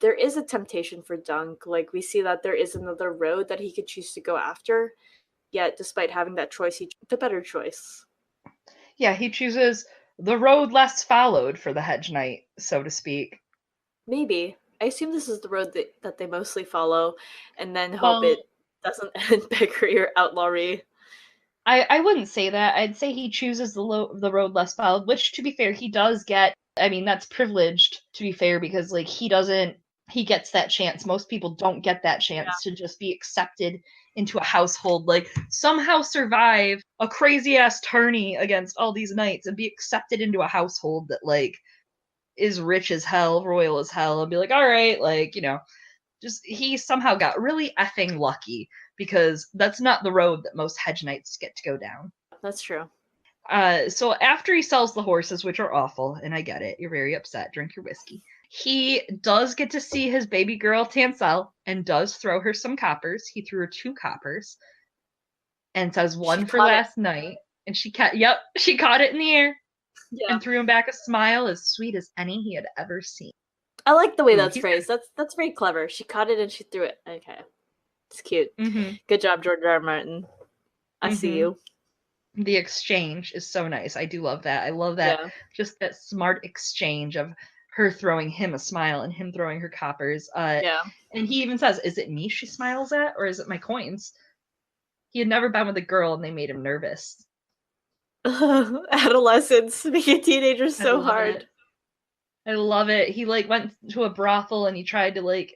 there is a temptation for Dunk. We see that there is another road that he could choose to go after. Yet, despite having that choice, he chose the better choice. Yeah, he chooses the road less followed for the Hedge Knight, so to speak. Maybe. I assume this is the road that they mostly follow, and then hope it doesn't end beggary or outlawry. I wouldn't say that. I'd say he chooses the road less followed, which, to be fair, he does get. I mean, that's privileged, to be fair, because he gets that chance. Most people don't get that chance to just be accepted into a household, somehow survive a crazy ass tourney against all these knights and be accepted into a household that is rich as hell, royal as hell, and be all right, just he somehow got really effing lucky, because that's not the road that most hedge knights get to go down. That's true. So after he sells the horses, which are awful, and I get it, you're very upset, drink your whiskey, he does get to see his baby girl Tanselle and does throw her some coppers. He threw her 2 coppers and says one for last night, and she caught it in the air and threw him back a smile as sweet as any he had ever seen. I like the way that's phrased. That's very clever. She caught it and she threw it. Okay. It's cute. Mm-hmm. Good job, George R. R. Martin. I see you. The exchange is so nice. I do love that. I love that. Yeah. Just that smart exchange of her throwing him a smile and him throwing her coppers. And he even says, is it me she smiles at, or is it my coins? He had never been with a girl and they made him nervous. Adolescence, being a teenager is so hard. I love it. He went to a brothel and he tried to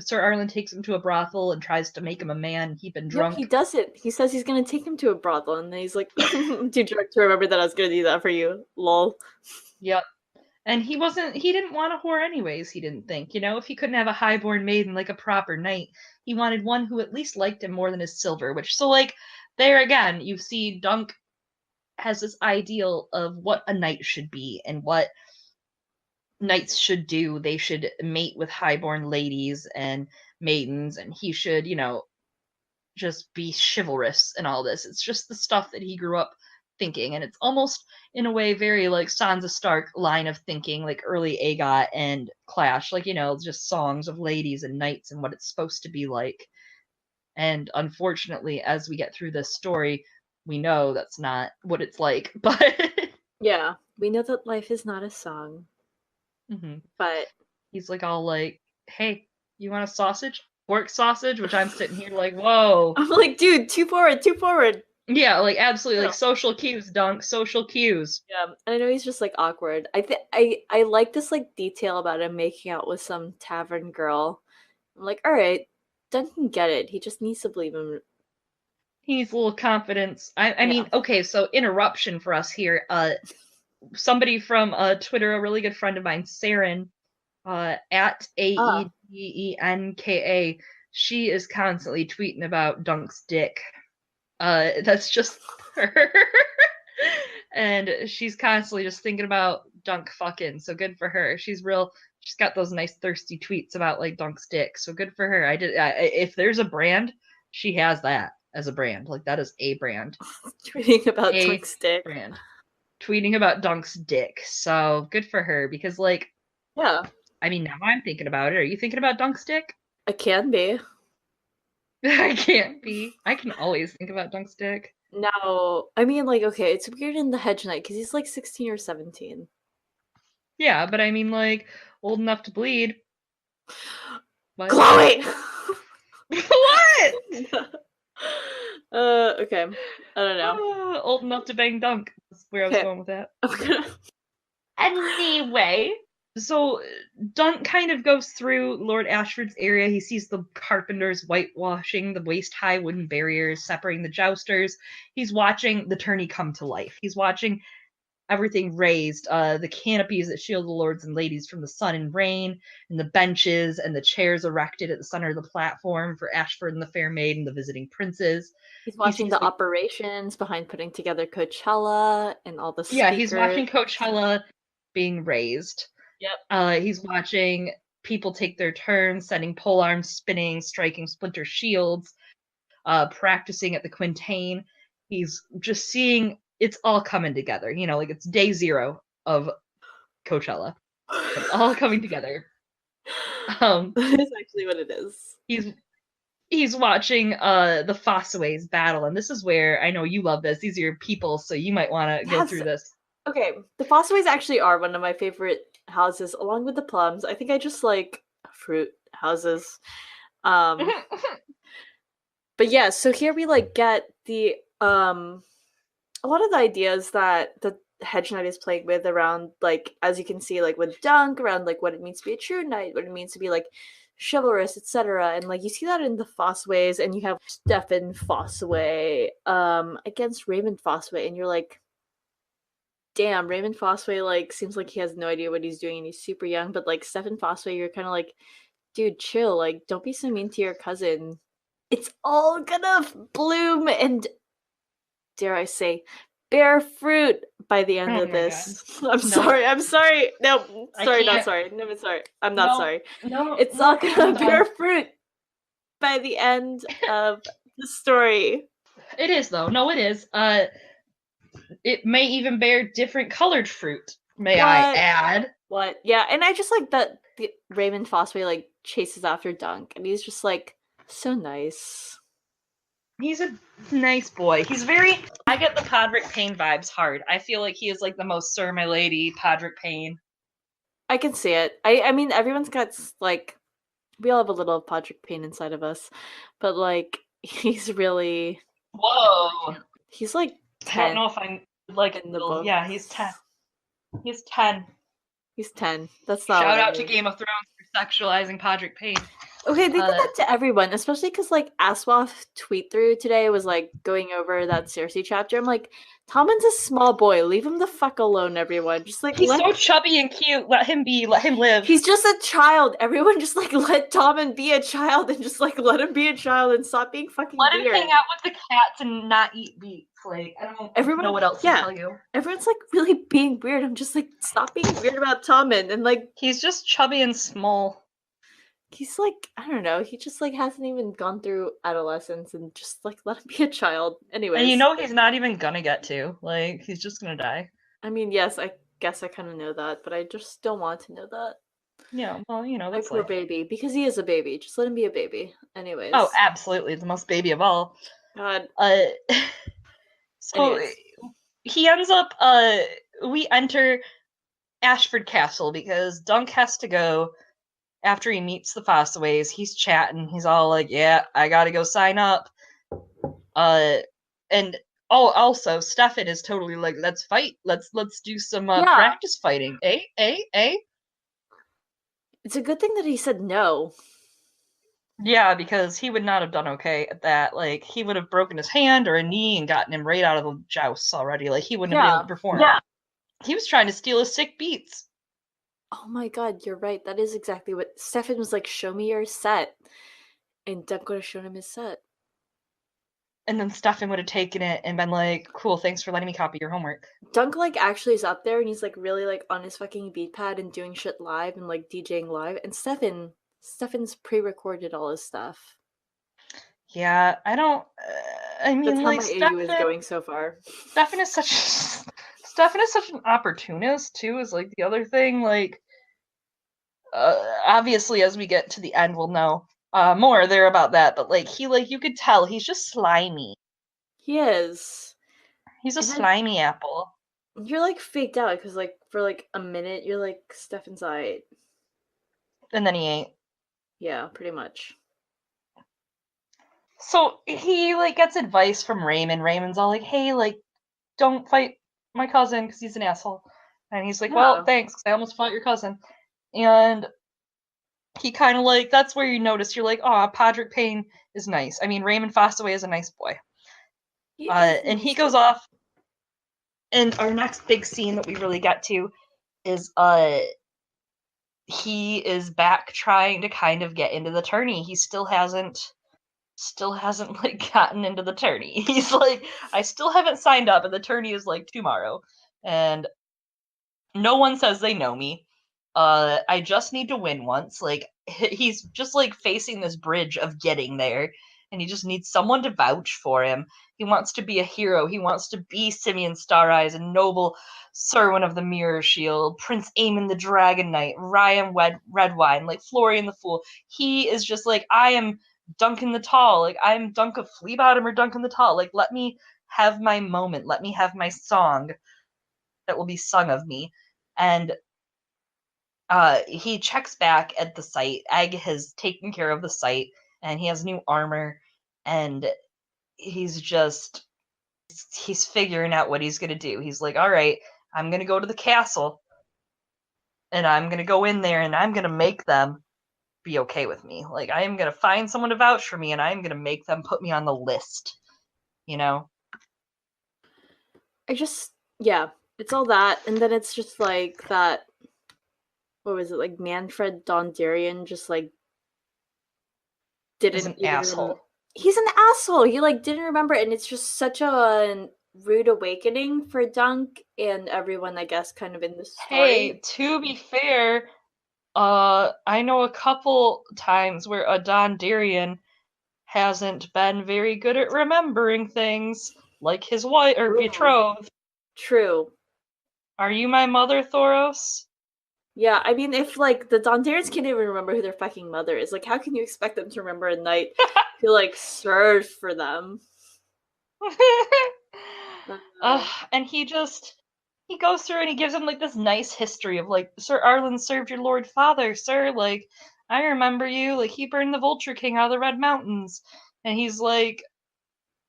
Sir Arlen takes him to a brothel and tries to make him a man. He'd been drunk. He does it. He says he's gonna take him to a brothel, and then he's too drunk to remember that I was gonna do that for you. Lol. Yep. And he didn't want a whore anyways, he didn't think. If he couldn't have a highborn maiden like a proper knight, he wanted one who at least liked him more than his silver, there again, you see Dunk has this ideal of what a knight should be and what knights should do. They should mate with highborn ladies and maidens, and he should, just be chivalrous and all this. It's just the stuff that he grew up thinking, and it's almost in a way very Sansa Stark line of thinking, early Aegot and Clash, just songs of ladies and knights and what it's supposed to be like. And unfortunately, as we get through this story, we know that's not what it's like. But yeah, we know that life is not a song. Mm-hmm. But he's all hey, you want a sausage? Pork sausage? Which I'm sitting here whoa. I'm dude, too forward. Yeah, absolutely, social cues, Dunk, social cues. Yeah, and I know he's just awkward. I like this detail about him making out with some tavern girl. I'm all right, Dunk can get it. He just needs to believe him. He needs a little confidence. I mean, okay, so interruption for us here. Somebody from Twitter, a really good friend of mine, Saren, at AEDENKA, she is constantly tweeting about Dunk's dick. That's just her. And she's constantly just thinking about Dunk fucking. So good for her. She's got those nice thirsty tweets about like Dunk's dick. So good for her. If there's a brand, she has that as a brand. Like that is a brand. Tweeting about Dunk's dick. Brand. Tweeting about Dunk's dick. So good for her because like yeah. I mean now I'm thinking about it. Are you thinking about Dunk's dick? I can be. I can't be. I can always think about Dunk's dick. No, I mean, like, okay, it's weird in the Hedge Knight because he's like 16 or 17. Yeah, but I mean, like, old enough to bleed. What? Chloe! What? Okay. I don't know. Old enough to bang Dunk. That's where I was going with that. Anyway, so Dunk kind of goes through Lord Ashford's area. He sees the carpenters whitewashing the waist-high wooden barriers separating the jousters. He's watching the tourney come to life. He's watching everything raised, the canopies that shield the lords and ladies from the sun and rain, and the benches and the chairs erected at the center of the platform for Ashford and the Fair Maid and the visiting princes. He's watching the operations behind putting together Coachella and all the speakers. Yeah, he's watching Coachella being raised. Yep. He's watching people take their turns, setting pole arms spinning, striking splinter shields, practicing at the quintain. He's just seeing it's all coming together. You know, like it's day 0 of Coachella. It's all coming together. That is actually what it is. He's watching the Fossaways battle, and this is where I know you love this. These are your people, so you might want to go through this. Okay, the Fossaways actually are one of my favorite houses, along with the Plums. I think I just like fruit houses. But yeah, so here we like get the a lot of the ideas that the Hedge Knight is playing with around, like, as you can see, like with Dunk, around like what it means to be a true knight, what it means to be like chivalrous, etc. And like you see that in the Fossaways, and you have Stefan Fossaway against Raymond Fossaway, and you're like, damn, Raymond Fossaway like seems like he has no idea what he's doing and he's super young, but like Stefan Fossaway, you're kind of like, dude, chill, like don't be so mean to your cousin. It's all gonna bloom and, dare I say, bear fruit by the end of this. God. I'm sorry. No, sorry. Not sorry. No, I'm sorry. I'm not sorry. No, it's all gonna bear fruit by the end of the story. It is, though. No, it is. It may even bear different colored fruit. May I add? What? Yeah, and I just like that Raymond Fossaway like chases after Dunk, and he's just like so nice. He's a nice boy. I get the Podrick Payne vibes hard. I feel like he is like the most Sir My Lady Podrick Payne. I can see it. I mean, everyone's got like, we all have a little Podrick Payne inside of us, but like he's really. Whoa. He's like 10. I don't know if I'm like in the book. Yeah, he's 10. He's 10. He's 10. That's not. Shout out to Game of Thrones for sexualizing Podrick Payne. Okay, they did that to everyone, especially because like Aswath tweet through today was like going over that Cersei chapter. I'm like, Tommen's a small boy. Leave him the fuck alone, everyone. Just like he's so chubby and cute. Let him be. Let him live. He's just a child. Everyone just like let Tommen be a child and just like let him be a child and stop being fucking weird. Let him hang out with the cats and not eat beets. Like I don't know what else to tell you. Everyone's like really being weird. I'm just like, stop being weird about Tommen. And like he's just chubby and small. He's like, I don't know, he just like hasn't even gone through adolescence, and just like let him be a child. Anyways. And you know he's not even gonna get to. Like, he's just gonna die. I mean, yes, I guess I kind of know that, but I just don't want to know that. Yeah, well, you know, that's like poor baby, because he is a baby. Just let him be a baby. Anyways. Oh, absolutely, the most baby of all. God. So anyways. He ends up. We enter Ashford Castle because Dunk has to go. After he meets the Fossaways, he's chatting. He's all like, "Yeah, I gotta go sign up." And also Stefan is totally like, "Let's fight. Let's do some practice fighting." It's a good thing that he said no. Yeah, because he would not have done okay at that. Like, he would have broken his hand or a knee and gotten him right out of the jousts already. Like, he wouldn't have been able to perform. Yeah, he was trying to steal his sick beats. Oh my god, you're right. That is exactly what Stefan was like, show me your set. And Dunk would have shown him his set. And then Stefan would have taken it and been like, cool, thanks for letting me copy your homework. Dunk, like, actually is up there and he's, like, really, like, on his fucking beat pad and doing shit live and, like, DJing live. And Stefan's pre-recorded all his stuff. Yeah, I don't. I mean, That's how like my AU is going so far. Stefan is such an opportunist too. Is like the other thing. Like, obviously, as we get to the end, we'll know more there about that. But like, you could tell he's just slimy. He is. He's a And then slimy apple. you're, like, faked out because, like, for, like, a minute, you're like, Stefan's alright. And then he ain't. Yeah, pretty much. So he like gets advice from Raymond. Raymond's all like, "Hey, like, don't fight my cousin because he's an asshole." And he's like, "Well, Yeah. thanks. 'Cause I almost fought your cousin." And he kind of like that's where you notice you're like, "Oh, Podrick Payne is nice." I mean, Raymond Fossaway is a nice boy. He is And he nice. goes off. And our next big scene that we really get to is he is back trying to kind of get into the tourney. He still hasn't like gotten into the tourney. He's like, I still haven't signed up, and the tourney is like tomorrow, and no one says they know me. I just need to win once. Like he's just like facing this bridge of getting there, and he just needs someone to vouch for him. He wants to be a hero. He wants to be Simeon Stareyes and noble Serwyn of the Mirror Shield, Prince Aemon the Dragon Knight, Ryan Redwine, like Florian the Fool. He is just like, I am Duncan the Tall. Like I'm Dunk of Fleabottom or Duncan the Tall. Like let me have my moment. Let me have my song that will be sung of me. And he checks back at the site. Egg has taken care of the site, and he has new armor, and he's figuring out what he's gonna do. He's like, all right, I'm gonna go to the castle, and I'm gonna go in there, and I'm gonna make them be okay with me. Like, I am gonna find someone to vouch for me, and I am gonna make them put me on the list. You know? Yeah, it's all that, and then it's just like that. What was it, like Manfred Dondarrion just like Is didn't an even. asshole. He's an asshole. He like didn't remember, and it's just such a rude awakening for Dunk and everyone, I guess, kind of in the story. Hey, to be fair, I know a couple times where a Dondarrion hasn't been very good at remembering things, like his wife or Ooh, betrothed. true. Are you my mother, Thoros? Yeah, I mean, if like the Dondarrions can't even remember who their fucking mother is, like, how can you expect them to remember a knight who like served for them? Uh, And he goes through and he gives him like this nice history of like, Sir Arlen served your lord father, sir. Like, I remember you. Like, he burned the Vulture King out of the Red Mountains. And he's like,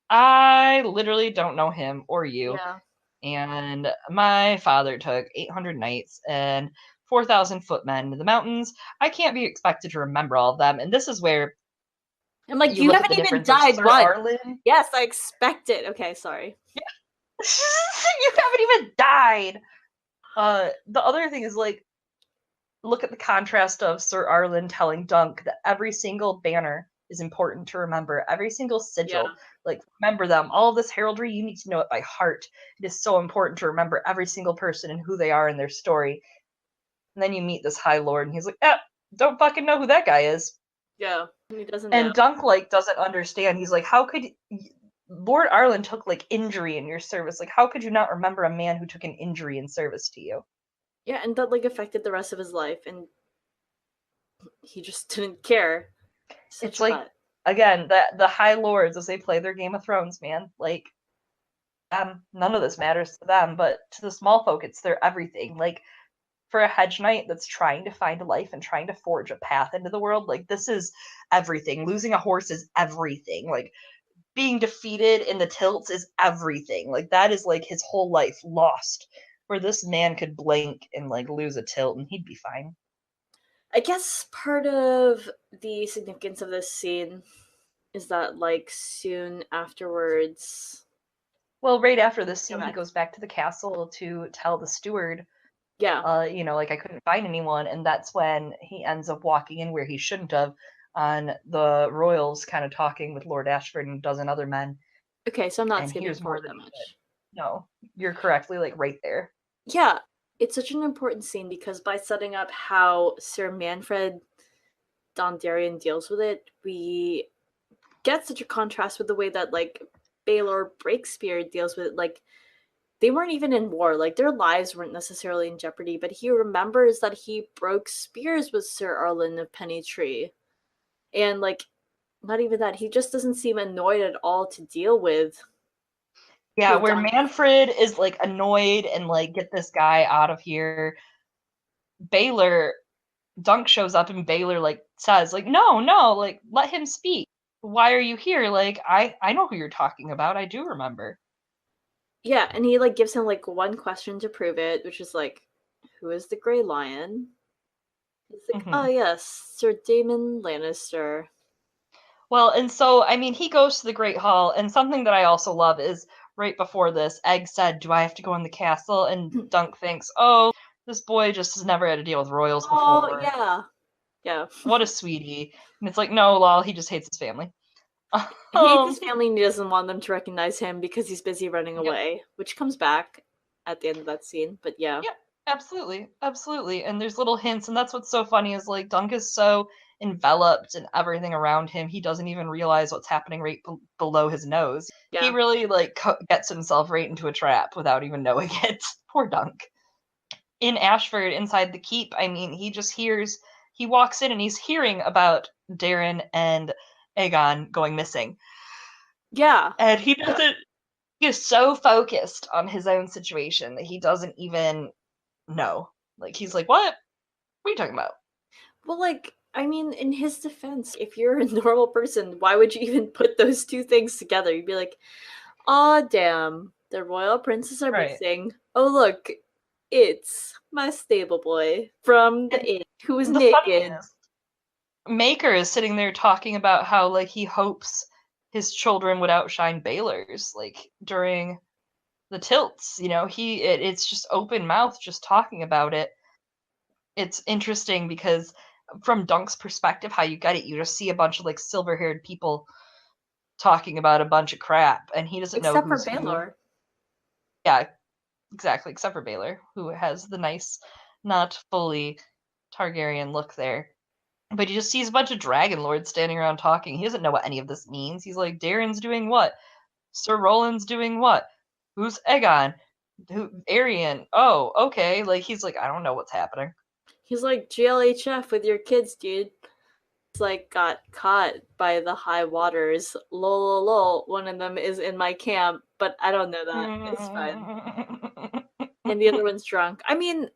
I literally don't know him or you. yeah. And my father took 800 knights and 4,000 footmen to the mountains. I can't be expected to remember all of them. And this is where I'm like, you you look at haven't the even difference of died Sir once. Arlen. Yes, I expect it. Okay, sorry. You haven't even died. The other thing is like, look at the contrast of Sir Arlen telling Dunk that every single banner is important to remember, every single Yeah. sigil. Like, remember them. All of this heraldry, you need to know it by heart. It is so important to remember every single person and who they are in their story. And then you meet this High Lord, and he's like, don't fucking know who that guy is. Yeah. He doesn't know. And Dunk, like, doesn't understand. He's like, how could Lord Arlen took, like, injury in your service. Like, how could you not remember a man who took an injury in service to you? Yeah, and that like affected the rest of his life, and he just didn't care. Such It's a like, butt. again, the High Lords, as they play their Game of Thrones, man, like, none of this matters to them, but to the small folk, it's their everything. Like, for a hedge knight that's trying to find a life and trying to forge a path into the world, like, this is everything. Losing a horse is everything. Like, being defeated in the tilts is everything. Like, that is like his whole life lost. Where this man could blink and like lose a tilt and he'd be fine. I guess part of the significance of this scene is that like soon afterwards. Well, right after this Go scene, he back. goes back to the castle to tell the steward, Yeah. like I couldn't find anyone, and that's when he ends up walking in where he shouldn't have, on the royals kind of talking with Lord Ashford and a dozen other men. Okay, so I'm not And skipping here's more forward than that he did. much. No, you're correctly like right there. Yeah, it's such an important scene because by setting up how Sir Manfred Dondarrion deals with it, we get such a contrast with the way that like Baelor Breakspear deals with it. Like they weren't even in war, like their lives weren't necessarily in jeopardy, but he remembers that he broke spears with Sir Arlen of Pennytree. And like not even that, he just doesn't seem annoyed at all to deal with Yeah, where Dunk. Manfred is like annoyed and like get this guy out of here. Baylor Dunk shows up and Baylor like says like no, like let him speak. Why are you here? Like I know who you're talking about. I do remember. Yeah, and he like gives him like one question to prove it, which is like, who is the Grey Lion? He's like, oh Hmm. yes, Sir Daemon Lannister. Well, and so I mean he goes to the Great Hall, and something that I also love is right before this, Egg said, "Do I have to go in the castle?" And Dunk thinks, "Oh, this boy just has never had to deal with royals Oh before. yeah, yeah. What a sweetie." And it's like, no, lol, he just hates his family. He hates his Um, family and he doesn't want them to recognize him because he's busy running yep. away, which comes back at the end of that scene. But yeah, Yep, absolutely, absolutely. And there's little hints, and that's what's so funny is like Dunk is so enveloped in everything around him, he doesn't even realize what's happening right below his nose. He yeah, really like gets himself right into a trap without even knowing it. Poor Dunk. In Ashford, inside the keep, I mean, he just hears. He walks in and he's hearing about Darren and Aegon going missing, yeah. and he doesn't. He is so focused on his own situation that he doesn't even know. Like he's like, "What? What are you talking about?" Well, like, I mean, in his defense, if you're a normal person, why would you even put those two things together? You'd be like, aw, damn, the royal princes are Right. missing. Oh, look, it's my stable boy from the And inn who was the naked. funniest, Maker is sitting there talking about how like he hopes his children would outshine Baylor's like during the tilts. It's just open mouth, just talking about it. It's interesting because from Dunk's perspective, how you get it, you just see a bunch of like silver haired people talking about a bunch of crap, and he doesn't know Except for who's who. Baelor. Yeah, exactly, except for Baylor, who has the nice, not fully Targaryen look there. But he just sees a bunch of dragon lords standing around talking. He doesn't know what any of this means. He's like, Darren's doing what? Sir Roland's doing what? Who's Aegon? Who Aerion? Oh, okay. Like he's like, I don't know what's happening. He's like, GLHF with your kids, dude. It's like got caught by the high waters. Lol, lol, lol. One of them is in my camp, but I don't know that. It's fine. And the other one's drunk. I mean,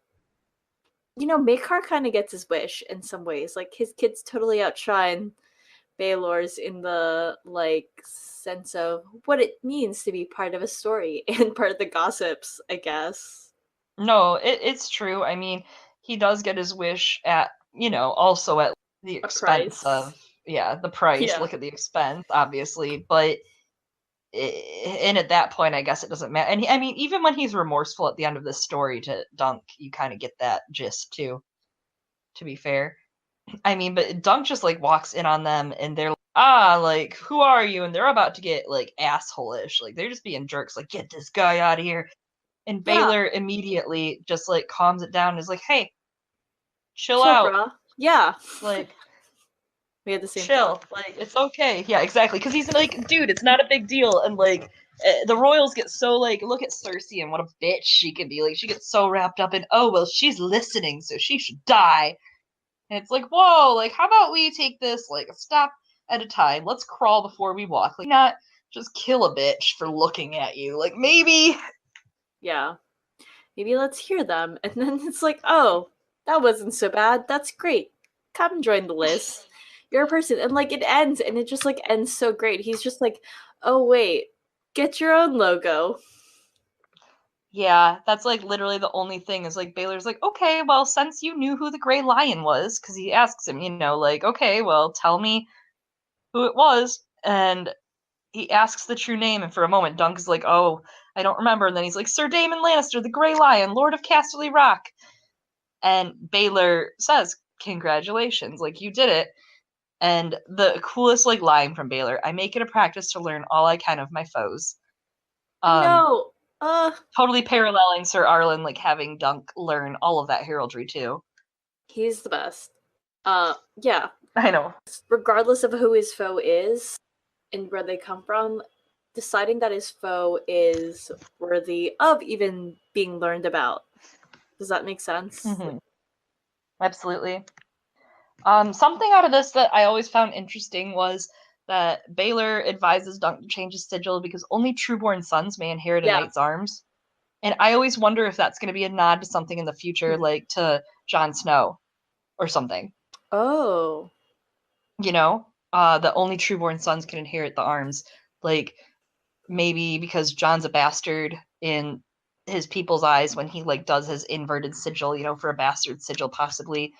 Makar kind of gets his wish in some ways. Like his kids totally outshine Baelor's in the like sense of what it means to be part of a story and part of the gossips, I guess. No, it's true. I mean, he does get his wish at, also at the A expense price. of, yeah, the price. Yeah. Look at the expense, obviously. But, and at that point, I guess it doesn't matter. And I mean, even when he's remorseful at the end of this story to Dunk, you kind of get that gist too, to be fair. I mean, but Dunk just like walks in on them and they're like, like, who are you? And they're about to get like asshole-ish. Like, they're just being jerks, like, get this guy out of here. And Yeah. Baylor immediately just like calms it down and is like, hey, chill Chill, out. bruh. Yeah. Like, We had the same chill. thought. Like, it's okay. Yeah, exactly. Because he's like, dude, it's not a big deal. And like, the royals get so like, look at Cersei and what a bitch she can be. Like, she gets so wrapped up in, oh, well, she's listening, so she should die. And it's like, whoa, like, how about we take this like a step at a time? Let's crawl before we walk. Like, not just kill a bitch for looking at you. Like, maybe. Yeah. Maybe let's hear them. And then it's like, oh, that wasn't so bad. That's great. Come join the list. You're a person. And like it ends and it just like ends so great. He's just like, oh wait, get your own logo. Yeah, that's like literally the only thing is like Baylor's like, okay, well, since you knew who the Gray Lion was, because he asks him, like, okay, well, tell me who it was. And he asks the true name, and for a moment, Dunk is like, oh, I don't remember. And then he's like, Sir Daemon Lannister, the Gray Lion, Lord of Casterly Rock. And Baylor says, congratulations, like, you did it. And the coolest like line from Baylor, I make it a practice to learn all I can of my foes. No. Totally paralleling Sir Arlen like having Dunk learn all of that heraldry too. He's the best. Yeah. I know. Regardless of who his foe is and where they come from, deciding that his foe is worthy of even being learned about. Does that make sense? Mm-hmm. Absolutely. Something out of this that I always found interesting was that Baylor advises Dunk to change his sigil because only trueborn sons may inherit a knight's arms. And I always wonder if that's going to be a nod to something in the future, like to Jon Snow or something. Oh. You know, that only trueborn sons can inherit the arms. Like, maybe because Jon's a bastard in his people's eyes when he, like, does his inverted sigil, you know, for a bastard sigil, possibly.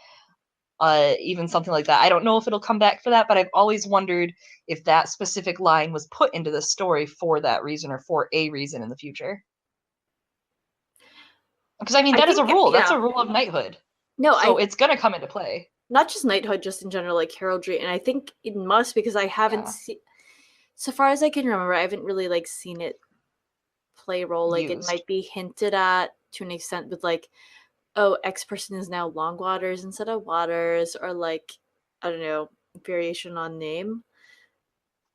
Even something like that. I don't know if it'll come back for that, but I've always wondered if that specific line was put into the story for that reason or for a reason in the future. Because, I mean, that is a rule. That's a rule of knighthood. No, so it's going to come into play. Not just knighthood, just in general, like heraldry. And I think it must, because I haven't seen, so far as I can remember, I haven't really, like, seen it play a role. Like, it might be hinted at to an extent with, like, oh, X person is now long waters instead of waters, or, like, I don't know, variation on name.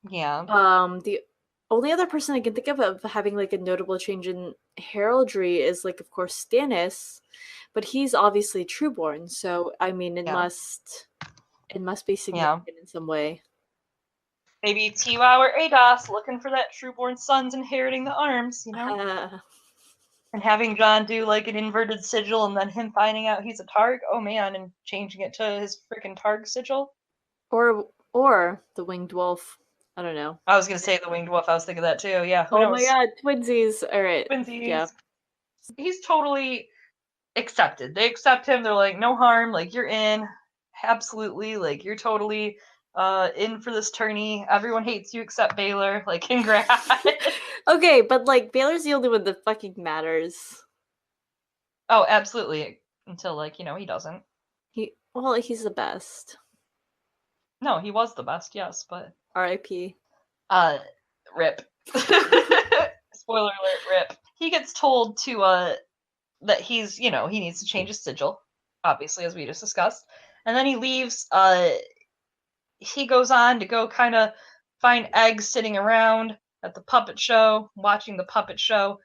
Yeah. The only other person I can think of having, like, a notable change in heraldry is, like, of course, Stannis, but he's obviously trueborn, so I mean, it must be significant in some way. Maybe Tiwa or Ados looking for that trueborn sons inheriting the arms, you know? And having Jon do, like, an inverted sigil and then him finding out he's a Targ, oh man, and changing it to his freaking Targ sigil. Or the winged wolf. I don't know. I was gonna say the winged wolf, I was thinking that too, yeah. Who knows? My god, twinsies. Alright. Twinsies. Yeah. He's totally accepted. They accept him, they're like, no harm, like, you're in. Absolutely, like, you're totally in for this tourney. Everyone hates you except Baylor. Like, congrats. Okay, but, like, Baylor's the only one that fucking matters. Oh, absolutely. Until, like, you know, he doesn't. He's the best. No, he was the best, yes, but R.I.P. Rip. Spoiler alert, rip. He gets told to that he's, you know, he needs to change his sigil, obviously, as we just discussed. And then he leaves. He goes on to go kind of find eggs sitting around at the puppet show, watching the puppet show.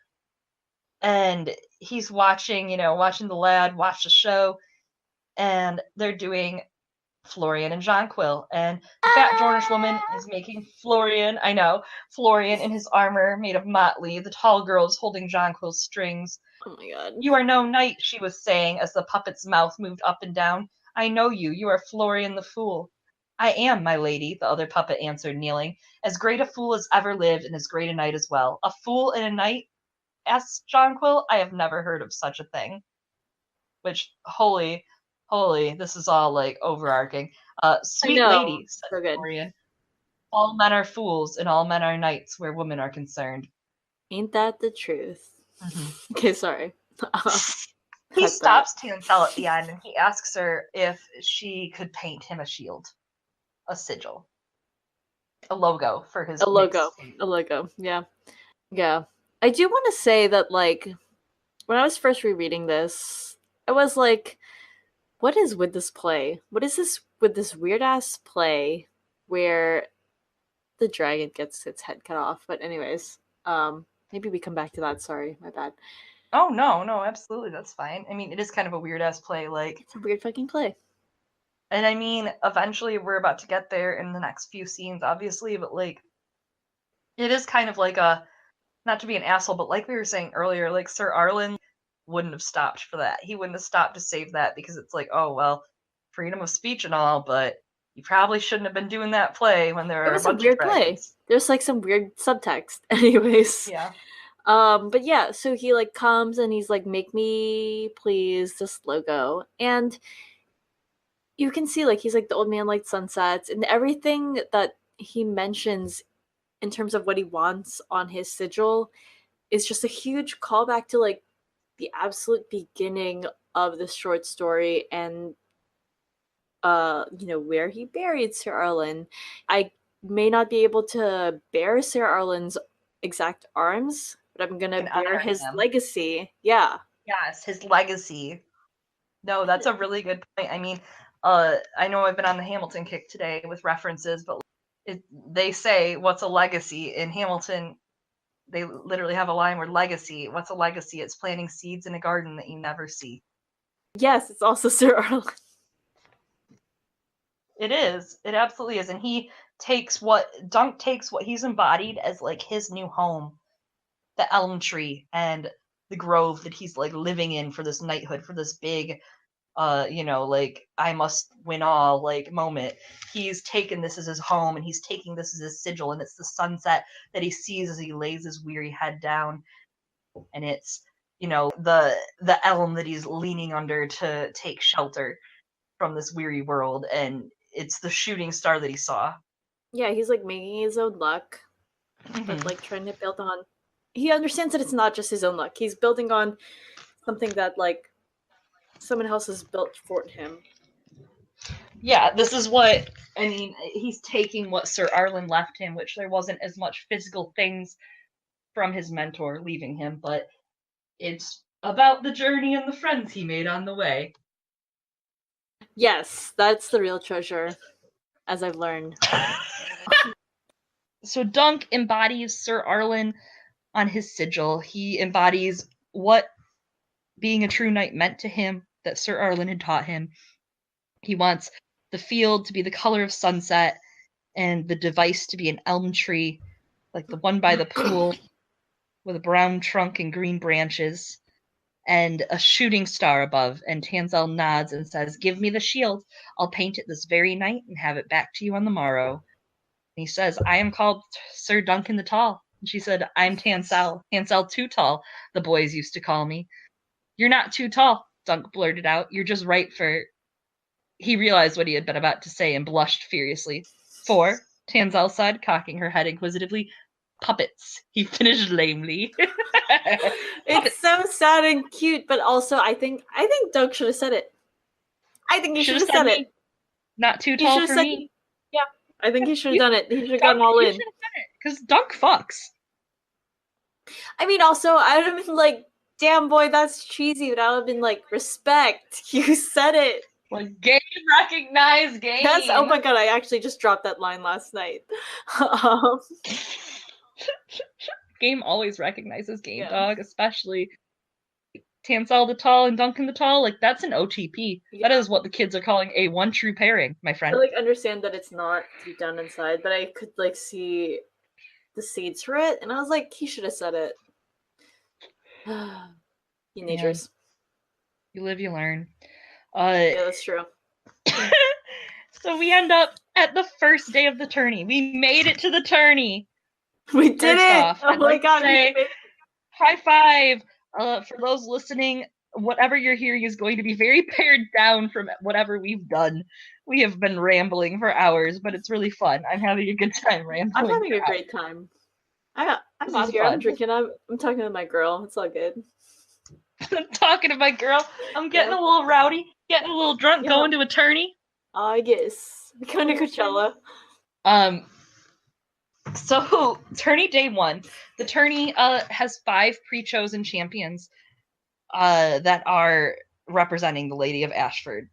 And he's watching, you know, watching the lad watch the show. And they're doing Florian and Jonquil. And the fat Dornish woman is making Florian in his armor made of motley. The tall girl is holding Jonquil's strings. Oh my god. You are no knight, she was saying as the puppet's mouth moved up and down. I know you. You are Florian the fool. I am, my lady, the other puppet answered, kneeling. As great a fool as ever lived, and as great a knight as well. A fool and a knight? Asked Jonquil. I have never heard of such a thing. Which, holy, this is all, like, overarching. Sweet lady, said Florian. All men are fools, and all men are knights where women are concerned. Ain't that the truth? Mm-hmm. Okay, sorry. He stops Tanselle at the end, and he asks her if she could paint him a shield. A sigil. A logo for his A logo, yeah. Yeah. I do want to say that, like, when I was first rereading this, I was like, what is with this play? What is this with this weird-ass play where the dragon gets its head cut off? But anyways, maybe we come back to that. Sorry, my bad. Oh, no, absolutely, that's fine. I mean, it is kind of a weird-ass play, like... It's a weird fucking play. And I mean, eventually we're about to get there in the next few scenes, obviously, but, like, it is kind of like a... Not to be an asshole, but like we were saying earlier, like, Sir Arlen wouldn't have stopped for that. He wouldn't have stopped to save that because it's like, oh, well, freedom of speech and all, but you probably shouldn't have been doing that play when there are a bunch of dragons. Play. There's, like, some weird subtext. Anyways. Yeah. But yeah, so he, like, comes and he's like, make me please this logo. And you can see, like, he's like, the old man liked sunsets, and everything that he mentions in terms of what he wants on his sigil is just a huge callback to, like, the absolute beginning of the short story and where he buried Sir Arlen. I may not be able to bear Sir Arlen's exact arms, but I'm gonna Can bear honor his him. legacy. Yeah. Yes, his legacy. No, that's a really good point. I mean, I know I've been on the Hamilton kick today with references, but they say, what's a legacy? In Hamilton, they literally have a line where legacy, what's a legacy? It's planting seeds in a garden that you never see. Yes, it's also Sir Arlen. It is. It absolutely is. And Dunk takes what he's embodied as like his new home, the elm tree and the grove that he's like living in for this knighthood, for this big like I must win all like moment. He's taken this as his home and he's taking this as his sigil, and it's the sunset that he sees as he lays his weary head down, and it's the elm that he's leaning under to take shelter from this weary world, and it's the shooting star that he saw. Yeah, he's like making his own luck, but like trying to build on. He understands that it's not just his own luck. He's building on something that like someone else has built for him. Yeah, this is what I mean. He's taking what Sir Arlen left him, which there wasn't as much physical things from his mentor leaving him, but it's about the journey and the friends he made on the way. Yes, that's the real treasure, as I've learned. So Dunk embodies Sir Arlen on his sigil. He embodies what being a true knight meant to him, that Sir Arlen had taught him. He wants the field to be the color of sunset and the device to be an elm tree, like the one by the pool, with a brown trunk and green branches, and a shooting star above. And Tanselle nods and says, "Give me the shield. I'll paint it this very night and have it back to you on the morrow." And he says, "I am called Sir Duncan the Tall." And she said, "I'm Tanselle. Tanselle Too Tall, the boys used to call me." "You're not too tall," Dunk blurted out. "You're just right for..." He realized what he had been about to say and blushed furiously. "For," Tanselle said, cocking her head inquisitively, "puppets," he finished lamely. It's so sad and cute, but also I think Doug should have said it. I think he should have said it. Not too tall for me. Yeah, I think he should have done it. He should have gone all in. Because Dunk fucks. I mean, also, I would have been like, "Damn, boy, that's cheesy," but I would have been like, "Respect, you said it." Like, game recognized, game. Yes, oh my god, I actually just dropped that line last night. Game always recognizes game, dog, especially Tanselle the Tall and Duncan the Tall. Like, that's an OTP. Yeah. That is what the kids are calling a one true pairing, my friend. I like understand that it's not deep down inside, but I could like see the seeds for it, and I was like, he should have said it. Teenagers. Man. You live, you learn. Yeah, that's true. So we end up at the first day of the tourney. We made it to the tourney. We did it! Oh my god! High five! For those listening, whatever you're hearing is going to be very pared down from whatever we've done. We have been rambling for hours, but it's really fun. I'm having a good time rambling. I'm having a great time. I'm out here. I'm drinking. I'm talking to my girl. It's all good. I'm talking to my girl. I'm getting a little rowdy, getting a little drunk, going to a tourney. I guess. Going to Coachella. So, tourney day 1. The tourney has 5 pre-chosen champions that are representing the Lady of Ashford.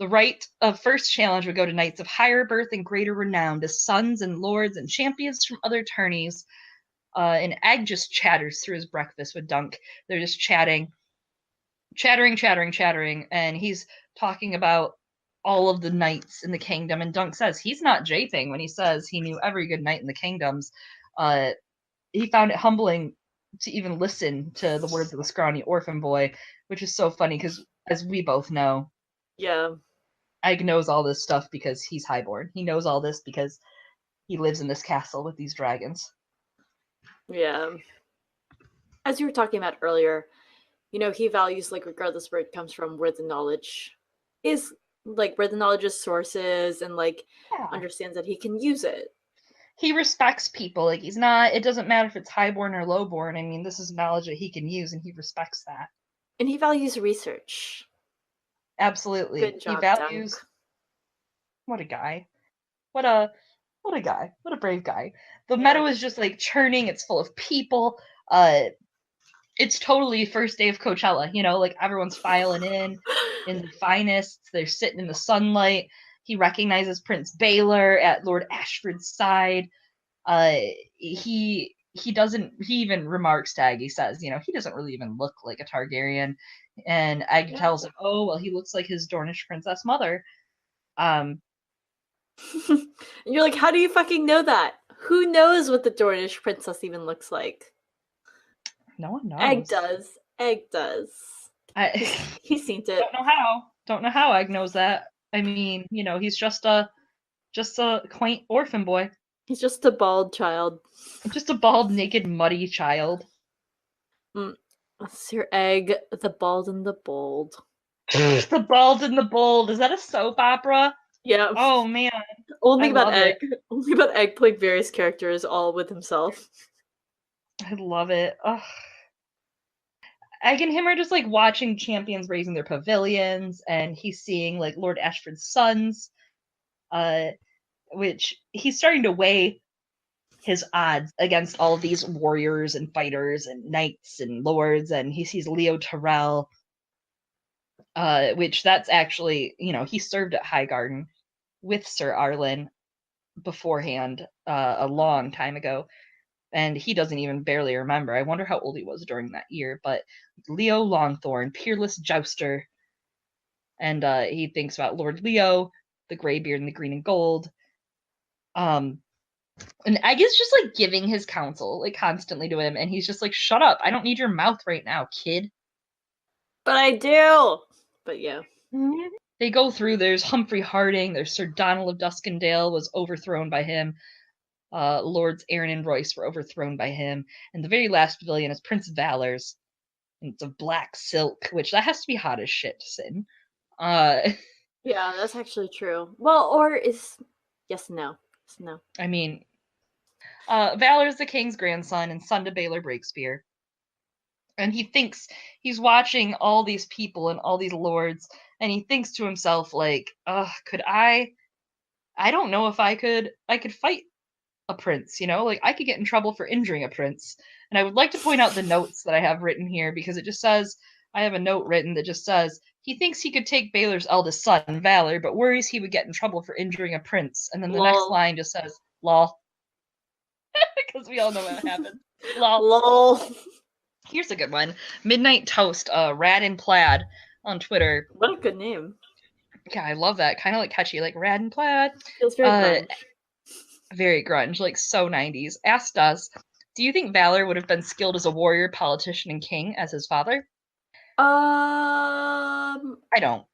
The right of first challenge would go to knights of higher birth and greater renown, to sons and lords and champions from other tourneys. And Egg just chatters through his breakfast with Dunk. They're just chattering, and he's talking about all of the knights in the kingdom, and Dunk says he's not japing when he says he knew every good knight in the kingdoms. He found it humbling to even listen to the words of the scrawny orphan boy, which is so funny because, as we both know, Egg knows all this stuff because he's highborn. He knows all this because he lives in this castle with these dragons. Yeah. As you were talking about earlier, he values, like, regardless where it comes from, where the knowledge is, like, where the knowledge is sources, and, like, understands that he can use it. He respects people. Like, he's not, it doesn't matter if it's highborn or lowborn. I mean, this is knowledge that he can use, and he respects that. And he values research. Absolutely. Good He job, values. Dunk. What a guy. What a guy. What a brave guy. The Yeah. meadow is just like churning. It's full of people. It's totally first day of Coachella. Like everyone's filing in the finest. They're sitting in the sunlight. He recognizes Prince Baylor at Lord Ashford's side. He doesn't. He even remarks to Egg. He says, he doesn't really even look like a Targaryen. And Egg tells him, oh well, he looks like his Dornish princess mother. And you're like, how do you fucking know that? Who knows what the Dornish princess even looks like? No one knows. Egg does. Egg does. He's seen it. Don't know how Egg knows that. I mean, he's just a quaint orphan boy. He's just a bald child. Just a bald, naked, muddy child. Sir Egg, the Bald and the Bold. The Bald and the Bold. Is that a soap opera? Yeah. Oh man. Only about Egg. Only about Egg playing various characters all with himself. I love it. Ugh. Egg and him are just like watching champions raising their pavilions, and he's seeing like Lord Ashford's sons, which he's starting to weigh his odds against all of these warriors and fighters and knights and lords, and he sees Leo Tyrell, which that's actually, he served at Highgarden with Sir Arlen beforehand, a long time ago, and he doesn't even barely remember. I wonder how old he was during that year, but Leo Longthorn, peerless jouster, and he thinks about Lord Leo, the graybeard and the green and gold. And Egg is just like giving his counsel like constantly to him, and he's just like, shut up, I don't need your mouth right now, kid. But I do. But yeah. They go through, there's Humphrey Harding, there's Sir Donald of Duskendale was overthrown by him. Lords Aerion and Royce were overthrown by him. And the very last pavilion is Prince Valor's. And it's of black silk, which that has to be hot as shit to sit in. Yeah, that's actually true. Well, or is yes, no. Yes, no. I mean, Valor is the king's grandson and son to Baylor Breakspear. And he thinks, he's watching all these people and all these lords, and he thinks to himself, like, could I don't know if I could fight a prince, like I could get in trouble for injuring a prince. And I would like to point out the notes that I have written here, because it just says, I have a note written that just says, he thinks he could take Baylor's eldest son, Valor, but worries he would get in trouble for injuring a prince. And then the next line just says, lol. Because we all know what happened. Lol. Lol. Here's a good one. Midnight Toast, Rad and Plaid on Twitter. What a good name. Yeah, I love that. Kind of like catchy, like Rad and Plaid. Feels very grunge. Very grunge, like so 90s. Asked us, do you think Valor would have been skilled as a warrior, politician, and king as his father? I don't.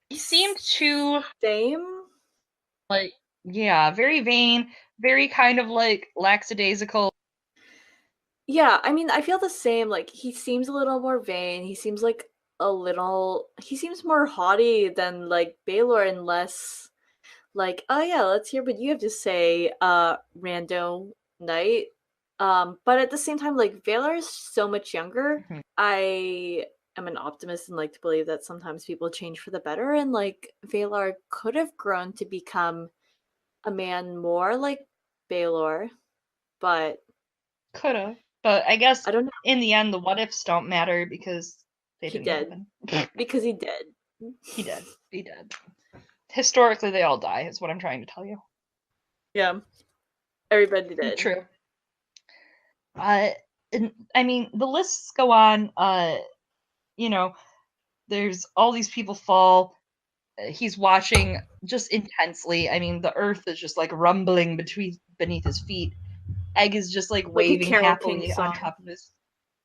He seemed too... Same? Like, yeah, very vain, very kind of like lackadaisical. Yeah, I mean, I feel the same. Like, he seems a little more vain. He seems like he seems more haughty than like Baylor, and less like, oh yeah, let's hear what you have to say, rando knight. But at the same time, like, Baylor is so much younger. Mhm. I am an optimist and like to believe that sometimes people change for the better, and like Valar could have grown to become a man more like Baylor, but coulda. But I guess I don't know. In the end, the what ifs don't matter because they didn't happen. Because he did. He did. He did. Historically, they all die, is what I'm trying to tell you. Yeah. Everybody did. True. And, I mean, the lists go on. There's all these people fall. He's watching just intensely. I mean, the earth is just like rumbling beneath his feet. Egg is just like waving happily on top of his.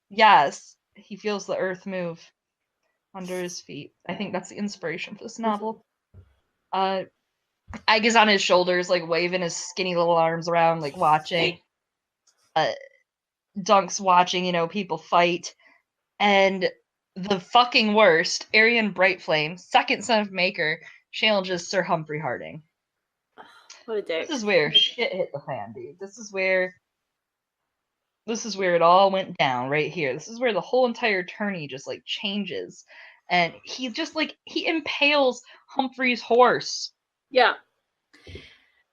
Yes, he feels the earth move under his feet. I think that's the inspiration for this novel. Egg is on his shoulders, like waving his skinny little arms around, like watching. Dunk's watching, people fight. And the fucking worst, Aerion Brightflame, second son of Maker, challenges Sir Humphrey Harding. What a dick. This is where shit hit the fan, dude. This is where it all went down right here. This is where the whole entire tourney just like changes. and he just like he impales Humphrey's horse. Yeah.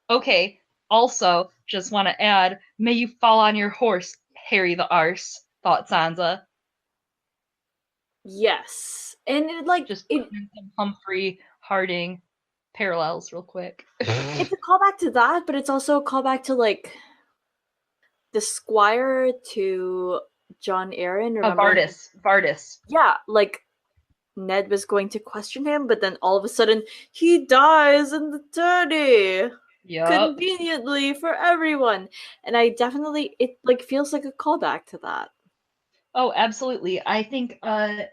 Okay, also, just want to add, may you fall on your horse, Harry the Arse, thought Sansa. Yes. And Just putting in some Humphrey Harding parallels real quick. it's a callback to that, but it's also a callback to like the squire to John Aerion. Remember? Vardis. Yeah, like Ned was going to question him, but then all of a sudden he dies in the tourney. Yep. Conveniently for everyone. And I definitely, it like feels like a callback to that. Oh, absolutely. I think up-jumped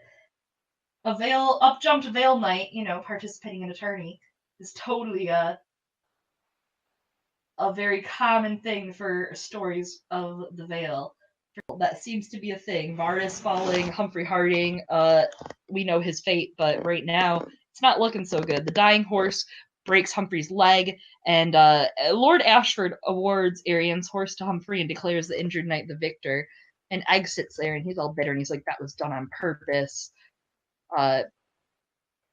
Veil Knight, participating in a tourney is totally a very common thing for stories of the Vale. That seems to be a thing. Vardis falling, Humphrey Harding, we know his fate, but right now it's not looking so good. The dying horse breaks Humphrey's leg, and Lord Ashford awards Arion's horse to Humphrey and declares the injured knight the victor. And Egg sits there and he's all bitter and he's like, that was done on purpose. And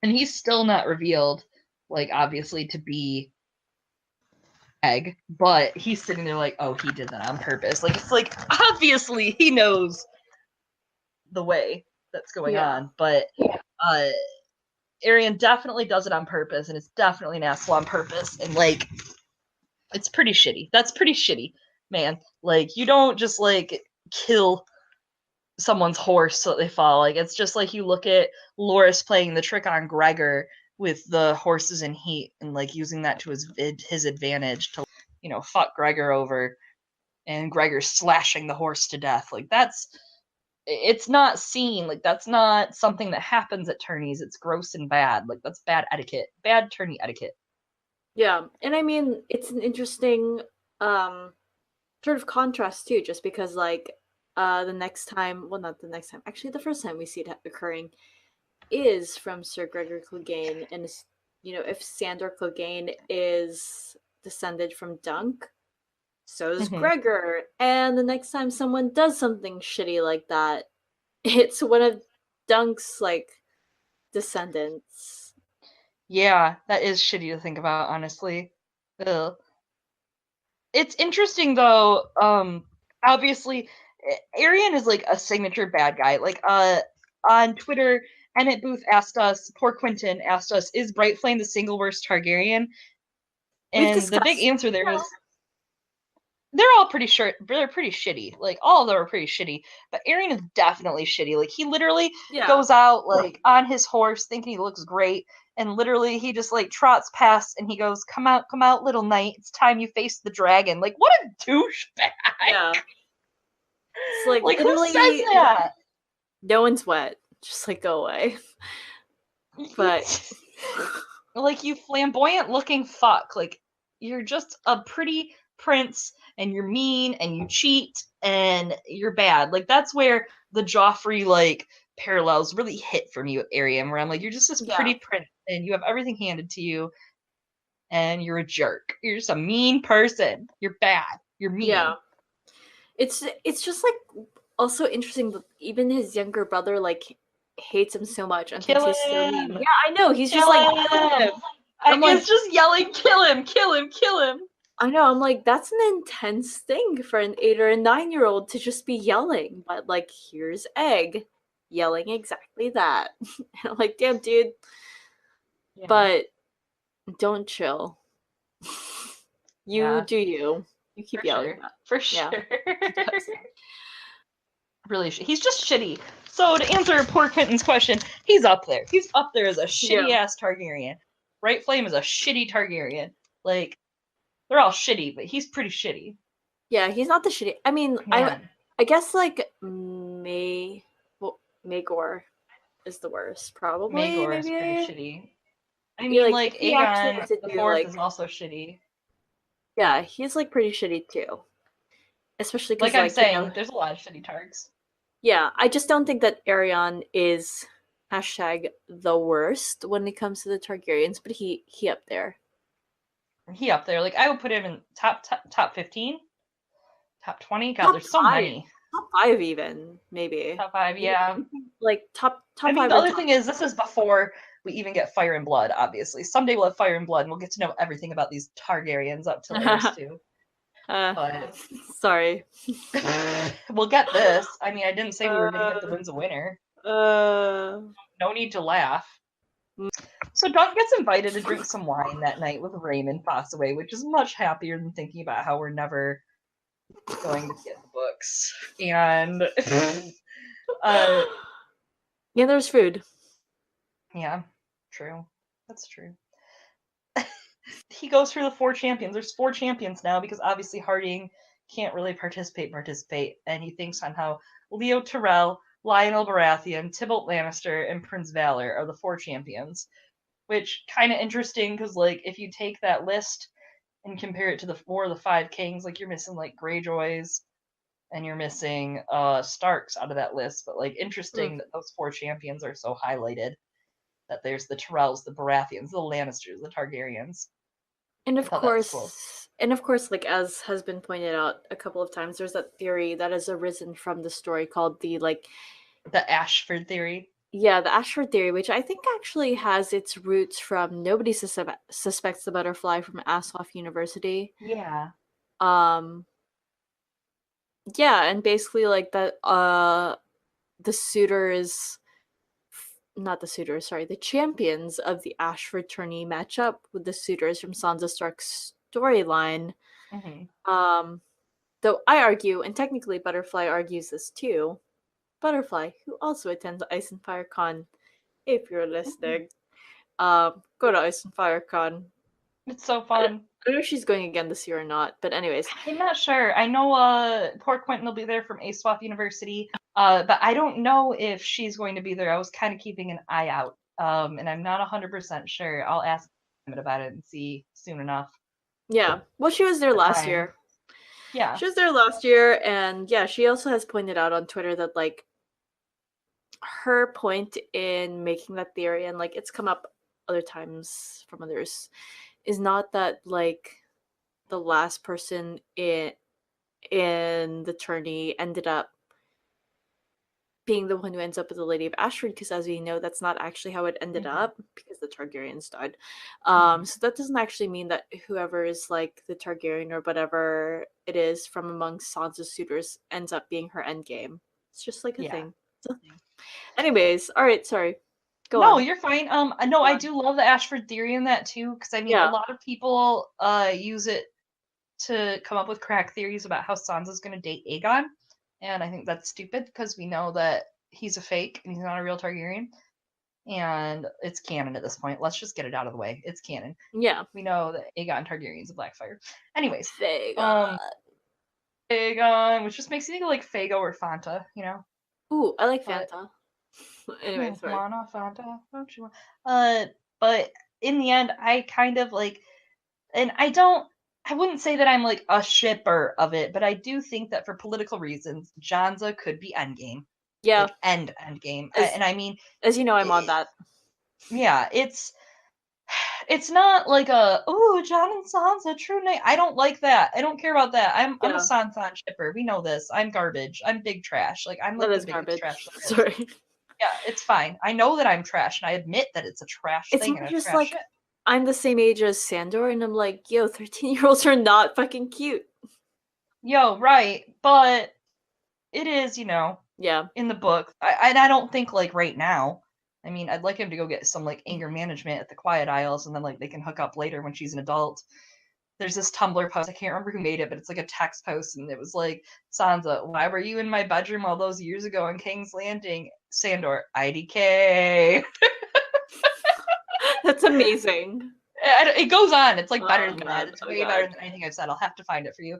he's still not revealed, like, obviously, to be Egg, but he's sitting there like, oh, he did that on purpose. Like, it's like, obviously, he knows the way that's going on, but Aerion definitely does it on purpose, and it's definitely an asshole on purpose, and, like, it's pretty shitty. That's pretty shitty, man. Like, you don't just, like, kill someone's horse so that they fall. Like, it's just like you look at Loras playing the trick on Gregor with the horses in heat and, like, using that to his advantage to, fuck Gregor over, and Gregor slashing the horse to death. Like, it's not seen. Like, that's not something that happens at tourneys. It's gross and bad. Like, that's bad etiquette. Bad tourney etiquette. Yeah, and I mean, it's an interesting sort of contrast too, just because like the next time, well, not the next time, actually the first time we see it occurring is from Sir Gregor Clegane, and if Sandor Clegane is descended from Dunk, so is Gregor, and the next time someone does something shitty like that, it's one of Dunk's like descendants. Yeah, that is shitty to think about, honestly. Ugh. It's interesting though, obviously Aerion is like a signature bad guy. Like on Twitter, Emmett Booth asked us, poor Quentin asked us, is Brightflame the single worst Targaryen? And the big answer there is they're all pretty sure they're pretty shitty. Like, all of them are pretty shitty. But Aerion is definitely shitty. Like, he literally goes out like on his horse thinking he looks great, and literally he just like trots past and he goes, come out, little knight. It's time you face the dragon. Like, what a douchebag. Yeah. It's like who says that? No one's wet. Just like go away. But like, you flamboyant looking fuck. Like, you're just a pretty prince and you're mean and you cheat and you're bad. Like, that's where the Joffrey like parallels really hit for me with Aerion, where I'm like, you're just this pretty prince and you have everything handed to you and you're a jerk. You're just a mean person. You're bad. You're mean. Yeah. It's just like also interesting that even his younger brother like hates him so much and thinks he's so mean. Yeah, I know. He's just like kill him. I'm like, just yelling, kill him, kill him, kill him. I know, I'm like, that's an intense thing for an 8 or a 9-year-old to just be yelling. But like, here's Egg yelling exactly that. And I'm like, damn, dude. Yeah. But don't chill. You do you. You keep yelling that. For sure. Yeah. Really, he's just shitty. So to answer poor Quentin's question, he's up there. He's up there as a shitty-ass Targaryen. Brightflame is a shitty Targaryen. Like, they're all shitty, but he's pretty shitty. Yeah, he's not the shitty. I mean, I guess like Maegor is the worst, probably. Maegor is pretty shitty. I mean, like Aegon the Fourth is also shitty. Yeah, he's like pretty shitty too. Especially because, like I'm saying, there's a lot of shitty Targs. Yeah, I just don't think that Aerion is #the worst when it comes to the Targaryens, but he up there. He up there. Like, I would put him in top 15, top 20. God, there's so many. top 5 even, maybe. Top 5, yeah. Like top I mean, 5 the or other top. thing is, this is before we even get Fire and Blood, obviously. Someday we'll have Fire and Blood, and we'll get to know everything about these Targaryens up to layers 2. But Sorry. we'll get this. I mean, I didn't say we were going to get the Winds of Winter. No need to laugh. So Dawn gets invited to drink some wine that night with Raymond Fossaway, which is much happier than thinking about how we're never going to get the books. And yeah, there's food. Yeah, true. That's true. He goes through the 4 champions. There's 4 champions now because obviously Harding can't really participate, and he thinks on how Leo Tyrell, Lionel Baratheon, Tybalt Lannister, and Prince Valor are the 4 champions. Which kind of interesting because like if you take that list and compare it to the 4 of the 5 kings, like you're missing like Greyjoys and you're missing Starks out of that list. But like interesting that those 4 champions are so highlighted. That there's the Tyrells, the Baratheons, the Lannisters, the Targaryens. And of course, like as has been pointed out a couple of times, there's that theory that has arisen from the story called the Ashford theory. Yeah, the Ashford theory, which I think actually has its roots from Nobody Suspects the Butterfly from Ashoff University. Yeah. Yeah, and basically like that the suitors not the suitors, sorry, the champions of the Ashford tourney match up with the suitors from Sansa Stark's storyline. Though I argue, and technically Butterfly argues this too, Butterfly, who also attends Ice and Fire Con, if you're listening, go to Ice and Fire Con. It's so fun. I don't know if she's going again this year or not, but anyways. I'm not sure. I know poor Quentin will be there from Aswaf University, but I don't know if she's going to be there. I was kind of keeping an eye out, and I'm not 100% sure. I'll ask him about it and see soon enough. Yeah, well, she was there last year. Yeah. She was there last year, and yeah, she also has pointed out on Twitter that, like, her point in making that theory, and, like, it's come up other times from others, is not that, like, the last person in the tourney ended up being the one who ends up with the Lady of Ashford, because as we know, that's not actually how it ended up, because the Targaryens died. So that doesn't actually mean that whoever is like the Targaryen or whatever it is from amongst Sansa's suitors ends up being her endgame. It's just like a thing. Anyways, all right, sorry. Go on. No, you're fine. No, I do love the Ashford theory in that too, because I mean, a lot of people use it to come up with crack theories about how Sansa's going to date Aegon. And I think that's stupid because we know that he's a fake and he's not a real Targaryen. And it's canon at this point. Let's just get it out of the way. It's canon. Yeah. We know that Aegon Targaryen's a Blackfire. Anyways. Aegon, which just makes you think of like Fago or Fanta, you know? Ooh, I like Fanta. Anyways, sorry. Wanna Fanta, don't you want? But in the end, I kind of like, and I wouldn't say that I'm like a shipper of it, but I do think that for political reasons, Jansa could be endgame. Yeah. Like endgame. And I mean, as you know, I'm on that. Yeah, it's not like a Jon and Sansa true knight. I don't like that. I don't care about that. I'm a Sansa shipper. We know this. I'm garbage. I'm big trash. Like I'm like the biggest garbage. Trash. Sorry. Yeah, it's fine. I know that I'm trash, and I admit that it's a trash thing. It's just like I'm the same age as Sandor, and I'm like, yo, 13-year-olds are not fucking cute. Yo, right, but it is, you know. Yeah. In the book, I don't think like right now. I mean, I'd like him to go get some like anger management at the Quiet Isles, and then like they can hook up later when she's an adult. There's this Tumblr post, I can't remember who made it, but it's like a text post, and it was like, Sansa, why were you in my bedroom all those years ago in King's Landing? Sandor, IDK. That's amazing. It goes on. It's like better than that. It's way better than anything I've said. I'll have to find it for you.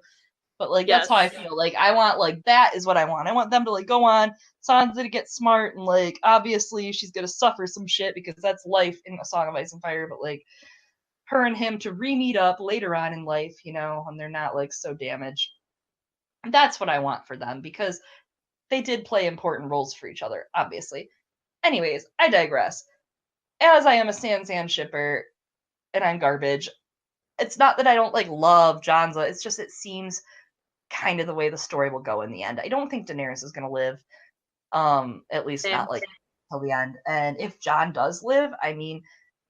But like that's how I feel. Like I want like that is what I want. I want them to like go on, Sansa to get smart, and like obviously she's gonna suffer some shit because that's life in A Song of Ice and Fire, but like her and him to re-meet up later on in life, you know, and they're not like so damaged. That's what I want for them because they did play important roles for each other, obviously. Anyways, I digress. As I am a Sansa shipper and I'm garbage, it's not that I don't like love Jansa, it's just it seems kind of the way the story will go in the end. I don't think Daenerys is going to live, at least Same. not like till the end. And if Jon does live, I mean,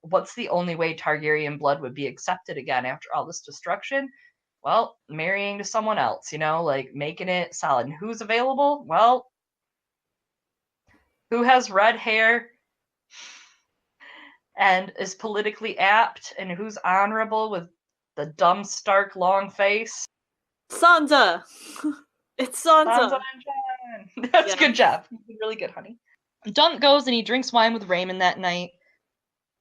what's the only way Targaryen blood would be accepted again after all this destruction? Well, marrying to someone else, like making it solid. And who's available? Well, who has red hair and is politically apt, and who's honorable with the dumb, stark, long face? Sansa! It's Sansa! Sansa and Jon! That's a good job. You did really good, honey. Dunk goes and he drinks wine with Raymond that night,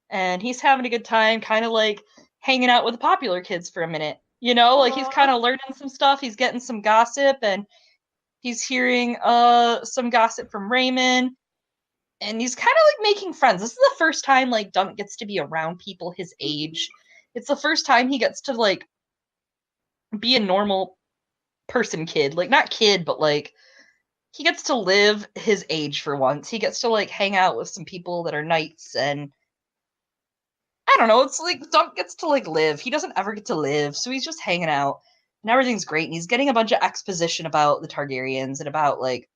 and he's having a good time, kind of like hanging out with the popular kids for a minute. Like he's kind of learning some stuff, he's getting some gossip, and he's hearing some gossip from Raymond, and he's kind of like making friends. This is the first time like Dunk gets to be around people his age. It's the first time he gets to like be a normal person kid. Like not kid, but like he gets to live his age for once. He gets to like hang out with some people that are knights, and I don't know, it's like Dunk gets to like live. He doesn't ever get to live, so he's just hanging out and everything's great, and he's getting a bunch of exposition about the Targaryens and about like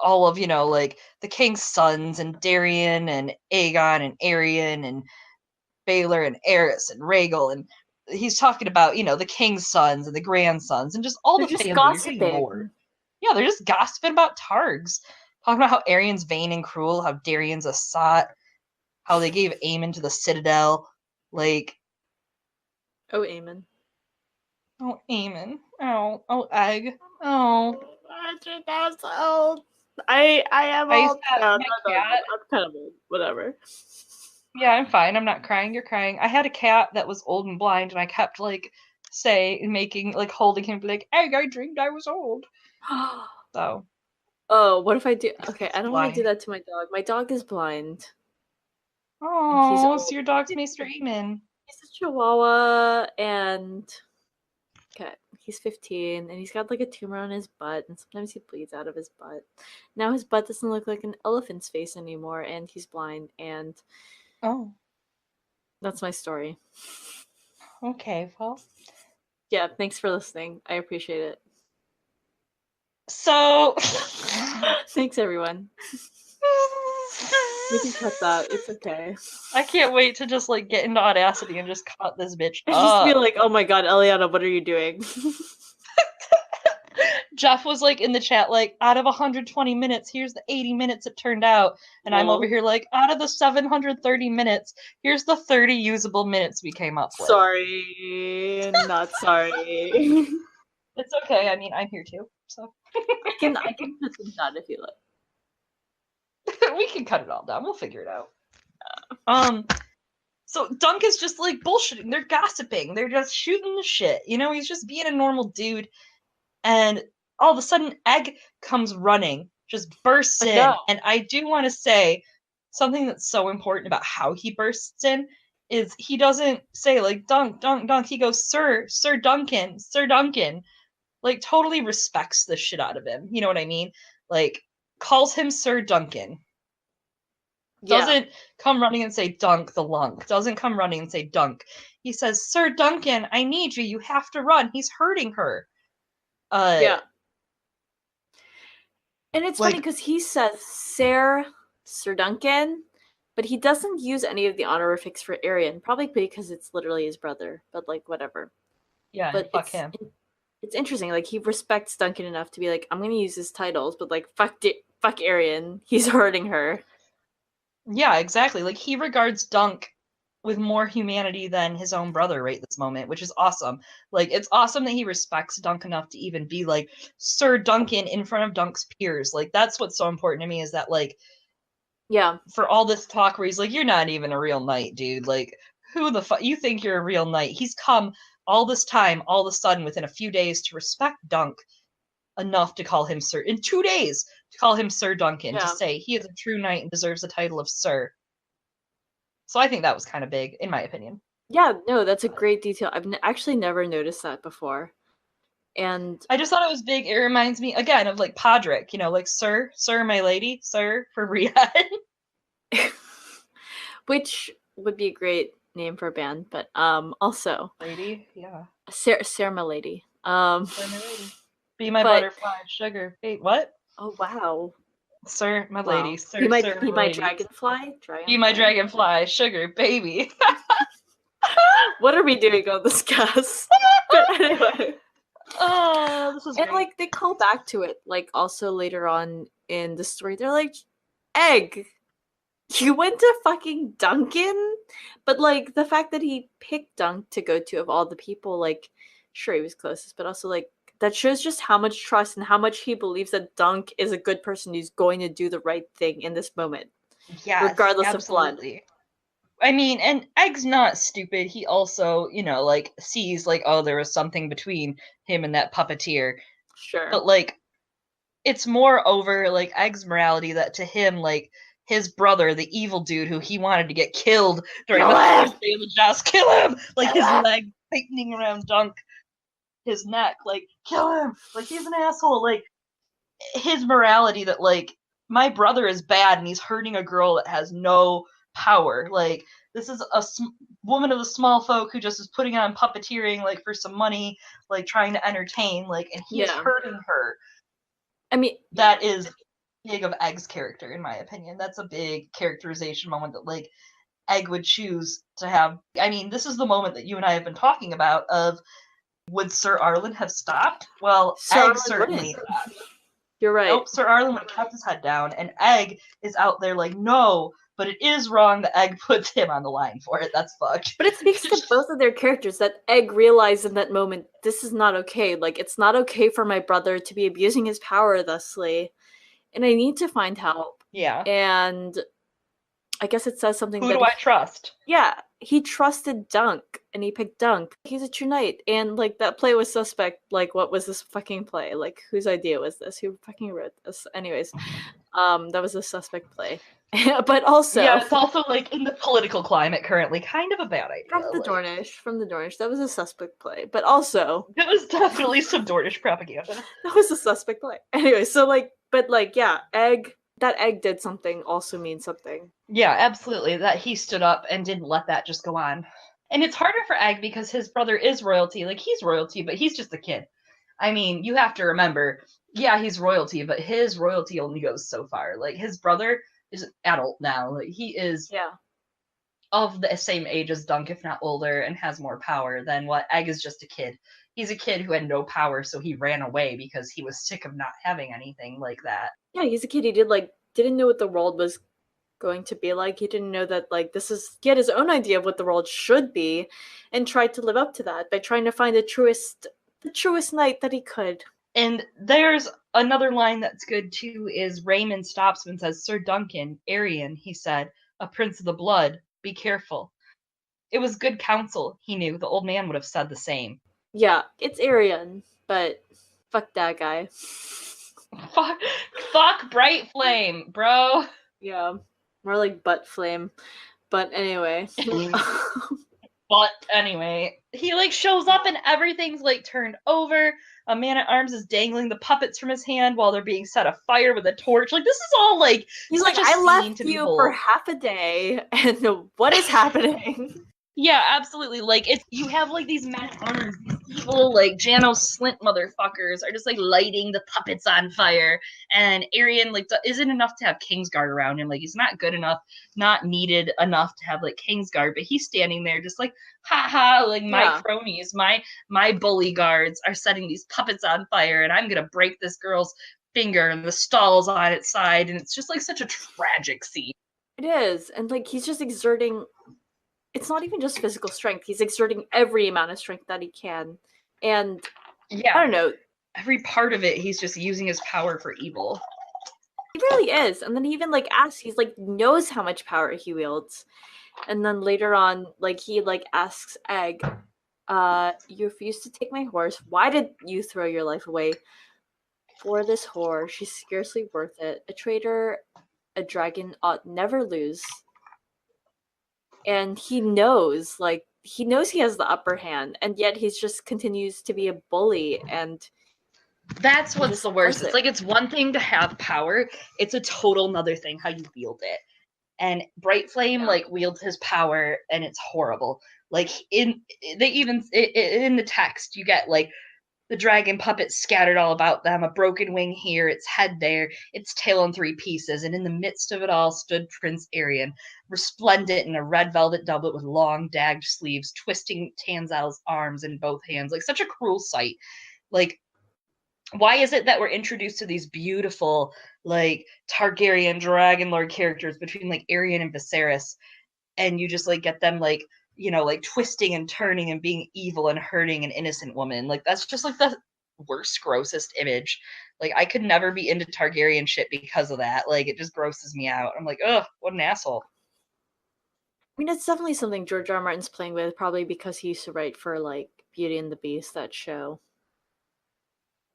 all of like the king's sons and Darien and Aegon and Aerion and Baelor and Eris and Rhaegal, and he's talking about the king's sons and the grandsons and just all They're the just family. You're getting bored. Yeah, they're just gossiping about Targs, talking about how Arion's vain and cruel, how Darien's a sot, how they gave Aemon to the Citadel, like. Oh, Aemon. Oh, Aemon. Oh, Egg. Oh. That was old. I am old. No, I'm kind of old. Whatever. Yeah, I'm fine. I'm not crying. You're crying. I had a cat that was old and blind, and I kept like holding him, like, Egg, I dreamed I was old. So. Oh, what if I do? Okay, I don't want to do that to my dog. My dog is blind. Oh, so your dog's Maester Aemon. He's a Chihuahua, and he's 15, and he's got like a tumor on his butt, and sometimes he bleeds out of his butt. Now his butt doesn't look like an elephant's face anymore, and he's blind, and that's my story. Okay, well. Yeah, thanks for listening. I appreciate it. So. Thanks, everyone. We can cut that. It's okay. I can't wait to just like get into Audacity and just cut this bitch up. Just be like, oh my god, Eliana, what are you doing? Jeff was like in the chat, like, out of 120 minutes, here's the 80 minutes it turned out. And I'm over here like, out of the 730 minutes, here's the 30 usable minutes we came up with. Sorry. Not sorry. It's okay. I mean, I'm here too. So I can put them down if you like. We can cut it all down. We'll figure it out. So Dunk is just like bullshitting. They're gossiping. They're just shooting the shit. He's just being a normal dude. And all of a sudden, Egg comes running, just bursts in. And I do want to say something that's so important about how he bursts in is he doesn't say like Dunk, Dunk, Dunk. He goes, Sir Duncan, Sir Duncan. Like totally respects the shit out of him. You know what I mean? Like calls him Sir Duncan. Doesn't come running and say Dunk the Lunk. Doesn't come running and say Dunk. He says, Sir Duncan, I need you. You have to run. He's hurting her. And it's funny because he says Sir Duncan, but he doesn't use any of the honorifics for Aerion, probably because it's literally his brother, but like whatever. Yeah, but fuck him. It's interesting, like he respects Duncan enough to be like, I'm gonna use his titles, but like fuck Aerion, he's hurting her. Yeah, exactly. Like he regards Dunk with more humanity than his own brother right this moment, which is awesome. Like it's awesome that he respects Dunk enough to even be like Sir Duncan in front of Dunk's peers. Like that's what's so important to me is that like for all this talk where he's like, you're not even a real knight, dude. Like who the fuck you think you're a real knight? He's come all this time, all of a sudden within a few days to respect Dunk enough to call him Sir in 2 days to call him Sir Duncan, to say he is a true knight and deserves the title of Sir. So I think that was kind of big, in my opinion. Yeah, no, that's a great detail. I've actually never noticed that before. And I just thought it was big. It reminds me, again, of like Podrick, like Sir, my lady, Sir, for Riyadh. Which would be a great name for a band, but also... Lady, yeah. Sarah my lady. Sir, my lady. Be my But- butterfly, sugar. Wait, what? Oh wow. Sir, my Wow. lady. Sir, Be my sir, be my my lady. dragonfly. Be my dragonfly, sugar, baby. What are we doing on this cast? But anyway. Oh, this is And great. like they call back to it, like also later on in the story, they're like, Egg, you went to fucking Duncan? But like the fact that he picked Dunk to go to of all the people, like sure he was closest, but also like that shows just how much trust and how much he believes that Dunk is a good person who's going to do the right thing in this moment. Yes, regardless absolutely. of blood. I mean, and Egg's not stupid. He also, like, sees, like, oh, there was something between him and that puppeteer. Sure. But, like, it's more over, like, Egg's morality that to him, like, his brother, the evil dude who he wanted to get killed during Kill the him! first day of the joust, kill him! Like, Kill his him! leg tightening around Dunk, his neck, like, kill him! Like, he's an asshole. Like, his morality that, like, my brother is bad and he's hurting a girl that has no power. Like, this is a woman of the small folk who just is putting on puppeteering, like, for some money, like, trying to entertain, like, and he is hurting her. I mean, that is big of Egg's character, in my opinion. That's a big characterization moment that, like, Egg would choose to have. I mean, this is the moment that you and I have been talking about of, would Sir Arlen have stopped? Well, Sir Egg Arlen certainly wouldn't. had. You're right. Nope, Sir Arlen would have kept his head down, and Egg is out there like, no, but it is wrong that Egg puts him on the line for it. That's fucked. But it speaks to both of their characters that Egg realized in that moment, this is not okay. Like, it's not okay for my brother to be abusing his power thusly, and I need to find help. Yeah. And I guess it says something Who that do I trust? Yeah, he trusted Dunk, and he picked Dunk. He's a true knight, and like that play was suspect. Like, what was this fucking play? Like, whose idea was this? Who fucking wrote this? Anyways, that was a suspect play. But also, yeah, it's also like in the political climate currently, kind of a bad idea. From the Dornish, that was a suspect play. But also, it was definitely some Dornish propaganda. That was a suspect play. Anyway, so like, but like, yeah, that Egg did something also means something. Yeah, absolutely. That he stood up and didn't let that just go on. And it's harder for Egg because his brother is royalty. Like, he's royalty, but he's just a kid. I mean, you have to remember, yeah, he's royalty, but his royalty only goes so far. Like, his brother is an adult now. Like, he is of the same age as Dunk, if not older, and has more power than what Egg is just a kid. He's a kid who had no power, so he ran away because he was sick of not having anything like that. Yeah, he's a kid. He didn't know what the world was going to be like. He didn't know that, like, he had his own idea of what the world should be, and tried to live up to that by trying to find the truest knight that he could. And there's another line that's good too, is Raymond stops him and says, Sir Duncan, Aerion, he said, a prince of the blood, be careful. It was good counsel, he knew. The old man would have said the same. Yeah, it's Aerion, but fuck that guy. Fuck Bright Flame, bro. Yeah, more like butt flame. But anyway. But anyway, he like shows up and everything's like turned over. A man at arms is dangling the puppets from his hand while they're being set afire with a torch. Like, this is all like, he's like, I left you for half a day, and what is happening? Yeah, absolutely. Like, you have like these men at arms, these evil like Janos Slint motherfuckers are just like lighting the puppets on fire, and Aerion like isn't enough to have Kingsguard around him. Like, he's not good enough, not needed enough to have like Kingsguard, but he's standing there just like, ha, like my cronies, my bully guards are setting these puppets on fire, and I'm gonna break this girl's finger, and the stall's on its side, and it's just like such a tragic scene. It is, and like he's just exerting. It's not even just physical strength. He's exerting every amount of strength that he can. And yeah, I don't know. Every part of it, he's just using his power for evil. He really is. And then he even like asks, he's like knows how much power he wields. And then later on, like he like asks Egg, you refused to take my horse. Why did you throw your life away? For this whore, she's scarcely worth it. A traitor, a dragon ought never lose. And he knows he has the upper hand, and yet he just continues to be a bully, and that's what's the worst. It's like, it's one thing to have power, it's a total another thing how you wield it. And Bright Flame like wields his power, and it's horrible. Like, in the text you get like the dragon puppets scattered all about them, a broken wing here, its head there, its tail in 3 pieces, and in the midst of it all stood Prince Aerion, resplendent in a red velvet doublet with long dagged sleeves, twisting Tanselle's arms in both hands. Like, such a cruel sight. Like, why is it that we're introduced to these beautiful, like, Targaryen dragon lord characters between, like, Aerion and Viserys, and you just, like, get them, like, you know, like, twisting and turning and being evil and hurting an innocent woman? Like, that's just, like, the worst, grossest image. Like, I could never be into Targaryen shit because of that. Like, it just grosses me out. I'm like, ugh, what an asshole. I mean, it's definitely something George R. R. Martin's playing with, probably because he used to write for, like, Beauty and the Beast, that show.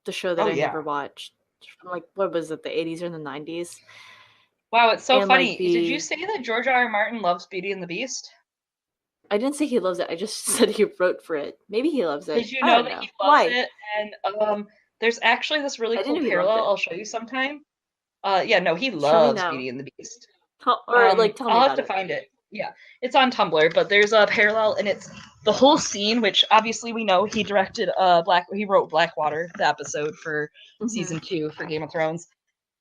The show that Oh, I yeah. never watched. From, like, what was it, the 80s or the 90s? Wow, it's so And, funny. like, Did you say that George R. R. Martin loves Beauty and the Beast? I didn't say he loves it, I just said he wrote for it. Maybe he loves it. Did you I know don't that know. he loves Why? it? And there's actually this really I didn't cool know he loved parallel it. I'll show you sometime. Yeah, no, he Show me loves now. Beauty and the Beast. Or, like, tell me I'll have about to it. find it. Yeah, it's on Tumblr, but there's a parallel, and it's the whole scene, which obviously we know he directed he wrote Blackwater, the episode for season 2 for Game of Thrones,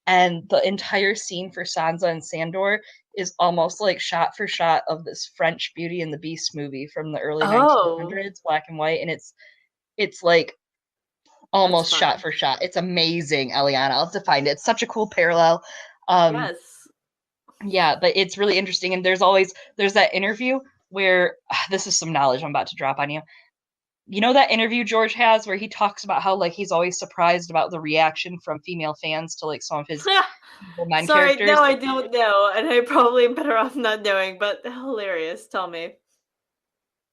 and the entire scene for Sansa and Sandor is almost like shot for shot of this French Beauty and the Beast movie from the early Oh, 1900s, black and white, and it's like that's almost shot fun. for shot. It's amazing, Eliana. I'll have to find it. It's such a cool parallel. Yes. Yeah, but it's really interesting. And there's that interview where this is some knowledge I'm about to drop on you. You know that interview George has where he talks about how, like, he's always surprised about the reaction from female fans to, like, some of his evil men Sorry, characters. no, I don't know, and I probably am better off not knowing, but hilarious. Tell me.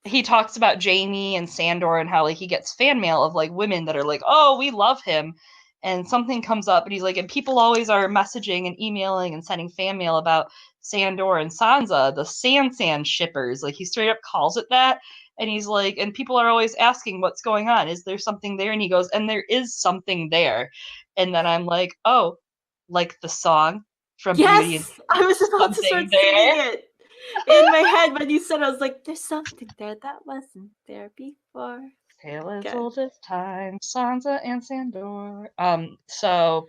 He talks about Jamie and Sandor and how, like, he gets fan mail of, like, women that are like, oh, we love him, and something comes up and he's like, and people always are messaging and emailing and sending fan mail about Sandor and Sansa, the Sand shippers. Like, he straight up calls it that, and he's like, and people are always asking what's going on, is there something there? And he goes, and there is something there. And then I'm like, oh, like the song from Beauty and Yes! I was about to start something singing there. it in my head when you said it. I was like, there's something there that wasn't there before. Tale as Okay. old as time, Sansa and Sandor. So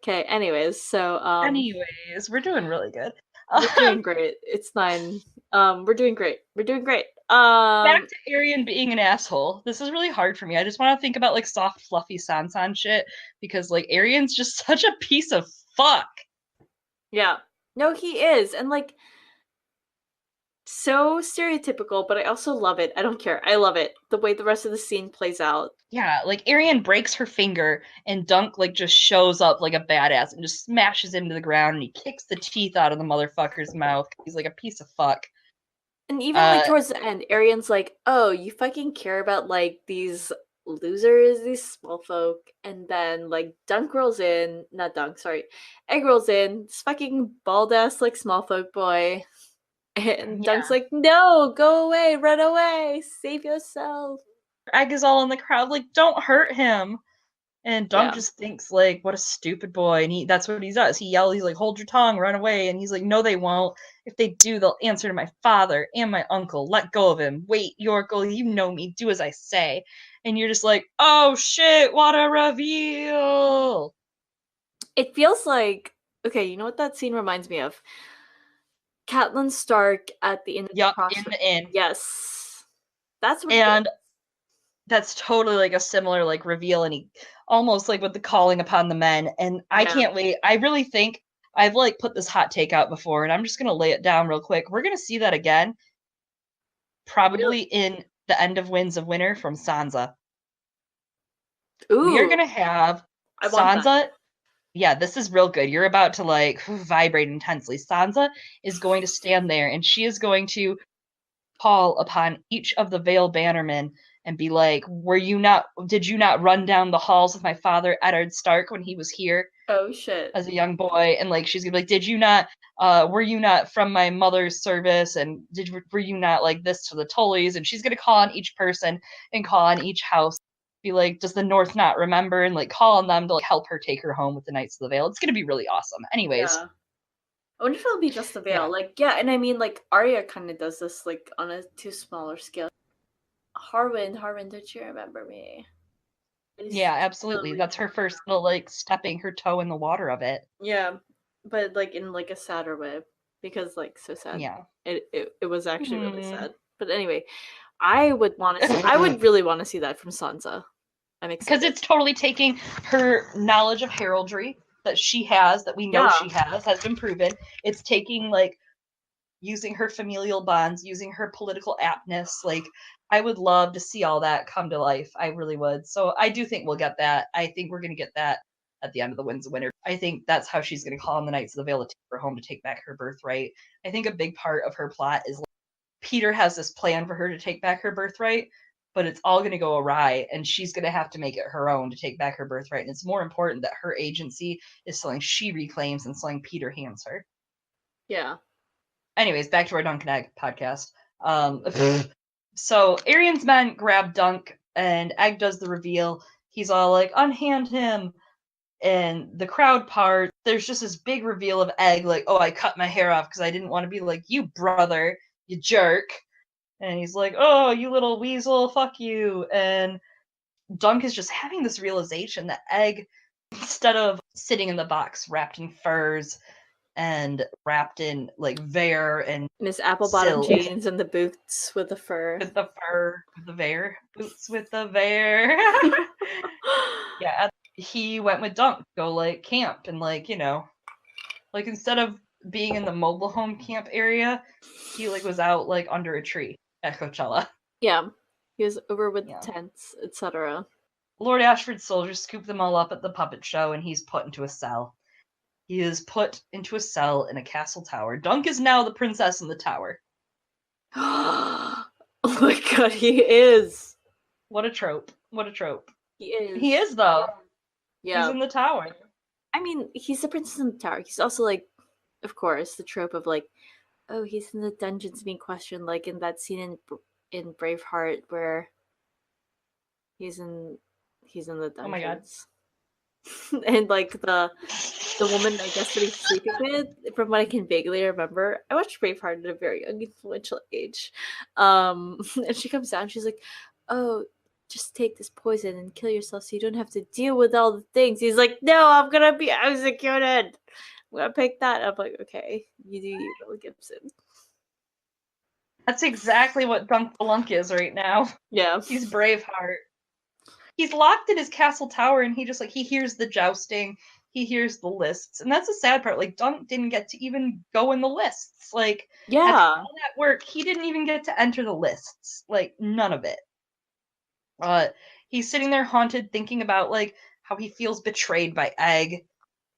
Okay, anyways, so anyways, we're doing really good. we're doing great. It's 9. We're doing great. We're doing great. Back to Aerion being an asshole. This is really hard for me. I just want to think about, like, soft, fluffy Sansan shit because, like, Arion's just such a piece of fuck. Yeah. No, he is. And, like, so stereotypical, but I also love it. I don't care. I love it. The way the rest of the scene plays out. Yeah, like, Aerion breaks her finger and Dunk, like, just shows up like a badass and just smashes him to the ground and he kicks the teeth out of the motherfucker's mouth. He's like a piece of fuck. And even, like, towards the end, Arion's like, oh, you fucking care about, like, these losers, these small folk. And then, like, Dunk rolls in. Not Dunk, sorry. Egg rolls in. This fucking bald-ass, like, small folk boy. And Yeah. Dunk's like, no, go away, run away, save yourself. Egg is all in the crowd, like, don't hurt him. And Dunk Yeah. just thinks, like, what a stupid boy. And that's what he does. He yells, he's like, hold your tongue, run away. And he's like, no, they won't. If they do, they'll answer to my father and my uncle. Let go of him. Wait, Yorkle, you know me. Do as I say. And you're just like, oh shit, what a reveal. It feels like, okay, you know what that scene reminds me of? Catelyn Stark at the end of the Yup, in crossroads. the inn. Yes. That's what And that's totally, like, a similar, like, reveal, and he almost, like, with the calling upon the men. And I can't wait. I really think I've, like, put this hot take out before, and I'm just gonna lay it down real quick. We're gonna see that again, probably in the end of Winds of Winter from Sansa. We are Ooh, gonna have I want that. Sansa. Yeah, this is real good. You're about to, like, vibrate intensely. Sansa is going to stand there, and she is going to call upon each of the Vale Bannermen and be like, did you not run down the halls with my father, Eddard Stark, when he was here Oh shit. as a young boy? And, like, she's gonna be like, were you not from my mother's service? And were you not like this to the Tullys? And she's gonna call on each person and call on each house, be like, does the North not remember? And, like, call on them to, like, help her take her home with the Knights of the Vale. It's gonna be really awesome. Anyways. Yeah. I wonder if it'll be just the veil. Yeah. Like, yeah, and I mean, like, Arya kind of does this, like, on a too smaller scale. Harwin, don't you remember me? Yeah, absolutely. That's her first little, like, stepping her toe in the water of it. Yeah, but, like, in, like, a sadder way. Because, like, so sad. Yeah. It was actually really Mhm. sad. But anyway, I would really want to see that from Sansa. I'm excited. Because it's totally taking her knowledge of heraldry that she has, that we know Yeah. she has been proven. It's taking, like, using her familial bonds, using her political aptness. Like, I would love to see all that come to life. I really would. So I do think we'll get that. I think we're going to get that at the end of the Winds of Winter. I think that's how she's going to call on the Knights of the Vale to take her home to take back her birthright. I think a big part of her plot is, like, Peter has this plan for her to take back her birthright, but it's all going to go awry, and she's going to have to make it her own to take back her birthright. And it's more important that her agency is something she reclaims than something Peter hands her. Yeah. Anyways, back to our Dunk and Egg podcast. So Arion's men grab Dunk, and Egg does the reveal. He's all like, unhand him. And the crowd part, there's just this big reveal of Egg, like, oh, I cut my hair off because I didn't want to be like, you brother, you jerk. And he's like, oh, you little weasel, fuck you. And Dunk is just having this realization that Egg, instead of sitting in the box wrapped in furs and wrapped in, like, vair and Miss Apple-bottom silk, jeans and the boots with the fur. with the fur, with the vair, boots with the vair. Yeah, he went with Dunk to go, like, camp and, like, you know, like, instead of being in the mobile home camp area, he, like, was out, like, under a tree at Coachella. Yeah. He was over with Yeah. the tents, etc. Lord Ashford's soldiers scoop them all up at the puppet show, and he's put into a cell. He is put into a cell in a castle tower. Dunk is now the princess in the tower. Oh my god, he is. What a trope. What a trope. He is. He is, though. Yeah. He's in the tower. I mean, he's the princess in the tower. He's also, like, of course, the trope of, like, oh, he's in the dungeons being questioned, like in that scene in Braveheart where he's in the dungeons. Oh my god. And, like, the woman, I guess, that he's sleeping with, from what I can vaguely remember, I watched Braveheart at a very young, influential age. And she comes down, she's like, oh, just take this poison and kill yourself so you don't have to deal with all the things. He's like, no, I'm gonna be executed. I'm gonna pick that. I'm like, okay, you do you, Bill Gibson. That's exactly what Dunk the Lunk is right now. Yeah. He's Braveheart. He's locked in his castle tower, and he just, like, he hears the jousting, he hears the lists, and that's the sad part. Like, Dunk didn't get to even go in the lists. Like, Yeah. after all that work, he didn't even get to enter the lists. Like, none of it. He's sitting there haunted, thinking about, like, how he feels betrayed by Egg.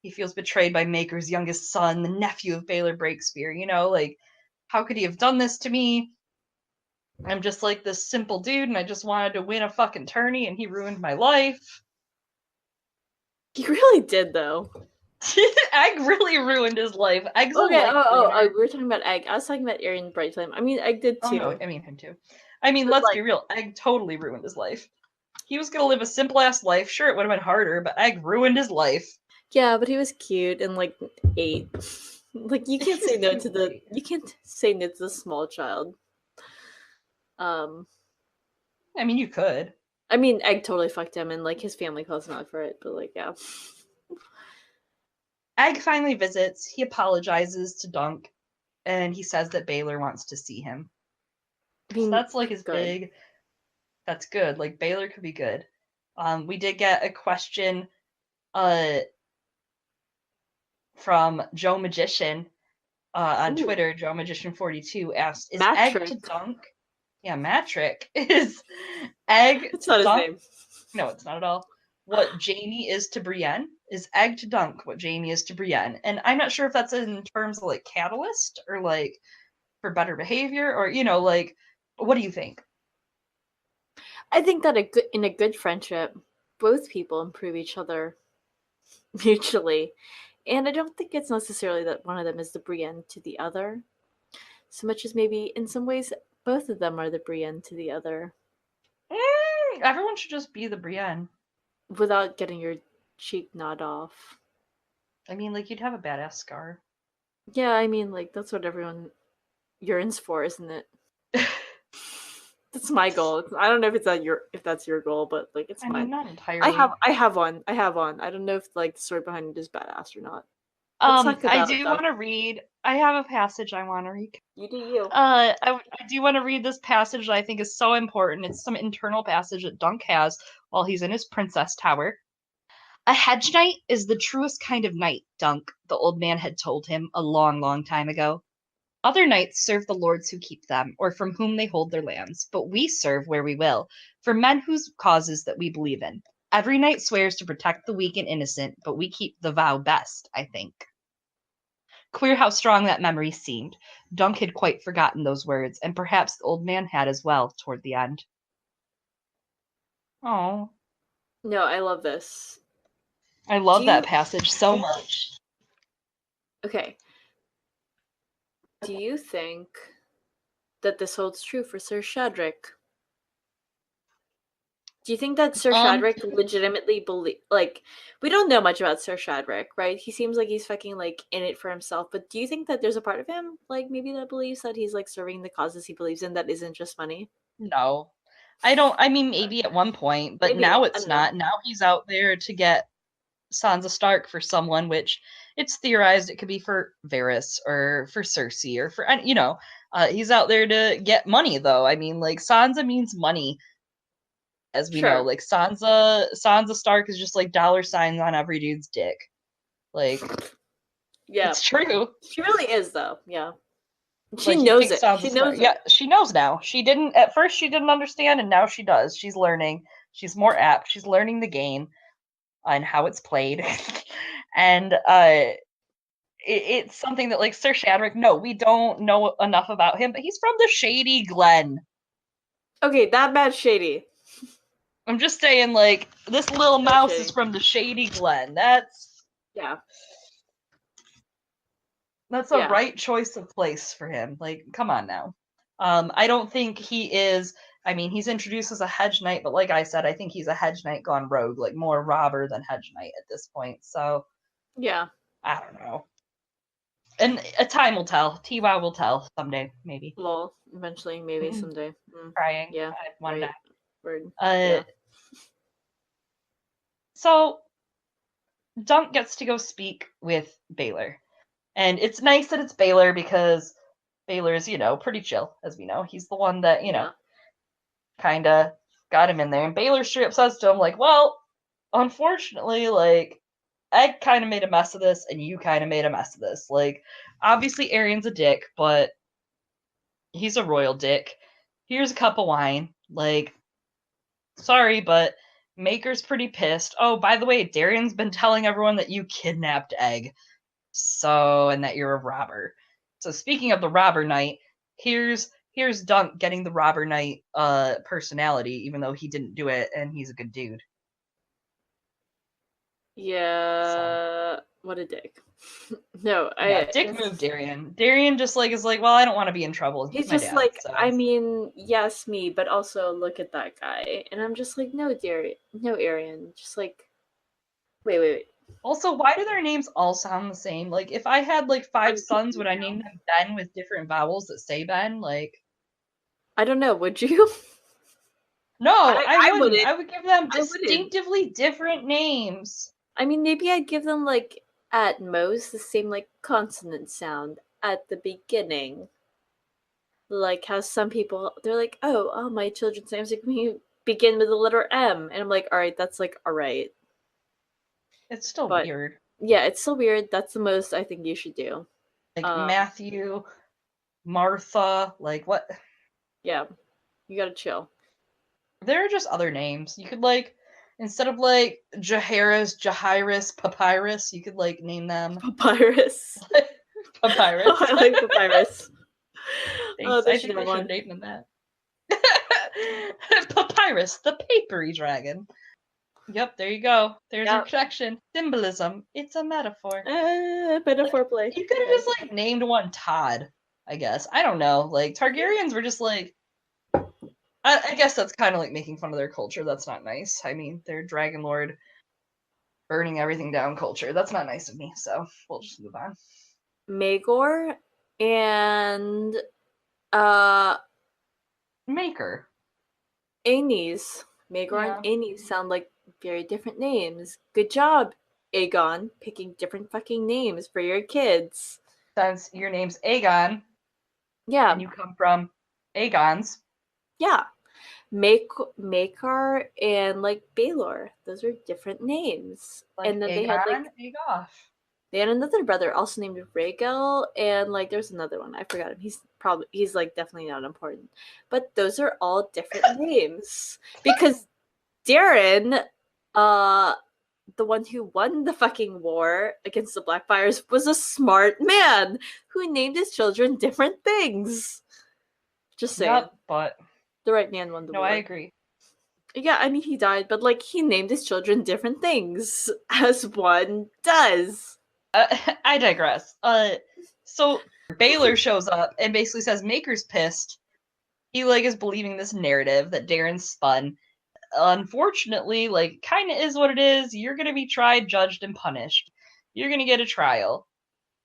He feels betrayed by Maker's youngest son, the nephew of Baylor Breakspear. You know, like, how could he have done this to me? I'm just, like, this simple dude, and I just wanted to win a fucking tourney, and he ruined my life. He really did, though. Egg really ruined his life. Egg's okay. a We were talking about Egg. I was talking about Aerion Brightflame. I mean, Egg did too. Oh, no, I mean him too. I mean, But, let's like, be real. Egg totally ruined his life. He was gonna live a simple ass life. Sure, it would have been harder, but Egg ruined his life. Yeah, but he was cute and, like, 8. Like, you can't say no to the small child. I mean, you could. I mean, Egg totally fucked him, and, like, his family calls him out for it. But, like, yeah. Egg finally visits. He apologizes to Dunk, and he says that Baylor wants to see him. I mean, So that's, like, his good. big. That's good. Like, Baylor could be good. We did get a question from Joe Magician on Twitter. Joe Magician 42 asked, "Is Egg to Dunk?" Yeah, Matrick is Egg. It's not Dunk? his name. No, it's not at all. What Jamie is to Brienne is Egg to Dunk. What Jamie is to Brienne, and I'm not sure if that's in terms of, like, catalyst or, like, for better behavior, or, you know, like, what do you think? I think that in a good friendship, both people improve each other mutually. And I don't think it's necessarily that one of them is the Brienne to the other, so much as maybe in some ways both of them are the Brienne to the other. Everyone should just be the Brienne. Without getting your cheek gnawed off. I mean, like, you'd have a badass scar. Yeah, I mean, like, that's what everyone yearns for, isn't it? That's my goal. I don't know if that's your goal, but like it's I mean, mine. not entirely. I have one. I have one. I don't know if like the story behind it is badass or not. Let's talk I about it do though. want to read. I have a passage I want to read. You do you. I do want to read this passage that I think is so important. It's some internal passage that Dunk has while he's in his princess tower. A hedge knight is the truest kind of knight, Dunk, the old man had told him a long, long time ago. Other knights serve the lords who keep them, or from whom they hold their lands, but we serve where we will, for men whose causes that we believe in. Every knight swears to protect the weak and innocent, but we keep the vow best, I think. Queer how strong that memory seemed. Dunk had quite forgotten those words, and perhaps the old man had as well toward the end. Oh, No, I love this. I Do love that you passage so much. okay? Do you think that this holds true for Sir Shadrick? Do you think that Sir Um, Shadrick legitimately believe like we don't know much about Sir Shadrick, right? He seems like he's fucking like in it for himself, but do you think that there's a part of him like maybe that believes that he's like serving the causes he believes in that isn't just money? no. I mean, maybe at one point, but Maybe. now I it's don't know. not. Now he's out there to get Sansa Stark for someone, which it's theorized it could be for Varys or for Cersei or for, he's out there to get money, though. I mean, like, Sansa means money, as we know. Sure. Like, Sansa Stark is just like dollar signs on every dude's dick. Like, Yeah. it's true. She really is though. Yeah. She Like, you knows think it. Sansa She Stark. knows Yeah, it. she knows now. She didn't, at first, she didn't understand, and now she does. She's learning. She's more apt. She's learning the game and how it's played. And, it's something that like Sir Shadrick, no, we don't know enough about him, but he's from the Shady Glen. Okay, that bad shady. I'm just saying, like, this little So mouse is shady. from the Shady Glen. That's Yeah. that's a Yeah. right choice of place for him. Like, come on now. I don't think he is. I mean, he's introduced as a hedge knight, but like I said, I think he's a hedge knight gone rogue, like more robber than hedge knight at this point. So Yeah. I don't know. And a time will tell. TY will tell someday, maybe. Lol. Eventually, maybe someday. Crying. Yeah. I want Right. to Word. die. Yeah. So Dunk gets to go speak with Baylor. And it's nice that it's Baylor because Baylor is, pretty chill, as we know. He's the one that, Yeah. kind of got him in there. And Baylor straight up says to him, like, well, unfortunately, like, Egg kind of made a mess of this, and you kind of made a mess of this. Like, obviously, Arion's a dick, but he's a royal dick. Here's a cup of wine. Like, sorry, but Maker's pretty pissed. Oh, by the way, Darian's been telling everyone that you kidnapped Egg. So, and that you're a robber. So speaking of the robber knight, here's Dunk getting the robber knight personality, even though he didn't do it and he's a good dude. So Yeah. What a dick. No, yeah, dick move Darian. Darian just like is like, well, I don't want to be in trouble. He's he's my just dad. like, So I mean, yes, me, but also look at that guy. And I'm just like, no, Darian, no, Arian. Just like, wait. also, why do their names all sound the same? Like if I had like I'm 5 sons, would I confused name now. them Ben with different vowels that say Ben? Like I don't know. Would you? no, I I wouldn't. wouldn't. I would give them I wouldn't. distinctively different names. I mean, maybe I'd give them like at most the same like consonant sound at the beginning. Like how some people they're like, oh, my children's names begin with the letter M, and I'm like, all right, that's like all right, It's still but weird. yeah, it's so weird. That's the most I think you should do. Like Matthew, Martha, like what? Yeah, you gotta chill. There are just other names. You could like instead of like Jairus, Papyrus, you could like name them Papyrus. Oh, Papyrus. I like papyrus. Oh, Thanks. they I should think have they should have one. named them that. Papyrus, the papery dragon. Yep, there you go. There's your Yeah, connection. Symbolism. It's a metaphor. bit of Like foreplay. you could have Okay. just like named one Todd, I guess. I don't know. Like Targaryens were just like I guess that's kind of like making fun of their culture. That's not nice. I mean, they're Dragon Lord burning everything down culture. That's not nice of me. So we'll just move on. Maegor, and Maker. Aenys. Maegor and Aenys sound like very different names. Good job, Aegon, picking different fucking names for your kids. Since your name's Aegon. Yeah. And you come from Aegons. Yeah. Maekar and like Baelor. Those are different names. Like and then Aegon, they had like Aegoth. They had another brother also named Rhaegal, and like there's another one. I forgot him. He's like definitely not important. But those are all different names. Because Darren, the one who won the fucking war against the Blackfires, was a smart man who named his children different things. Just saying. Yep, but the right man won the war. No, I agree. Yeah, I mean he died, but like he named his children different things, as one does. I digress. So Baelor shows up and basically says Maker's pissed. He like is believing this narrative that Darren spun. Unfortunately, like kind of is what it is. You're gonna be tried, judged, and punished. You're gonna get a trial.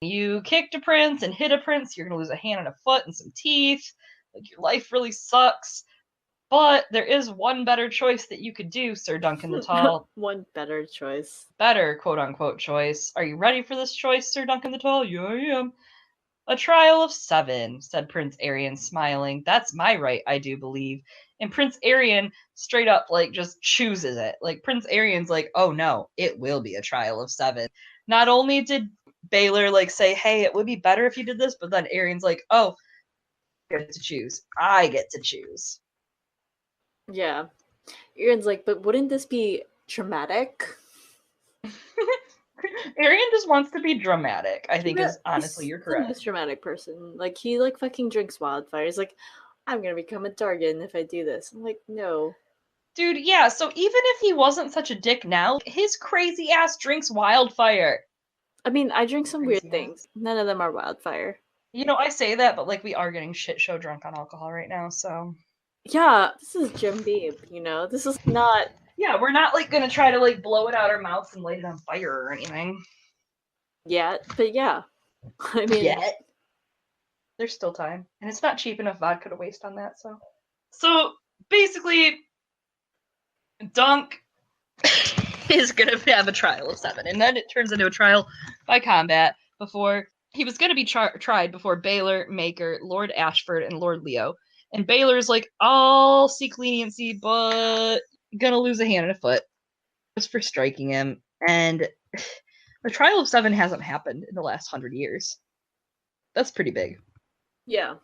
You kicked a prince and hit a prince. You're gonna lose a hand and a foot and some teeth. Like your life really sucks. But there is one better choice that you could do, Sir Duncan the Tall. One better choice. Better, quote-unquote, choice. Are you ready for this choice, Sir Duncan the Tall? Yeah, I am. A trial of 7, said Prince Aerion, smiling. That's my right, I do believe. And Prince Aerion straight up, like, just chooses it. Like, Prince Aerion's like, oh no, it will be a trial of 7. Not only did Baelor, like, say, hey, it would be better if you did this, but then Aerion's like, oh, I get to choose. I get to choose. Yeah. Aaron's like, but wouldn't this be dramatic? Aerion just wants to be dramatic, I think is honestly, you're correct. He's the most dramatic person. Like, he, like, fucking drinks wildfire. He's like, I'm gonna become a Targaryen if I do this. I'm like, no. Dude, yeah, so even if he wasn't such a dick now, his crazy ass drinks wildfire. I mean, I drink some weird things. None of them are wildfire. You know, I say that, but, like, we are getting shit show drunk on alcohol right now, so... Yeah, this is Jim Beam, you know? This is not... Yeah, we're not, like, gonna try to, like, blow it out our mouths and light it on fire or anything. Yet, but yeah. I mean... Yet? There's still time. And it's not cheap enough vodka to waste on that, so... So, basically, Dunk is gonna have a trial of 7, and then it turns into a trial by combat before... He was gonna be tried before Baelor, Maker, Lord Ashford, and Lord Leo. And Baelor's like, I'll seek leniency, but gonna lose a hand and a foot just for striking him. And the trial of 7 hasn't happened in the last 100 years. That's pretty big. Yeah.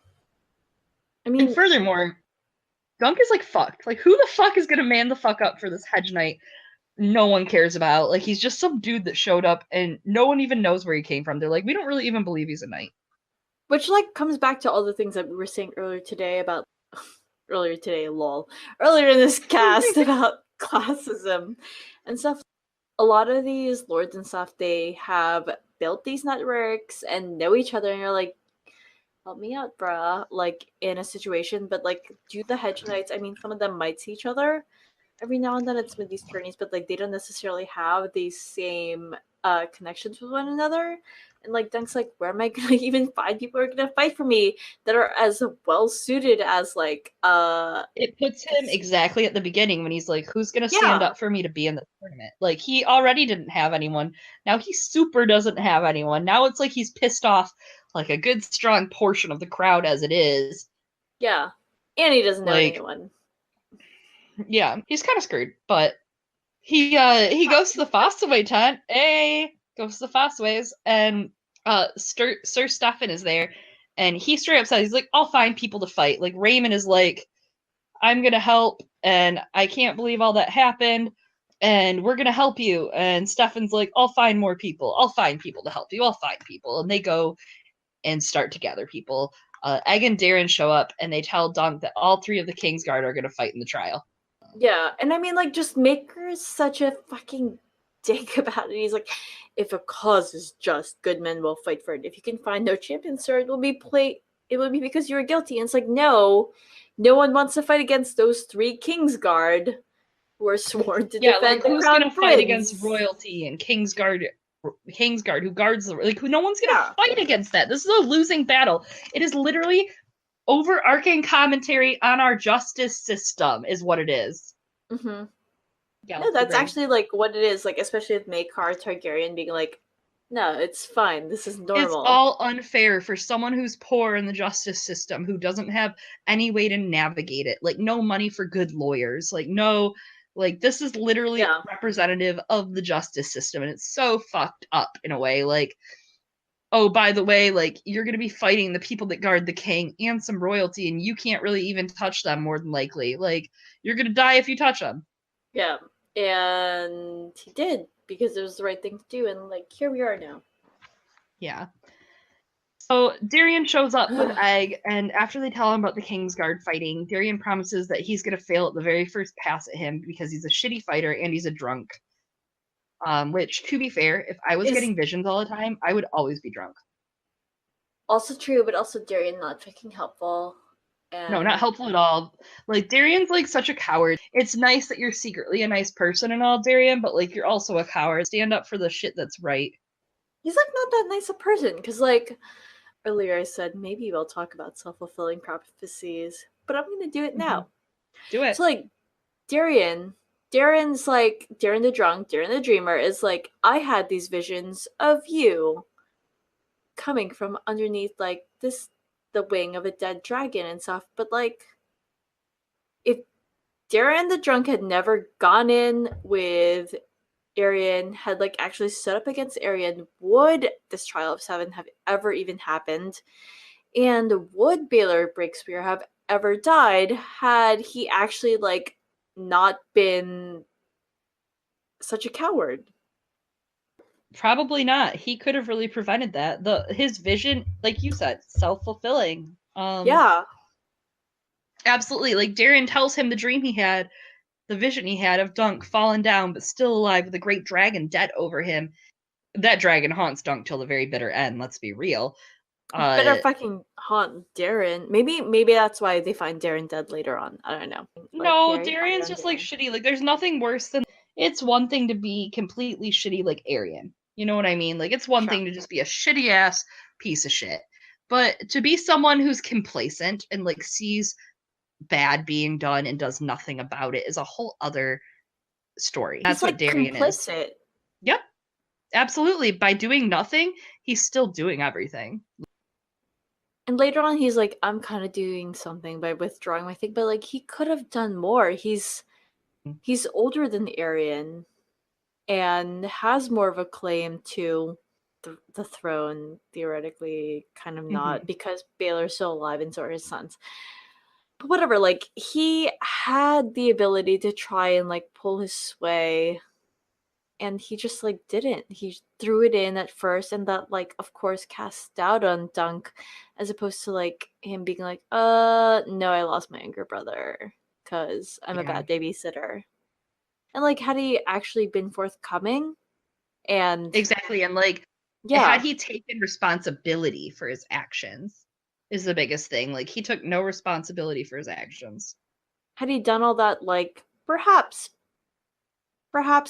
I mean... And furthermore, Dunk is like fucked. Like, who the fuck is gonna man the fuck up for this Hedge Knight no one cares about? Like, he's just some dude that showed up and no one even knows where he came from. They're like, we don't really even believe he's a knight. Which, like, comes back to all the things that we were saying earlier today about... Earlier in this cast about classism and stuff. A lot of these lords and stuff, they have built these networks and know each other, and you're like, help me out, bruh. Like, in a situation, but, like, do the Hedge Knights, I mean, some of them might see each other every now and then at some of these tourneys, but, like, they don't necessarily have these same connections with one another. And, like, Dunk's like, where am I going to even find people who are going to fight for me that are as well-suited as, like, It puts him exactly at the beginning when he's like, who's going to stand up for me to be in the tournament? Like, he already didn't have anyone. Now he super doesn't have anyone. Now it's like he's pissed off, like, a good, strong portion of the crowd as it is. Yeah. And he doesn't know anyone. Yeah, he's kind of screwed, but he goes to the Fossaway tent. Goes to the Fossaways, and Sir Stefan is there, and he straight up says, he's like, I'll find people to fight. Like, Raymond is like, I'm gonna help, and I can't believe all that happened, and we're gonna help you. And Stefan's like, I'll find more people. I'll find people to help you. I'll find people. And they go and start to gather people. Egg and Darren show up, and they tell Dunk that all 3 of the Kingsguard are gonna fight in the trial. Yeah, and I mean, like, just Maker's such a fucking dick about it. He's like, if a cause is just, good men will fight for it. If you can find no champion, sir, it will be because you were guilty. And it's like, no one wants to fight against those 3 Kingsguard who are sworn to defend the who's crown gonna fight against royalty and Kingsguard Kingsguard who guards the like who no one's gonna Yeah. fight against that. This is a losing battle. It is literally overarching commentary on our justice system is what it is. Mm-hmm. Yeah, No, that's actually like what it is, like especially with Maekar Targaryen being like, no, it's fine. This is normal. It's all unfair for someone who's poor in the justice system who doesn't have any way to navigate it. Like no money for good lawyers. Like no like this is literally representative of the justice system and it's so fucked up in a way. Like oh, by the way, like you're going to be fighting the people that guard the king and some royalty and you can't really even touch them more than likely. Like you're going to die if you touch them. Yeah. And he did because it was the right thing to do and like here we are now. Yeah. So Darion shows up with Egg, and after they tell him about the Kingsguard fighting, Darion promises that he's going to fail at the very first pass at him because he's a shitty fighter and he's a drunk. Which, to be fair, if I was getting visions all the time, I would always be drunk. Also true, but also Darion not fucking helpful. And... No, not helpful at all. Like, Darion's, like, such a coward. It's nice that you're secretly a nice person and all, Darion, but, like, you're also a coward. Stand up for the shit that's right. He's, like, not that nice a person, because, like... Earlier I said, maybe we'll talk about self-fulfilling prophecies, but I'm going to do it now. Do it. So, like, Darren's like, Darren the drunk, Darren the dreamer is like, I had these visions of you coming from underneath, like, the wing of a dead dragon and stuff, but, like, if Darren the drunk had never gone in with Aerion, had like actually stood up against Aerion, would this trial of 7 have ever even happened? And would Baelor Breakspear have ever died had he actually like not been such a coward? Probably not. He could have really prevented that. His vision, like you said, self-fulfilling. Yeah. Absolutely. Like Darion tells him the dream he had, the vision he had of Dunk fallen down but still alive with a great dragon dead over him. That dragon haunts Dunk till the very bitter end, let's be real. Better fucking haunt Darren. Maybe that's why they find Darren dead later on. I don't know. Like, no, Darion's just like shitty. Like there's nothing worse than it's one thing to be completely shitty like Aerion. You know what I mean? Like it's one thing to just be a shitty ass piece of shit. But to be someone who's complacent and like sees bad being done and does nothing about it is a whole other story. That's what Darion complicit. is. Yep. Absolutely. By doing nothing, he's still doing everything. And later on he's like, I'm kind of doing something by withdrawing my thing, but like he could have done more. He's older than Aerion and has more of a claim to the throne, theoretically, kind of not, because Baelor's still alive and so are his sons. But whatever, like, he had the ability to try and, like, pull his sway, and he just, like, didn't. He threw it in at first, and that, like, of course, cast doubt on Dunk, as opposed to, like, him being like, no, I lost my younger brother, because I'm a bad babysitter. And, like, had he actually been forthcoming, and... Exactly, and, like, had he taken responsibility for his actions, is the biggest thing. Like, he took no responsibility for his actions. Had he done all that, like, perhaps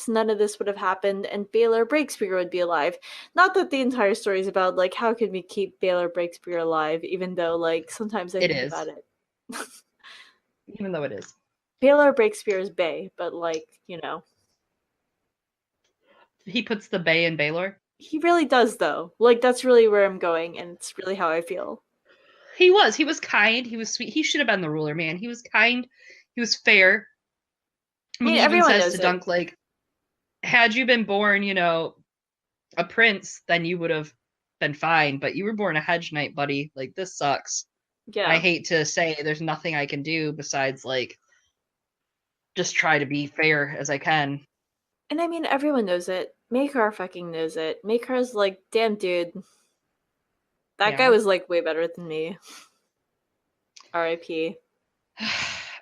none of this would have happened and Baelor Breakspear would be alive. Not that the entire story is about, like, how can we keep Baelor Breakspear alive, even though, like, sometimes I think about it. Even though it is. Baelor Breakspear is Bay, but, like, you know. He puts the Bay in Baelor? He really does, though. Like, that's really where I'm going, and it's really how I feel. He was kind, he was sweet. He should have been the ruler, man. He was kind, he was fair. I mean, he even says to Dunk, like, had you been born, you know, a prince, then you would have been fine, but you were born a Hedge Knight, buddy. Like, this sucks. Yeah. I hate to say there's nothing I can do besides, like, just try to be fair as I can. And I mean, everyone knows it. Maekar fucking knows it. Maekar's like, damn, dude. That guy was, like, way better than me. R.I.P.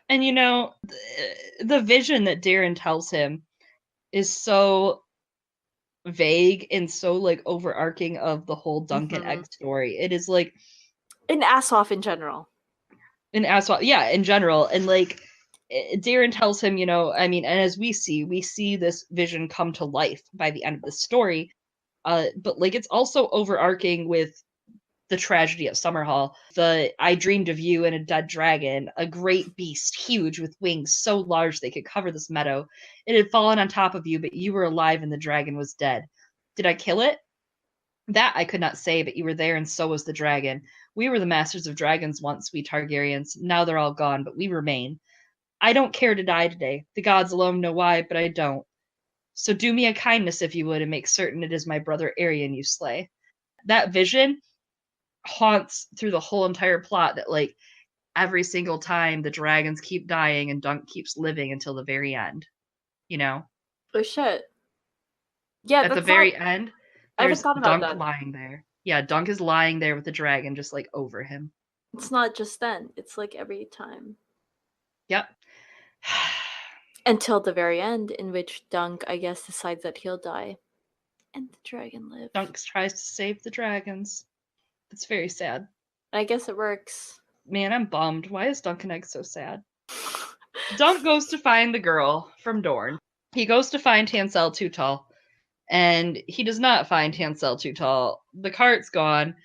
And, you know, the vision that Darren tells him is so vague and so, like, overarching of the whole Duncan Egg story. It is, like... An ass-off in general. An ass-off, yeah, in general. And, like, Darren tells him, you know, I mean, and as we see this vision come to life by the end of the story. But like it's also overarching with the tragedy at Summerhall. The I dreamed of you and a dead dragon, a great beast, huge with wings so large they could cover this meadow. It had fallen on top of you, but you were alive and the dragon was dead. Did I kill it? That I could not say, but you were there and so was the dragon. We were the masters of dragons once, we Targaryens. Now they're all gone, but we remain. I don't care to die today. The gods alone know why, but I don't. So do me a kindness if you would, and make certain it is my brother Aerion you slay. That vision haunts through the whole entire plot, that like every single time the dragons keep dying and Dunk keeps living until the very end. You know? Oh shit. Yeah, At the that's very not. end, I haven't there's thought about Dunk that. lying there. Yeah, Dunk is lying there with the dragon just like over him. It's not just then. It's like every time. Yep. Until the very end, in which Dunk, I guess, decides that he'll die. And the dragon lives. Dunk tries to save the dragons. It's very sad. I guess it works. Man, I'm bummed. Why is Duncan Egg so sad? Dunk goes to find the girl from Dorne. He goes to find Tanselle Too Tall, and he does not find Tanselle Too Tall. The cart's gone.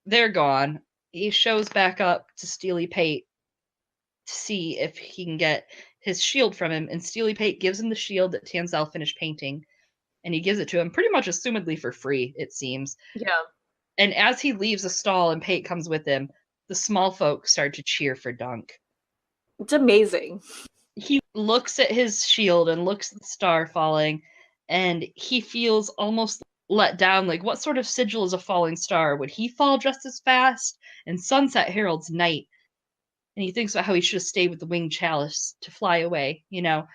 They're gone. He shows back up to Steely Pate to see if he can get his shield from him, and Steely Pate gives him the shield that Tanselle finished painting, and he gives it to him pretty much assumedly for free, it seems. Yeah. And as he leaves the stall and Pate comes with him, the small folk start to cheer for Dunk. It's amazing. He looks at his shield and looks at the star falling, and he feels almost let down. Like, what sort of sigil is a falling star? Would he fall just as fast? And Sunset heralds night. And he thinks about how he should have stayed with the winged chalice to fly away, you know?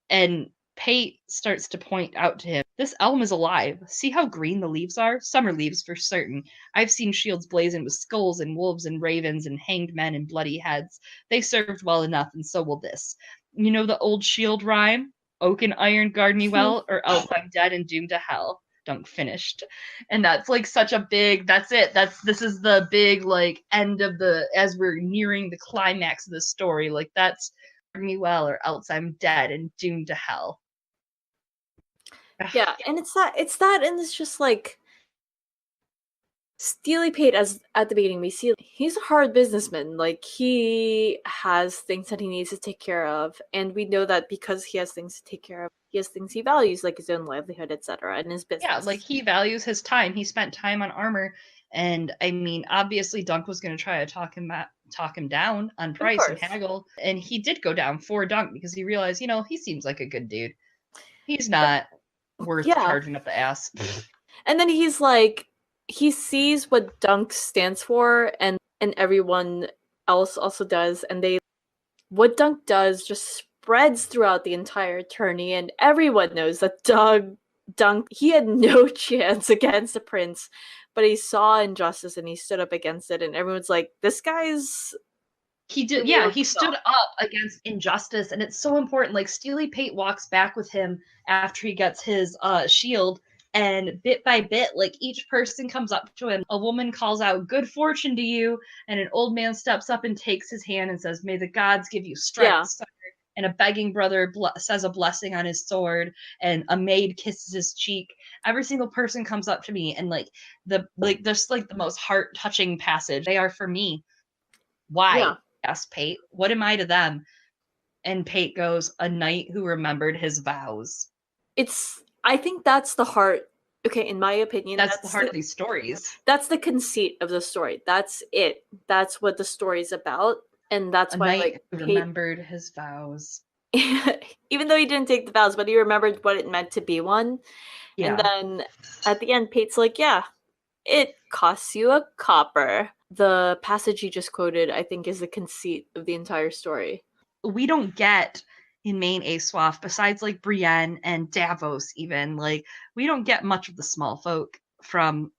And Pate starts to point out to him, this elm is alive. See how green the leaves are? Summer leaves for certain. I've seen shields blazing with skulls and wolves and ravens and hanged men and bloody heads. They served well enough, and so will this. You know the old shield rhyme? Oak and iron guard me well, or else I'm dead and doomed to hell. Dunk finished. And that's like such a big, that's it. This is the big like end of the, as we're nearing the climax of the story. Like that's guard me well, or else I'm dead and doomed to hell. Yeah, and it's that, and it's just like Steely Pate, as at the beginning we see he's a hard businessman. Like he has things that he needs to take care of, and we know that because he has things to take care of, he has things he values, like his own livelihood, etc., and his business. Yeah, like he values his time. He spent time on armor, and I mean, obviously Dunk was going to try to talk him down on price and haggle, and he did go down for Dunk because he realized, you know, he seems like a good dude. He's not worth charging up the ass. And then he's like, he sees what Dunk stands for, and everyone else also does, and what Dunk does just spreads throughout the entire tourney, and everyone knows that Dunk, he had no chance against the prince, but he saw injustice and he stood up against it, and everyone's like, this guy's... He did, yeah, he stood up against injustice, and it's so important. Like, Steely Pate walks back with him after he gets his shield, and bit by bit, like, each person comes up to him. A woman calls out, good fortune to you, and an old man steps up and takes his hand and says, may the gods give you strength, son. And a begging brother says a blessing on his sword, and a maid kisses his cheek. Every single person comes up to me, and, like, there's, like, the most heart-touching passage. They are for me. Why? Yeah. Asked Pate. What am I to them? And Pate goes, a knight who remembered his vows. I think that's the heart. Okay, in my opinion, that's the heart of these stories. That's the conceit of the story. That's it. That's what the story's about, and that's why, like, Pate remembered his vows. Even though he didn't take the vows, but he remembered what it meant to be one. Yeah. And then at the end, Pate's like, yeah, it costs you a copper. The passage you just quoted, I think, is the conceit of the entire story. We don't get in main Aswath, besides like Brienne and Davos even, like, we don't get much of the small folk from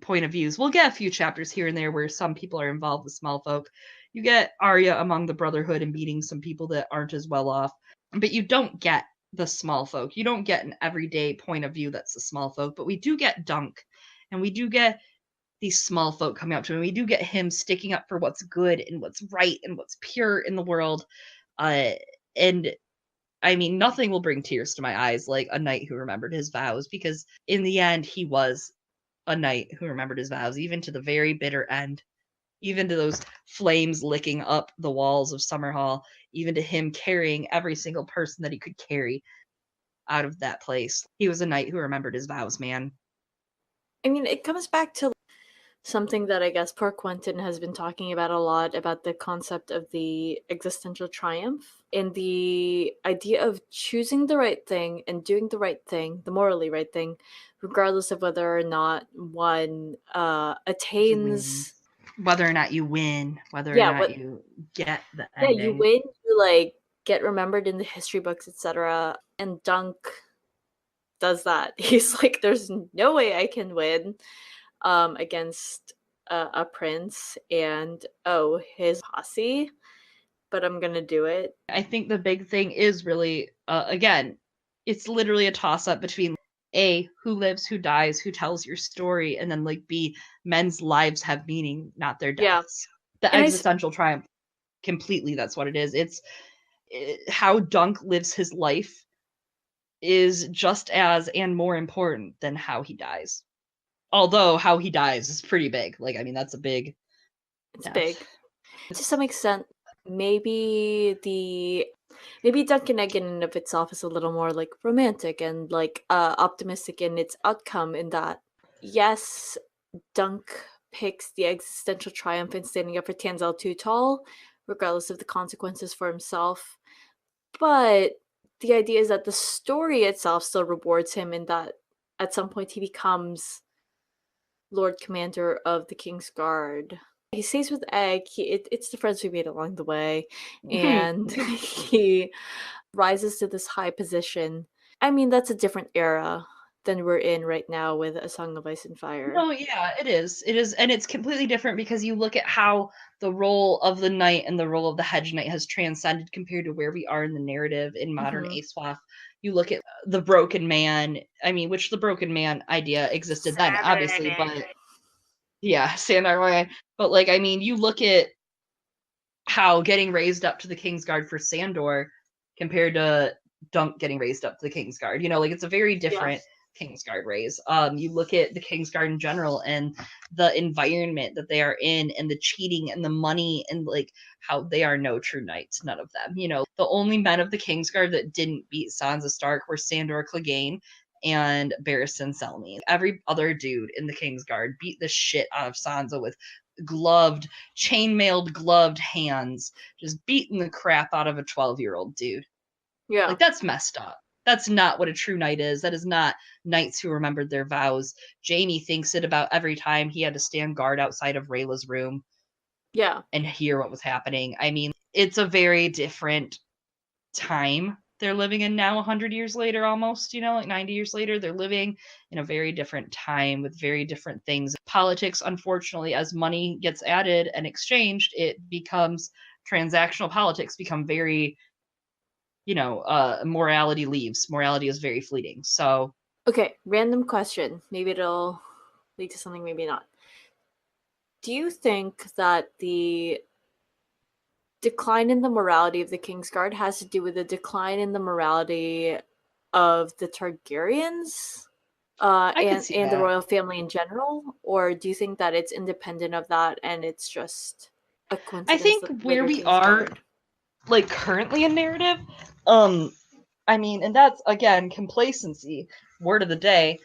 point of views. We'll get a few chapters here and there where some people are involved with small folk. You get Arya among the Brotherhood and beating some people that aren't as well off, but you don't get the small folk. You don't get an everyday point of view that's the small folk, but we do get Dunk, and we do get these small folk coming up to him. We do get him sticking up for what's good and what's right and what's pure in the world. And I mean, nothing will bring tears to my eyes like a knight who remembered his vows, because in the end, he was a knight who remembered his vows, even to the very bitter end, even to those flames licking up the walls of Summerhall, even to him carrying every single person that he could carry out of that place. He was a knight who remembered his vows, man. I mean, it comes back to something that I guess poor Quentin has been talking about a lot, about the concept of the existential triumph and the idea of choosing the right thing and doing the right thing, the morally right thing, regardless of whether or not one attains. Whether or not you win, whether or Yeah, not you get the yeah, ending. you win, you like get remembered in the history books, etc. And Dunk does that. He's like, there's no way I can win against a prince and his posse, but I'm gonna do it. I think the big thing is really, again, it's literally a toss up between A, who lives, who dies, who tells your story, and then like B, men's lives have meaning, not their Yeah. deaths. The And existential triumph, completely, that's what it is. It's how Dunk lives his life is just as and more important than how he dies. Although how he dies is pretty big. Like, I mean, that's a big it's death. big. To some extent, maybe Duncan Egg in and of itself is a little more like romantic and like optimistic in its outcome, in that yes, Dunk picks the existential triumph in standing up for Tanselle too tall, regardless of the consequences for himself. But the idea is that the story itself still rewards him, in that at some point he becomes Lord Commander of the King's Guard. He stays with Egg. It's the friends we made along the way, and he rises to this high position. I mean, that's a different era than we're in right now with A Song of Ice and Fire. No, yeah, it is. It is, and it's completely different because you look at how the role of the knight and the role of the hedge knight has transcended compared to where we are in the narrative in modern Aeswaf. You look at the broken man. I mean, which the broken man idea existed then, obviously, but yeah, Sandar. But like, I mean, you look at how getting raised up to the Kingsguard for Sandor compared to Dunk getting raised up to the Kingsguard. You know, like it's a very different Kingsguard raise. You look at the Kingsguard in general and the environment that they are in and the cheating and the money and like how they are no true knights, none of them. You know, the only men of the Kingsguard that didn't beat Sansa Stark were Sandor Clegane and Barristan Selmy. Every other dude in the Kingsguard beat the shit out of Sansa with gloved, chainmailed, gloved hands, just beating the crap out of a 12-year-old dude. Yeah. Like, that's messed up. That's not what a true knight is. That is not knights who remembered their vows. Jaime thinks it about every time he had to stand guard outside of Rayla's room. Yeah. And hear what was happening. I mean, it's a very different time they're living in now, 100 years later, almost, you know, like 90 years later. They're living in a very different time with very different things. Politics, unfortunately, as money gets added and exchanged, it becomes transactional. Politics become very, you know, morality leaves. Morality is very fleeting. So, okay, random question. Maybe it'll lead to something, maybe not. Do you think that the decline in the morality of the Kingsguard has to do with the decline in the morality of the Targaryens and the royal family in general? Or do you think that it's independent of that and it's just a coincidence? I think where we are, like, currently in narrative, I mean, and that's, again, complacency, word of the day.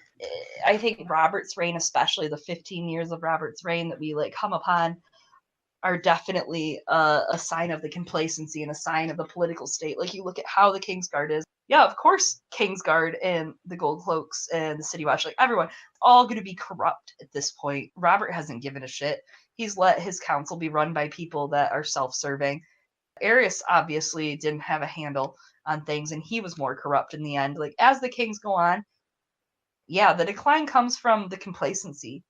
I think Robert's reign, especially the 15 years of Robert's reign that we, like, come upon, are definitely a sign of the complacency and a sign of the political state. Like, you look at how the Kingsguard is. Yeah, of course, Kingsguard and the Gold Cloaks and the City Watch, like, everyone, all going to be corrupt at this point. Robert hasn't given a shit. He's let his council be run by people that are self-serving. Aerys obviously didn't have a handle on things, and he was more corrupt in the end. Like, as the kings go on, yeah, the decline comes from the complacency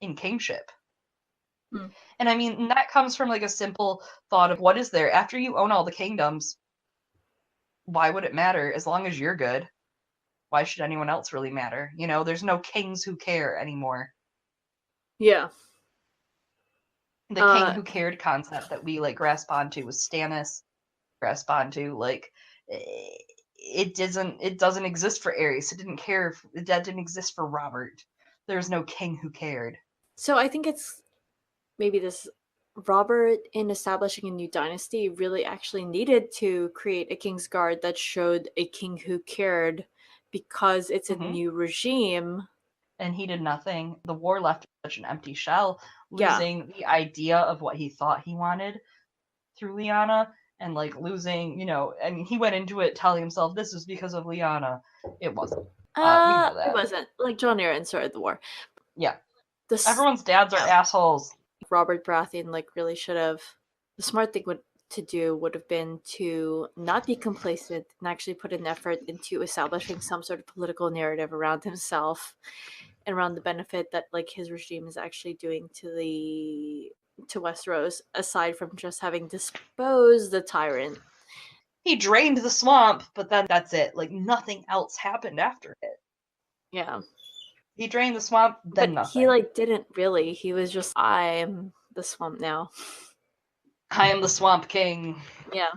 in kingship. And I mean, that comes from like a simple thought of what is there after you own all the kingdoms? Why would it matter as long as you're good? Why should anyone else really matter? You know, there's no kings who care anymore. Yeah. The king who cared concept that we like grasp onto was Stannis, grasp onto like it doesn't exist for Aerys. It didn't care. That didn't exist for Robert. There's no king who cared. So I think it's maybe this Robert, in establishing a new dynasty, really actually needed to create a Kingsguard that showed a king who cared, because it's a new regime. And he did nothing. The war left such an empty shell, Yeah. losing the idea of what he thought he wanted through Eliana, and like losing, and he went into it telling himself this is because of Eliana. It wasn't. We know that. It wasn't. Like, Jon Arryn started the war. Yeah. Everyone's dads are assholes. Robert Baratheon really should have. The smart thing to do would have been to not be complacent and actually put an effort into establishing some sort of political narrative around himself and around the benefit that his regime is actually doing to Westeros, aside from just having disposed the tyrant. He drained the swamp, but then that's it. Nothing else happened after it. Yeah. He drained the swamp, then nothing. He didn't really. He was just, I'm the swamp now. I am the Swamp King. Yeah.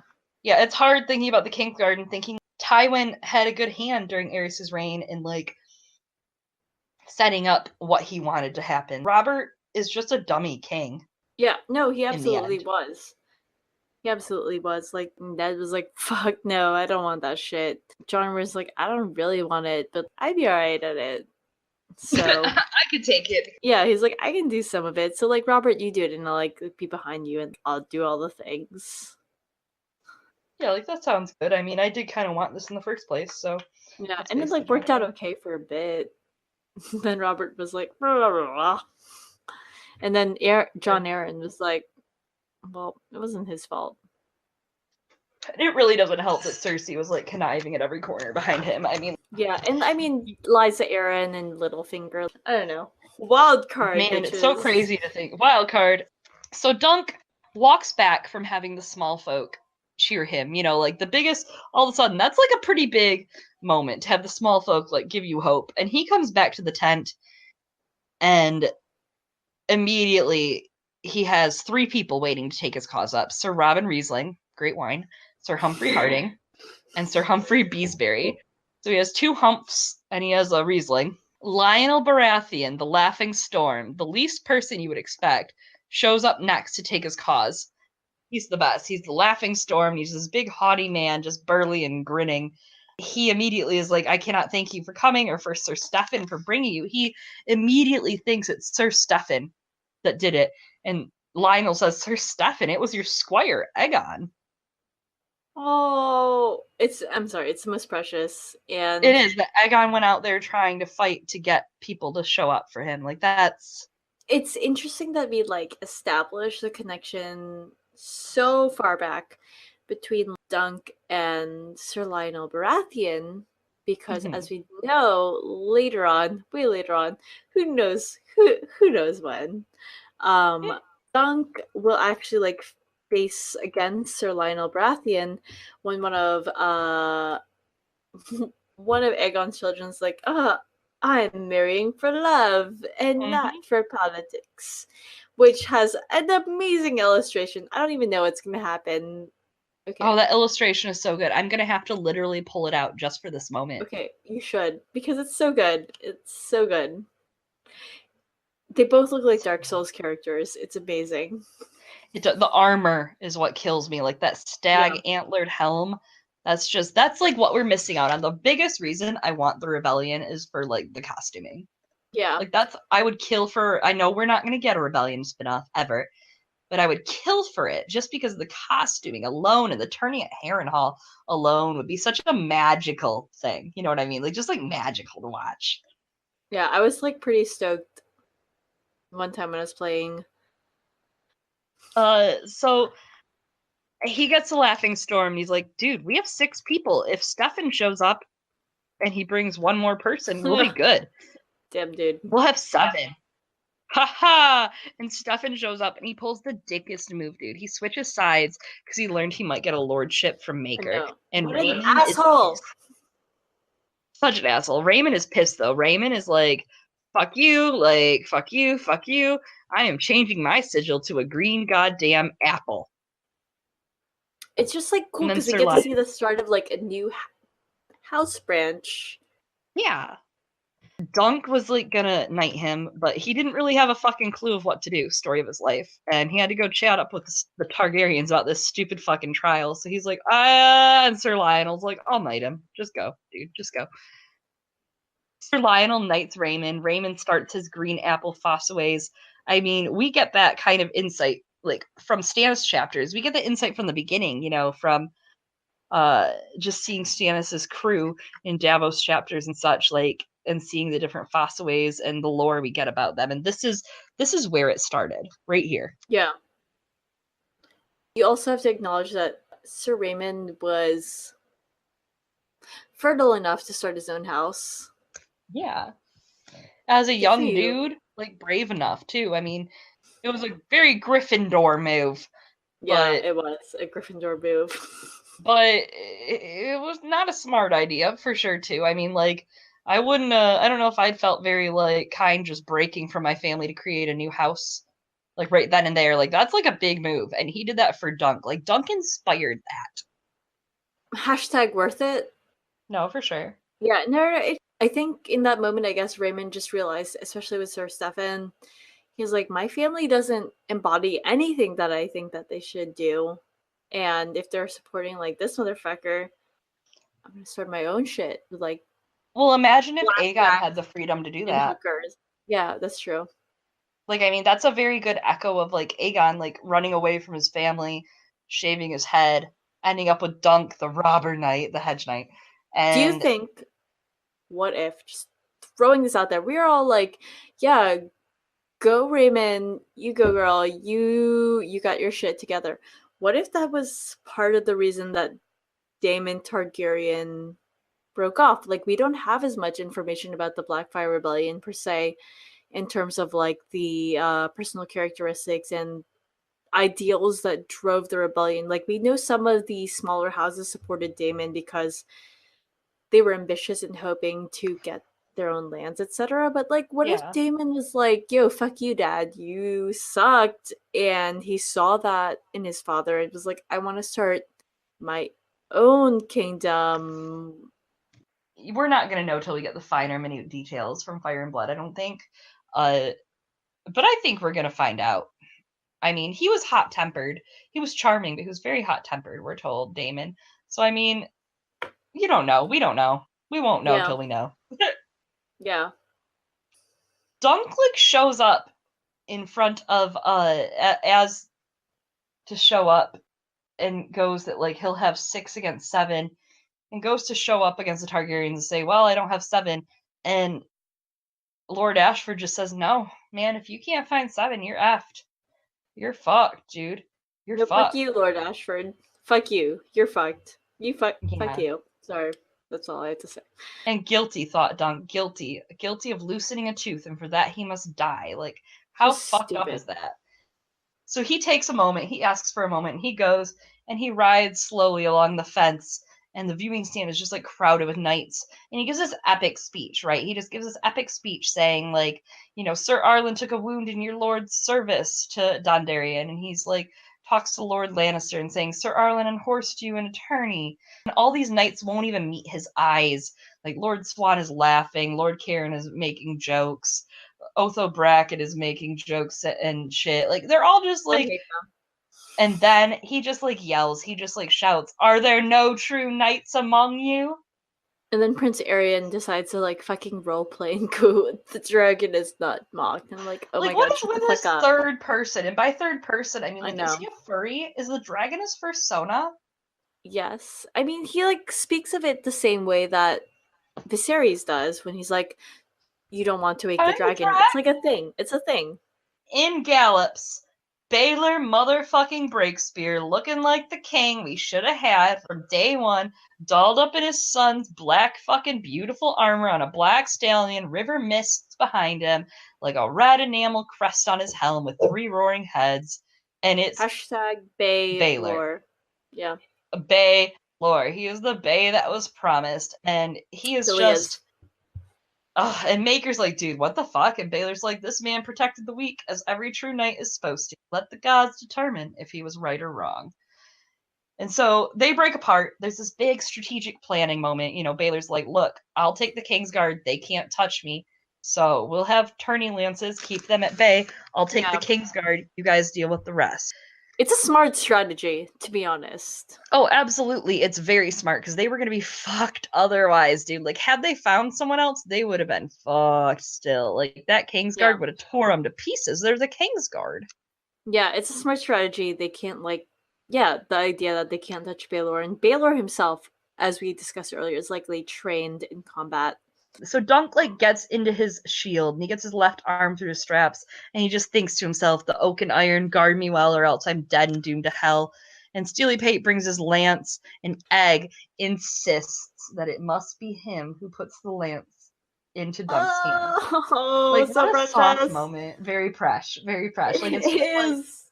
Yeah, it's hard thinking about the Kingsguard and thinking Tywin had a good hand during Aerys' reign in setting up what he wanted to happen. Robert is just a dummy king. Yeah, no, he absolutely was. He absolutely was. Ned was fuck no, I don't want that shit. Jon was I don't really want it, but I'd be alright at it. So I could take it. Yeah, he's I can do some of it. So Robert, you do it, and I'll be behind you, and I'll do all the things. Yeah, that sounds good. I mean, I did kind of want this in the first place, so yeah, and it worked out okay for a bit. Then Robert was blah, blah, blah. And then Jon Arryn was well, it wasn't his fault. It really doesn't help that Cersei was conniving at every corner behind him. I mean, yeah, and I mean Lysa Arryn and Littlefinger. I don't know. Wild card. Man, bitches. It's so crazy to think. Wild card. So Dunk walks back from having the small folk cheer him. The biggest. All of a sudden, that's a pretty big moment to have the small folk give you hope. And he comes back to the tent, and immediately he has 3 people waiting to take his cause up: Sir Robin Riesling, great wine; Sir Humphrey Harding; and Sir Humphrey Beesbury. So he has 2 Humphs, and he has a Riesling. Lionel Baratheon, the Laughing Storm, the least person you would expect, shows up next to take his cause. He's the best. He's the Laughing Storm. He's this big, haughty man, just burly and grinning. He immediately is I cannot thank you for coming, or for Sir Steffan for bringing you. He immediately thinks it's Sir Steffan that did it. And Lionel says, Sir Steffan, it was your squire, Aegon. Oh, I'm sorry, it's the most precious. And it is that Aegon went out there trying to fight to get people to show up for him. That's... It's interesting that we establish the connection so far back between Dunk and Sir Lionel Baratheon, because as we know later on, who knows when, Dunk will actually face against Sir Lionel Baratheon when one of Aegon's children's I'm marrying for love and not for politics, which has an amazing illustration. I don't even know what's going to happen. Okay. Oh, that illustration is so good. I'm going to have to literally pull it out just for this moment. Okay, you should, because it's so good. It's so good. They both look like Dark Souls characters. It's amazing. The armor is what kills me. That stag antlered helm. That's what we're missing out on. The biggest reason I want the rebellion is for the costuming. Yeah. I would kill for. I know we're not going to get a rebellion spinoff ever, but I would kill for it just because the costuming alone and the tourney at Harrenhal alone would be such a magical thing. You know what I mean? Just magical to watch. Yeah, I was pretty stoked one time when I was playing. So he gets a Laughing Storm, and he's like, dude, we have 6 people. If Steffan shows up and he brings one more person, we'll be good. Damn, dude. We'll have 7. Ha! And Steffan shows up, and he pulls the dickest move, dude. He switches sides because he learned he might get a lordship from Maker. And what Raymond an asshole! Such an asshole. Raymond is pissed, though. Raymond is fuck you, fuck you. I am changing my sigil to a green goddamn apple. It's just cool because we get to see the start of a new house branch. Yeah. Dunk was like gonna knight him, but he didn't really have a fucking clue of what to do, story of his life. And he had to go chat up with the Targaryens about this stupid fucking trial. So he's like, and Sir Lionel's like, I'll knight him. Just go, dude, just go. Sir Lionel knights Raymond. Raymond starts his green apple Fossaways. I mean, we get that kind of insight, like, from Stannis chapters. We get the insight from the beginning, you know, from just seeing Stannis's crew in Davos chapters and such, like, and seeing the different Fossaways and the lore we get about them. And this is where it started, right here. Yeah. You also have to acknowledge that Sir Raymond was fertile enough to start his own house. Yeah. As a young dude, like, brave enough, too. I mean, it was a very Gryffindor move. Yeah, it was a Gryffindor move. But it was not a smart idea, for sure, too. I mean, like, I wouldn't, I don't know if I'd felt very, like, kind just breaking from my family to create a new house. Like, right then and there. Like, that's, like, a big move. And he did that for Dunk. Like, Dunk inspired that. Hashtag worth it. No, for sure. Yeah, no, I think in that moment, I guess Raymond just realized, especially with Sir Stefan, he's like, my family doesn't embody anything that I think that they should do. And if they're supporting, like, this motherfucker, I'm gonna start my own shit with, like... Well, imagine if Aegon had the freedom to do that. Hookers. Yeah, that's true. Like, I mean, that's a very good echo of, like, Aegon, like, running away from his family, shaving his head, ending up with Dunk, the robber knight, the hedge knight. And do you think, what if, just throwing this out there, we're all like, yeah, go Raymond, you go girl, you got your shit together. What if that was part of the reason that Daemon Targaryen broke off? Like, we don't have as much information about the Blackfire Rebellion per se, in terms of, like, the personal characteristics and ideals that drove the rebellion. Like, we know some of the smaller houses supported Daemon because they were ambitious and hoping to get their own lands, etc. But, like, what if Daemon was like, yo, fuck you, dad, you sucked, and he saw that in his father and was like, I want to start my own kingdom? We're not going to know till we get the finer minute details from Fire and Blood, I don't think. But I think we're going to find out. I mean, he was hot-tempered. He was charming, but he was very hot-tempered, we're told, Daemon. So, I mean, you don't know. We don't know. We won't know till we know. Yeah. Dunk, like, shows up in front of, as to show up, and goes that, like, he'll have 6 against 7, and goes to show up against the Targaryens and say, well, I don't have 7. And Lord Ashford just says, no, man, if you can't find 7, you're effed. You're fucked, dude. You're fucked. Fuck you, Lord Ashford. Fuck you. You're fucked. Fuck you. Sorry. That's all I have to say. And guilty, thought Dunk. Guilty. Guilty of loosening a tooth, and for that he must die. Like, how fucked up is that? So he takes a moment, he asks for a moment, and he goes, and he rides slowly along the fence, and the viewing stand is just, like, crowded with knights. And he gives this epic speech, right? He just gives this epic speech saying, like, you know, Sir Arlen took a wound in your lord's service to Dondarrion, and he's, like, talks to Lord Lannister and saying, Sir Arlen unhorsed you in a tourney. And all these knights won't even meet his eyes. Like, Lord Swan is laughing, Lord Cairn is making jokes, Otho Brackett is making jokes and shit. Like, they're all just, like... And then he just, like, yells. He just, like, shouts, are there no true knights among you? And then Prince Aerion decides to, like, fucking roleplay and go, the dragon is not mocked. And I'm like, oh, like, my god, shut the fuck up. Third person? And by third person, I mean, like, is he a furry? Is the dragon his persona? Yes. I mean, he, like, speaks of it the same way that Viserys does when he's like, you don't want to wake the dragon. It's like a thing. It's a thing. In gallops, Baylor motherfucking Breakspear, looking like the king we should have had from day one, dolled up in his son's black fucking beautiful armor on a black stallion, river mists behind him, like a red enamel crest on his helm with 3 roaring heads, and it's hashtag Baylor. Yeah. Baylor. He is the Bay that was promised, and he is just... and Maker's like, dude, what the fuck? And Baylor's like, this man protected the weak, as every true knight is supposed to. Let the gods determine if he was right or wrong. And so they break apart. There's this big strategic planning moment. Baylor's like, look, I'll take the Kingsguard. They can't touch me. So we'll have tourney lances, keep them at bay. I'll take the Kingsguard. You guys deal with the rest. It's a smart strategy, to be honest. Oh, absolutely. It's very smart because they were going to be fucked otherwise, dude. Like, had they found someone else, they would have been fucked still. Like, that Kingsguard would have tore them to pieces. They're the Kingsguard. Yeah, it's a smart strategy. They can't, the idea that they can't touch Baylor. And Baylor himself, as we discussed earlier, is likely trained in combat. So Dunk, gets into his shield, and he gets his left arm through his straps, and he just thinks to himself, the oak and iron guard me well, or else I'm dead and doomed to hell. And Steely Pate brings his lance, and Egg insists that it must be him who puts the lance into Dunk's hand. Oh, so what precious. A soft moment. Very fresh. Very fresh. It's it is.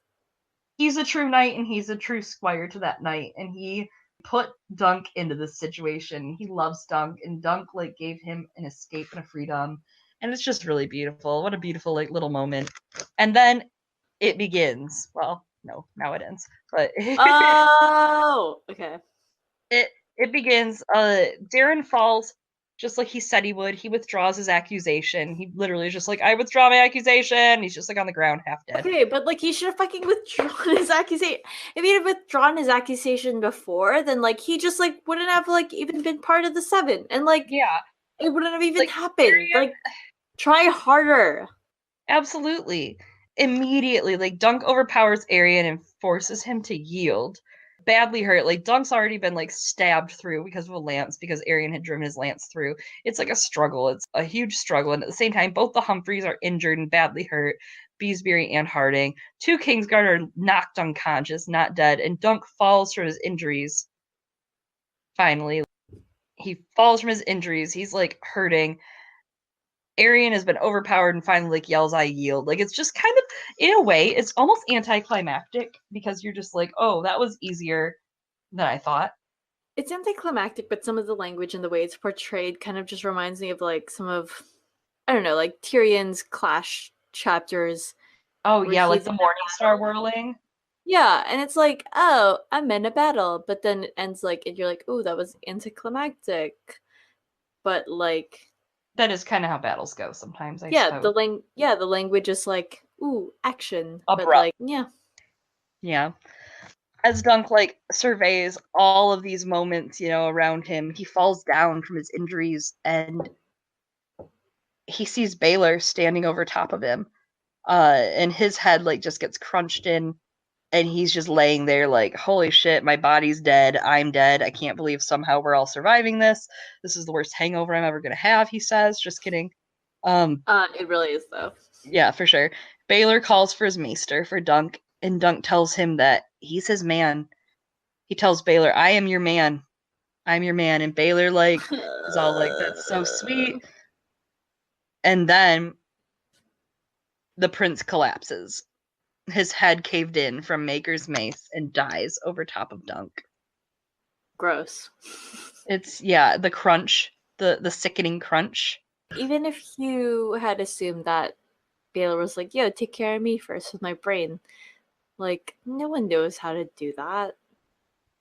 He's a true knight, and he's a true squire to that knight, and he put Dunk into this situation. He loves Dunk, and Dunk gave him an escape and a freedom, and it's just really beautiful. What a beautiful little moment. And then it begins. Well, no, now it ends. But oh, okay. It begins. Darren falls just like he said he would. He withdraws his accusation. He literally is just I withdraw my accusation. He's just on the ground, half dead. Okay, but he should have fucking withdrawn his accusation. If he had withdrawn his accusation before, then he just wouldn't have even been part of the seven, and yeah, it wouldn't have even happened. Try harder. Absolutely. Immediately, Dunk overpowers Aerion and forces him to yield. Badly hurt. Dunk's already been stabbed through because of a lance, because Aerion had driven his lance through. It's a struggle. It's a huge struggle. And at the same time, both the Humphreys are injured and badly hurt. Beesbury and Harding. Two Kingsguard are knocked unconscious, not dead, and Dunk falls from his injuries. Finally, he falls from his injuries. He's hurting. Aerion has been overpowered and finally yells, I yield. It's just kind of, in a way, it's almost anticlimactic because you're just oh, that was easier than I thought. It's anticlimactic, but some of the language and the way it's portrayed kind of just reminds me of some of, I don't know, Tyrion's Clash chapters. Oh yeah, the Morning Star whirling. Yeah, and it's oh, I'm in a battle, but then it ends and you're oh, that was anticlimactic. But that is kind of how battles go sometimes. I yeah, suppose. the language is ooh, action. Abrupt. But yeah. As Dunk surveys all of these moments, around him, he falls down from his injuries and he sees Baylor standing over top of him. And his head just gets crunched in, and he's just laying there holy shit, my body's dead, I'm dead, I can't believe somehow we're all surviving this. This is the worst hangover I'm ever gonna have, he says. Just kidding. It really is, though. Yeah, for sure. Baylor calls for his maester, for Dunk, and Dunk tells him that he's his man. He tells Baylor, I am your man. I'm your man. And Baylor is all that's so sweet. And then the prince collapses. His head caved in from Maker's mace and dies over top of Dunk. Gross. It's, the crunch, the sickening crunch. Even if you had assumed that Baylor was yo, take care of me first with my brain, no one knows how to do that.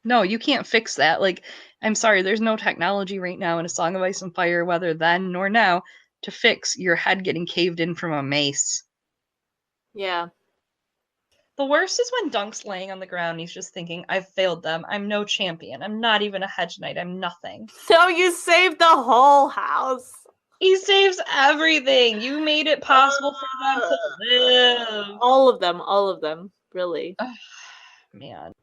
No, you can't fix that. I'm sorry, there's no technology right now in A Song of Ice and Fire, whether then nor now, to fix your head getting caved in from a mace. Yeah. The worst is when Dunk's laying on the ground and he's just thinking, I've failed them. I'm no champion. I'm not even a hedge knight. I'm nothing. So you saved the whole house. He saves everything. You made it possible for them to live. All of them, really. Man,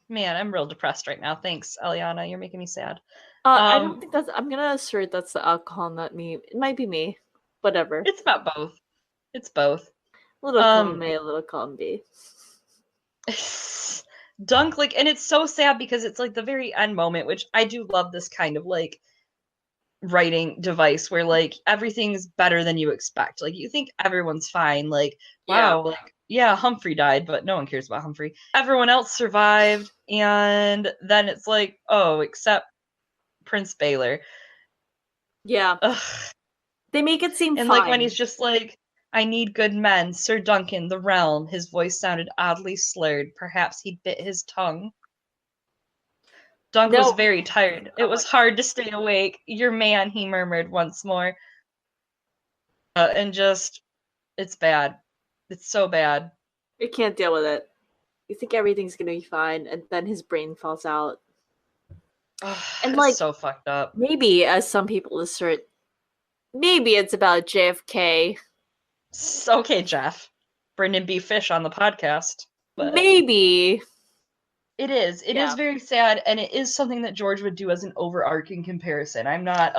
I'm real depressed right now. Thanks, Eliana. You're making me sad. I don't think I'm gonna assert that's the alcohol, not me. It might be me. Whatever. It's about both. It's both. A little column A, a little column B. Dunk, and it's so sad because it's the very end moment, which I do love this kind of writing device where everything's better than you expect. You think everyone's fine. Wow, yeah, Humphrey died, but no one cares about Humphrey. Everyone else survived, and then it's oh, except Prince Baylor. Yeah. Ugh. They make it seem and fine. When he's just I need good men, Sir Duncan, the realm. His voice sounded oddly slurred. Perhaps he bit his tongue. Dunk was No. very tired. It was hard to stay awake. Your man, he murmured once more. And just, it's bad. It's so bad. He can't deal with it. You think everything's gonna be fine, and then his brain falls out. And It's so fucked up. maybe, as some people assert, maybe it's about JFK. Okay, Jeff. Brendan B. Fish on the podcast. But maybe. It is. It is very sad, and it is something that George would do as an overarching comparison. I'm not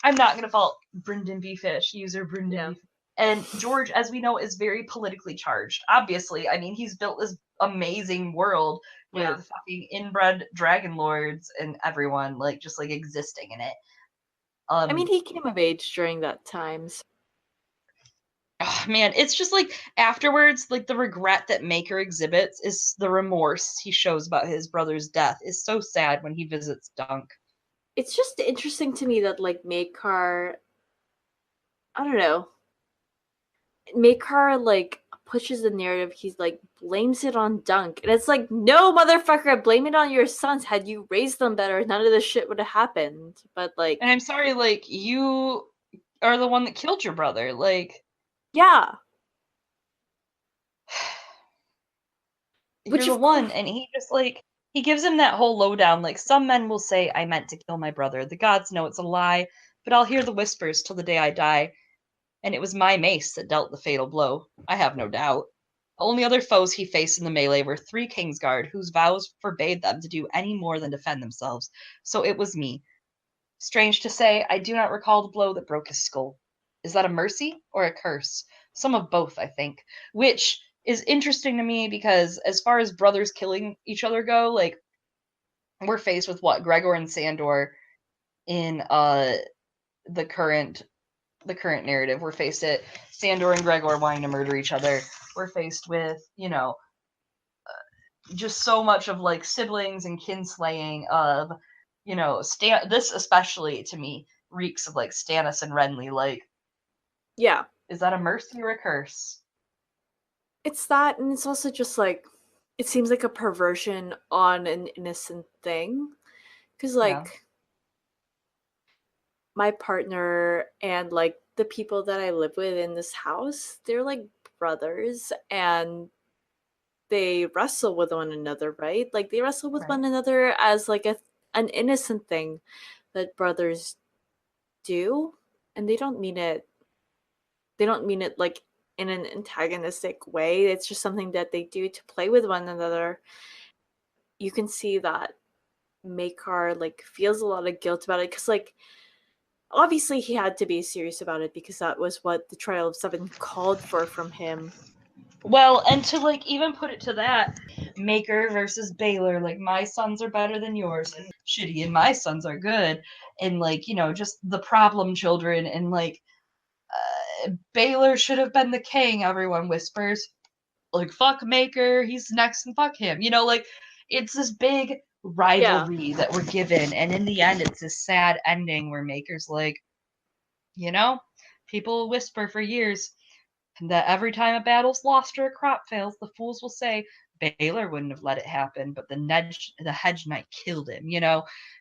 gonna fault Brendan B. Fish, user Brendan B. And George, as we know, is very politically charged. Obviously, I mean, he's built this amazing world with fucking inbred dragon lords and everyone just existing in it. I mean, he came of age during that time. So. Oh, man, it's just afterwards, the regret that Maker exhibits is the remorse he shows about his brother's death is so sad when he visits Dunk. It's just interesting to me that Maker, I don't know, Maker pushes the narrative. He's blames it on Dunk, and it's no, motherfucker, blame it on your sons. Had you raised them better, none of this shit would have happened. But and I'm sorry, you are the one that killed your brother, yeah. You're the one, and he just he gives him that whole lowdown. Some men will say, I meant to kill my brother. The gods know it's a lie, but I'll hear the whispers till the day I die. And it was my mace that dealt the fatal blow. I have no doubt. The only other foes he faced in the melee were 3 Kingsguard, whose vows forbade them to do any more than defend themselves. So it was me. Strange to say, I do not recall the blow that broke his skull. Is that a mercy or a curse? Some of both, I think. Which is interesting to me because as far as brothers killing each other go, we're faced with what? Gregor and Sandor in the current narrative. We're faced at Sandor and Gregor wanting to murder each other. We're faced with, just so much of siblings and kinslaying of, this especially to me reeks of Stannis and Renly. Yeah. Is that a mercy or a curse? It's that, and it's also just it seems like a perversion on an innocent thing. Because my partner and the people that I live with in this house, they're brothers, and they wrestle with one another, right? They wrestle with one another as an innocent thing that brothers do, and they don't mean it in an antagonistic way. It's just something that they do to play with one another. You can see that Maekar feels a lot of guilt about it, because obviously he had to be serious about it because that was what the Trial of Seven called for from him. Well, and to even put it to that, Maker versus Baylor, my sons are better than yours, and shitty, and my sons are good, and just the problem children, and Baylor should have been the king, everyone whispers. Fuck Maker, he's next, and fuck him. It's this big rivalry that we're given, and in the end, it's this sad ending where Maker's people whisper for years that every time a battle's lost or a crop fails, the fools will say Baylor wouldn't have let it happen, but the Hedge Knight killed him.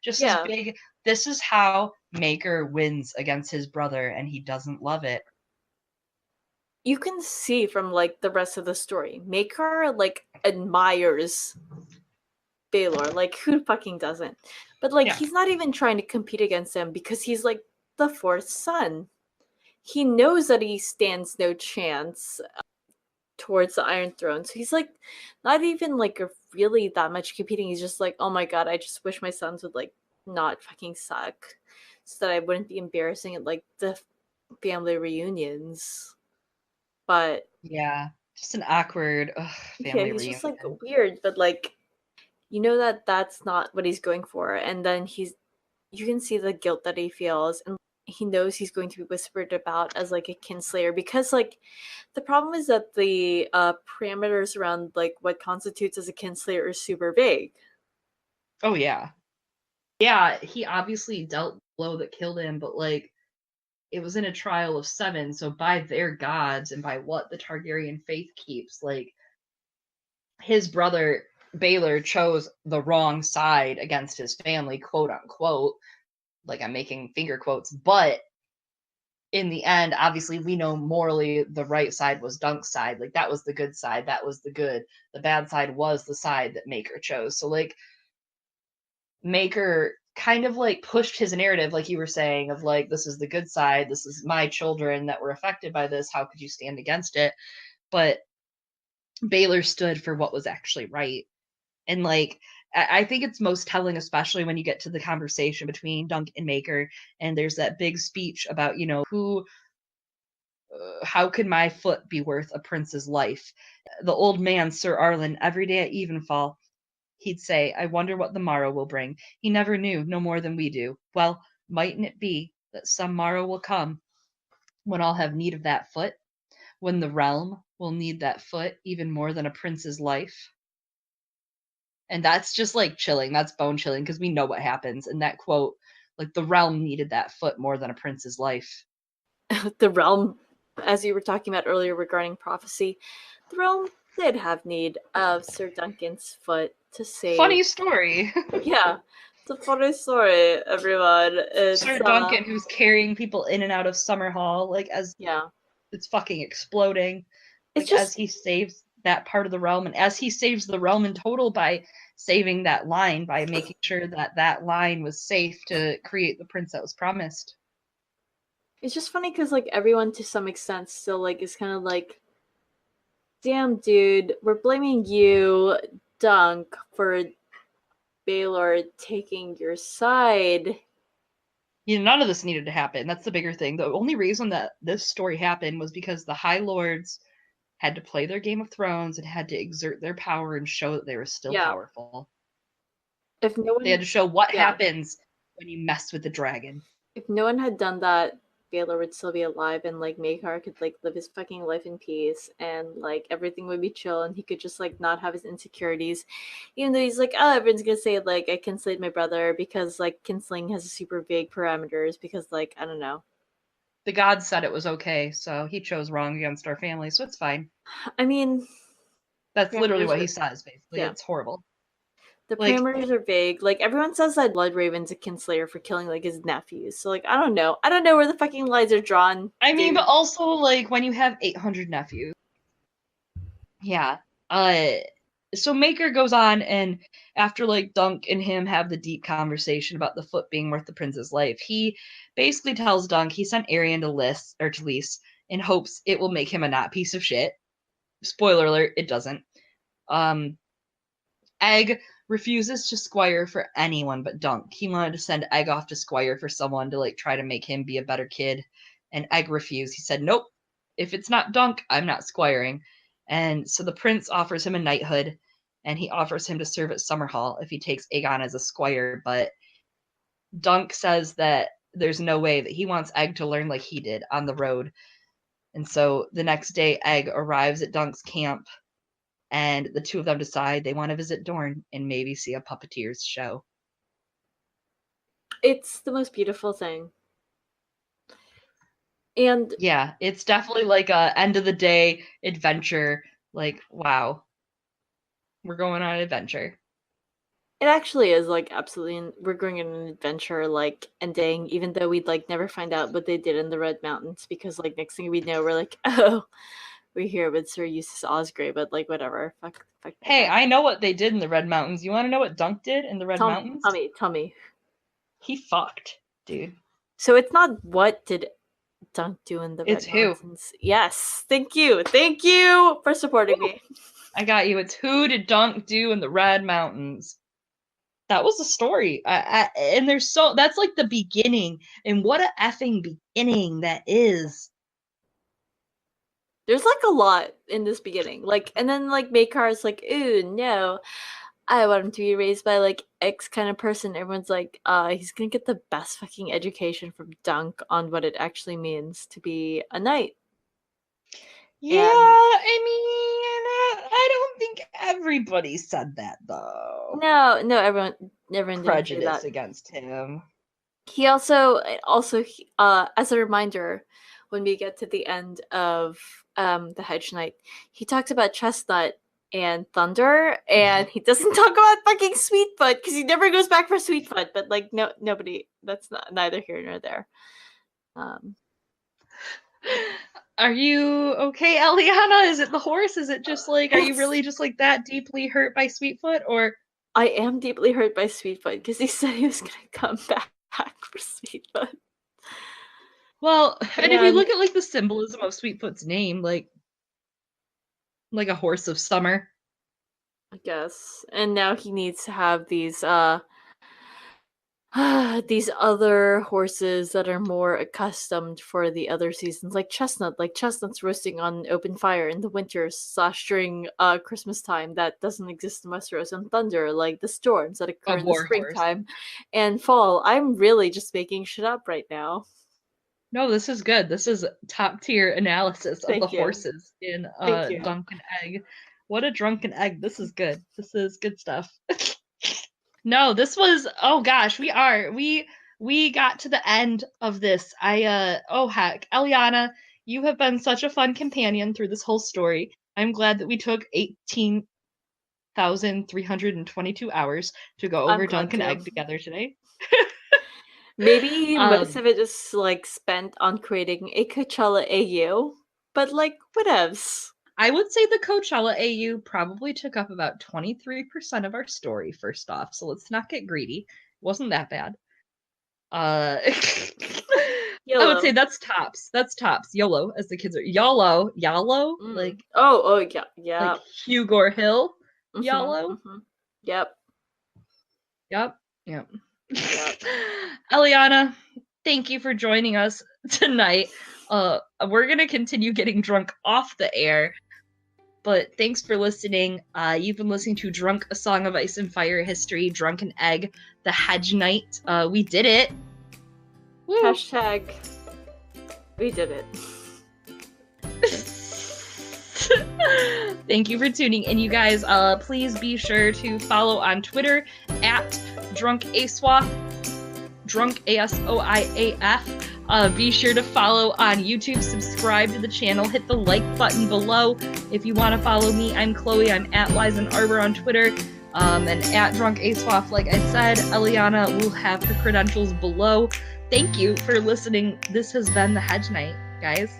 Just this big. This is how Maker wins against his brother, and he doesn't love it. You can see from the rest of the story, Maker admires Baylor. Who fucking doesn't? But he's not even trying to compete against him because he's the fourth son. He knows that he stands no chance towards the Iron Throne. So he's not even really that much competing. He's just oh my god, I just wish my sons would not fucking suck, so that I wouldn't be embarrassing at the family reunions. But yeah, just an awkward family reunion. He's just weird, but that that's not what he's going for. And then you can see the guilt that he feels, and he knows he's going to be whispered about as a kinslayer, because the problem is that the parameters around what constitutes as a kinslayer is super vague. Oh yeah, he obviously dealt the blow that killed him, but it was in a trial of 7, so by their gods and by what the Targaryen faith keeps, his brother Baylor chose the wrong side against his family, quote unquote. Like, I'm making finger quotes, but in the end, obviously, we know morally the right side was Dunk's side. Like, that was the good side. That was the good. The bad side was the side that Maker chose. So, like, Maker kind of like pushed his narrative, like you were saying, of like, this is the good side. This is my children that were affected by this. How could you stand against it? But Baylor stood for what was actually right. And like, I think it's most telling, especially when you get to the conversation between Dunk and Maker, and there's that big speech about, how could my foot be worth a prince's life? The old man, Sir Arlen, every day at evenfall, he'd say, I wonder what the morrow will bring. He never knew, no more than we do. Well, mightn't it be that some morrow will come when I'll have need of that foot, when the realm will need that foot even more than a prince's life? And that's just like chilling. That's bone chilling because we know what happens in that quote. Like, the realm needed that foot more than a prince's life. The realm, as you were talking about earlier regarding prophecy, the realm did have need of Sir Duncan's foot to save. Funny story. Yeah, it's a funny story, everyone. It's, Sir Duncan, who's carrying people in and out of Summerhall, like, as it's fucking exploding. Like, it's just, as he saves that part of the realm, and as he saves the realm in total by saving that line, by making sure that that line was safe to create the prince that was promised. It's just funny because, like, everyone to some extent still, like, is kind of like, damn, dude, we're blaming you, Dunk, for Baylor taking your side. None of this needed to happen. That's the bigger thing. The only reason that this story happened was because the High Lords had to play their Game of Thrones and had to exert their power and show that they were still powerful. If no one, they had to show what happens when you mess with the dragon. If no one had done that, Baylor would still be alive, and like Maekar could like live his fucking life in peace, and like everything would be chill, and he could just like not have his insecurities, even though he's like, oh, everyone's gonna say like I kinslaid my brother because like kinslaying has super vague parameters because like I don't know. The gods said it was okay, so he chose wrong against our family, so it's fine. I mean, that's literally what he says. Basically, it's horrible. The parameters are vague. Like, everyone says that Bloodraven's a kinslayer for killing, like, his nephews. So, like, I don't know. I don't know where the fucking lines are drawn. I mean, but also, like, when you have 800 nephews. Yeah. So Maker goes on, and after, like, Dunk and him have the deep conversation about the foot being worth the prince's life, he basically tells Dunk he sent Aerion to Lys in hopes it will make him a not piece of shit. Spoiler alert, it doesn't. Egg refuses to squire for anyone but Dunk. He wanted to send Egg off to squire for someone to like try to make him be a better kid, and Egg refused. He said, nope, if it's not Dunk, I'm not squiring. And so the prince offers him a knighthood, and he offers him to serve at Summerhall if he takes Aegon as a squire, but Dunk says that there's no way, that he wants Egg to learn like he did on the road. And so the next day, Egg arrives at Dunk's camp, and the two of them decide they want to visit Dorne and maybe see a puppeteer's show. It's the most beautiful thing. And yeah, it's definitely like a end of the day adventure. Like, wow, we're going on an adventure. It actually is like absolutely, we're going on an adventure, like ending, even though we'd like never find out what they did in the Red Mountains, because like next thing we know, we're like, oh, we're here with Sir Eustace Osgrey, but like whatever. Fuck hey, I know what they did in the Red Mountains. You want to know what Dunk did in the Red Mountains? Tell me. He fucked, dude. So it's not what did Dunk do in the Red Mountains. Yes, thank you for supporting me. I got you. It's who did Dunk do in the Red Mountains? That was the story. And there's that's like the beginning, and what a effing beginning that is. There's like a lot in this beginning, like, and then like Maekar's like, ooh, no, I want him to be raised by like X kind of person. Everyone's like, he's gonna get the best fucking education from Dunk on what it actually means to be a knight. Yeah, I mean, I don't think everybody said that though. No, everyone prejudice against him. He also as a reminder, when we get to the end of the Hedge Knight, he talks about Chestnut and Thunder, and he doesn't talk about fucking Sweetfoot because he never goes back for Sweetfoot. But like, nobody. That's neither here nor there. Are you okay, Eliana? Is it the horse? Is it just like, are you really just like that deeply hurt by Sweetfoot, or? I am deeply hurt by Sweetfoot because he said he was gonna come back for Sweetfoot. Well, and if you look at like the symbolism of Sweetfoot's name, like a horse of summer, I guess. And now he needs to have these these other horses that are more accustomed for the other seasons, like Chestnut's roasting on open fire in the winter / during Christmas time that doesn't exist in Westeros, and Thunder, like the storms that occur in the springtime and fall. I'm really just making shit up right now. No, this is good. This is top tier analysis of the horses in Drunken Egg. What a drunken egg. This is good. This is good stuff. No, this was, oh gosh, we got to the end of this. Oh heck, Eliana, you have been such a fun companion through this whole story. I'm glad that we took 18,322 hours to go over Drunken Egg together today. Maybe most of it is like spent on creating a Coachella AU, but like whatevs. I would say the Coachella AU probably took up about 23% of our story, first off, so let's not get greedy. It wasn't that bad. I would say that's tops. That's tops. YOLO, as the kids are. YOLO. Like yeah. Like Hugo Hill. YOLO. Yep. Eliana, thank you for joining us tonight. We're gonna continue getting drunk off the air. But thanks for listening. You've been listening to Drunk, A Song of Ice and Fire History, Drunken Egg, the Hedge Knight. We did it. Woo. Hashtag, we did it. Thank you for tuning in, you guys. Please be sure to follow on Twitter at DrunkASWAF, Drunk ASOIAF. Be sure to follow on YouTube, subscribe to the channel, hit the like button below. If you want to follow me, I'm Chloe. I'm at WisenArbor on Twitter, and at DrunkASWAF, like I said. Eliana will have her credentials below. Thank you for listening. This has been the Hedge Knight, guys.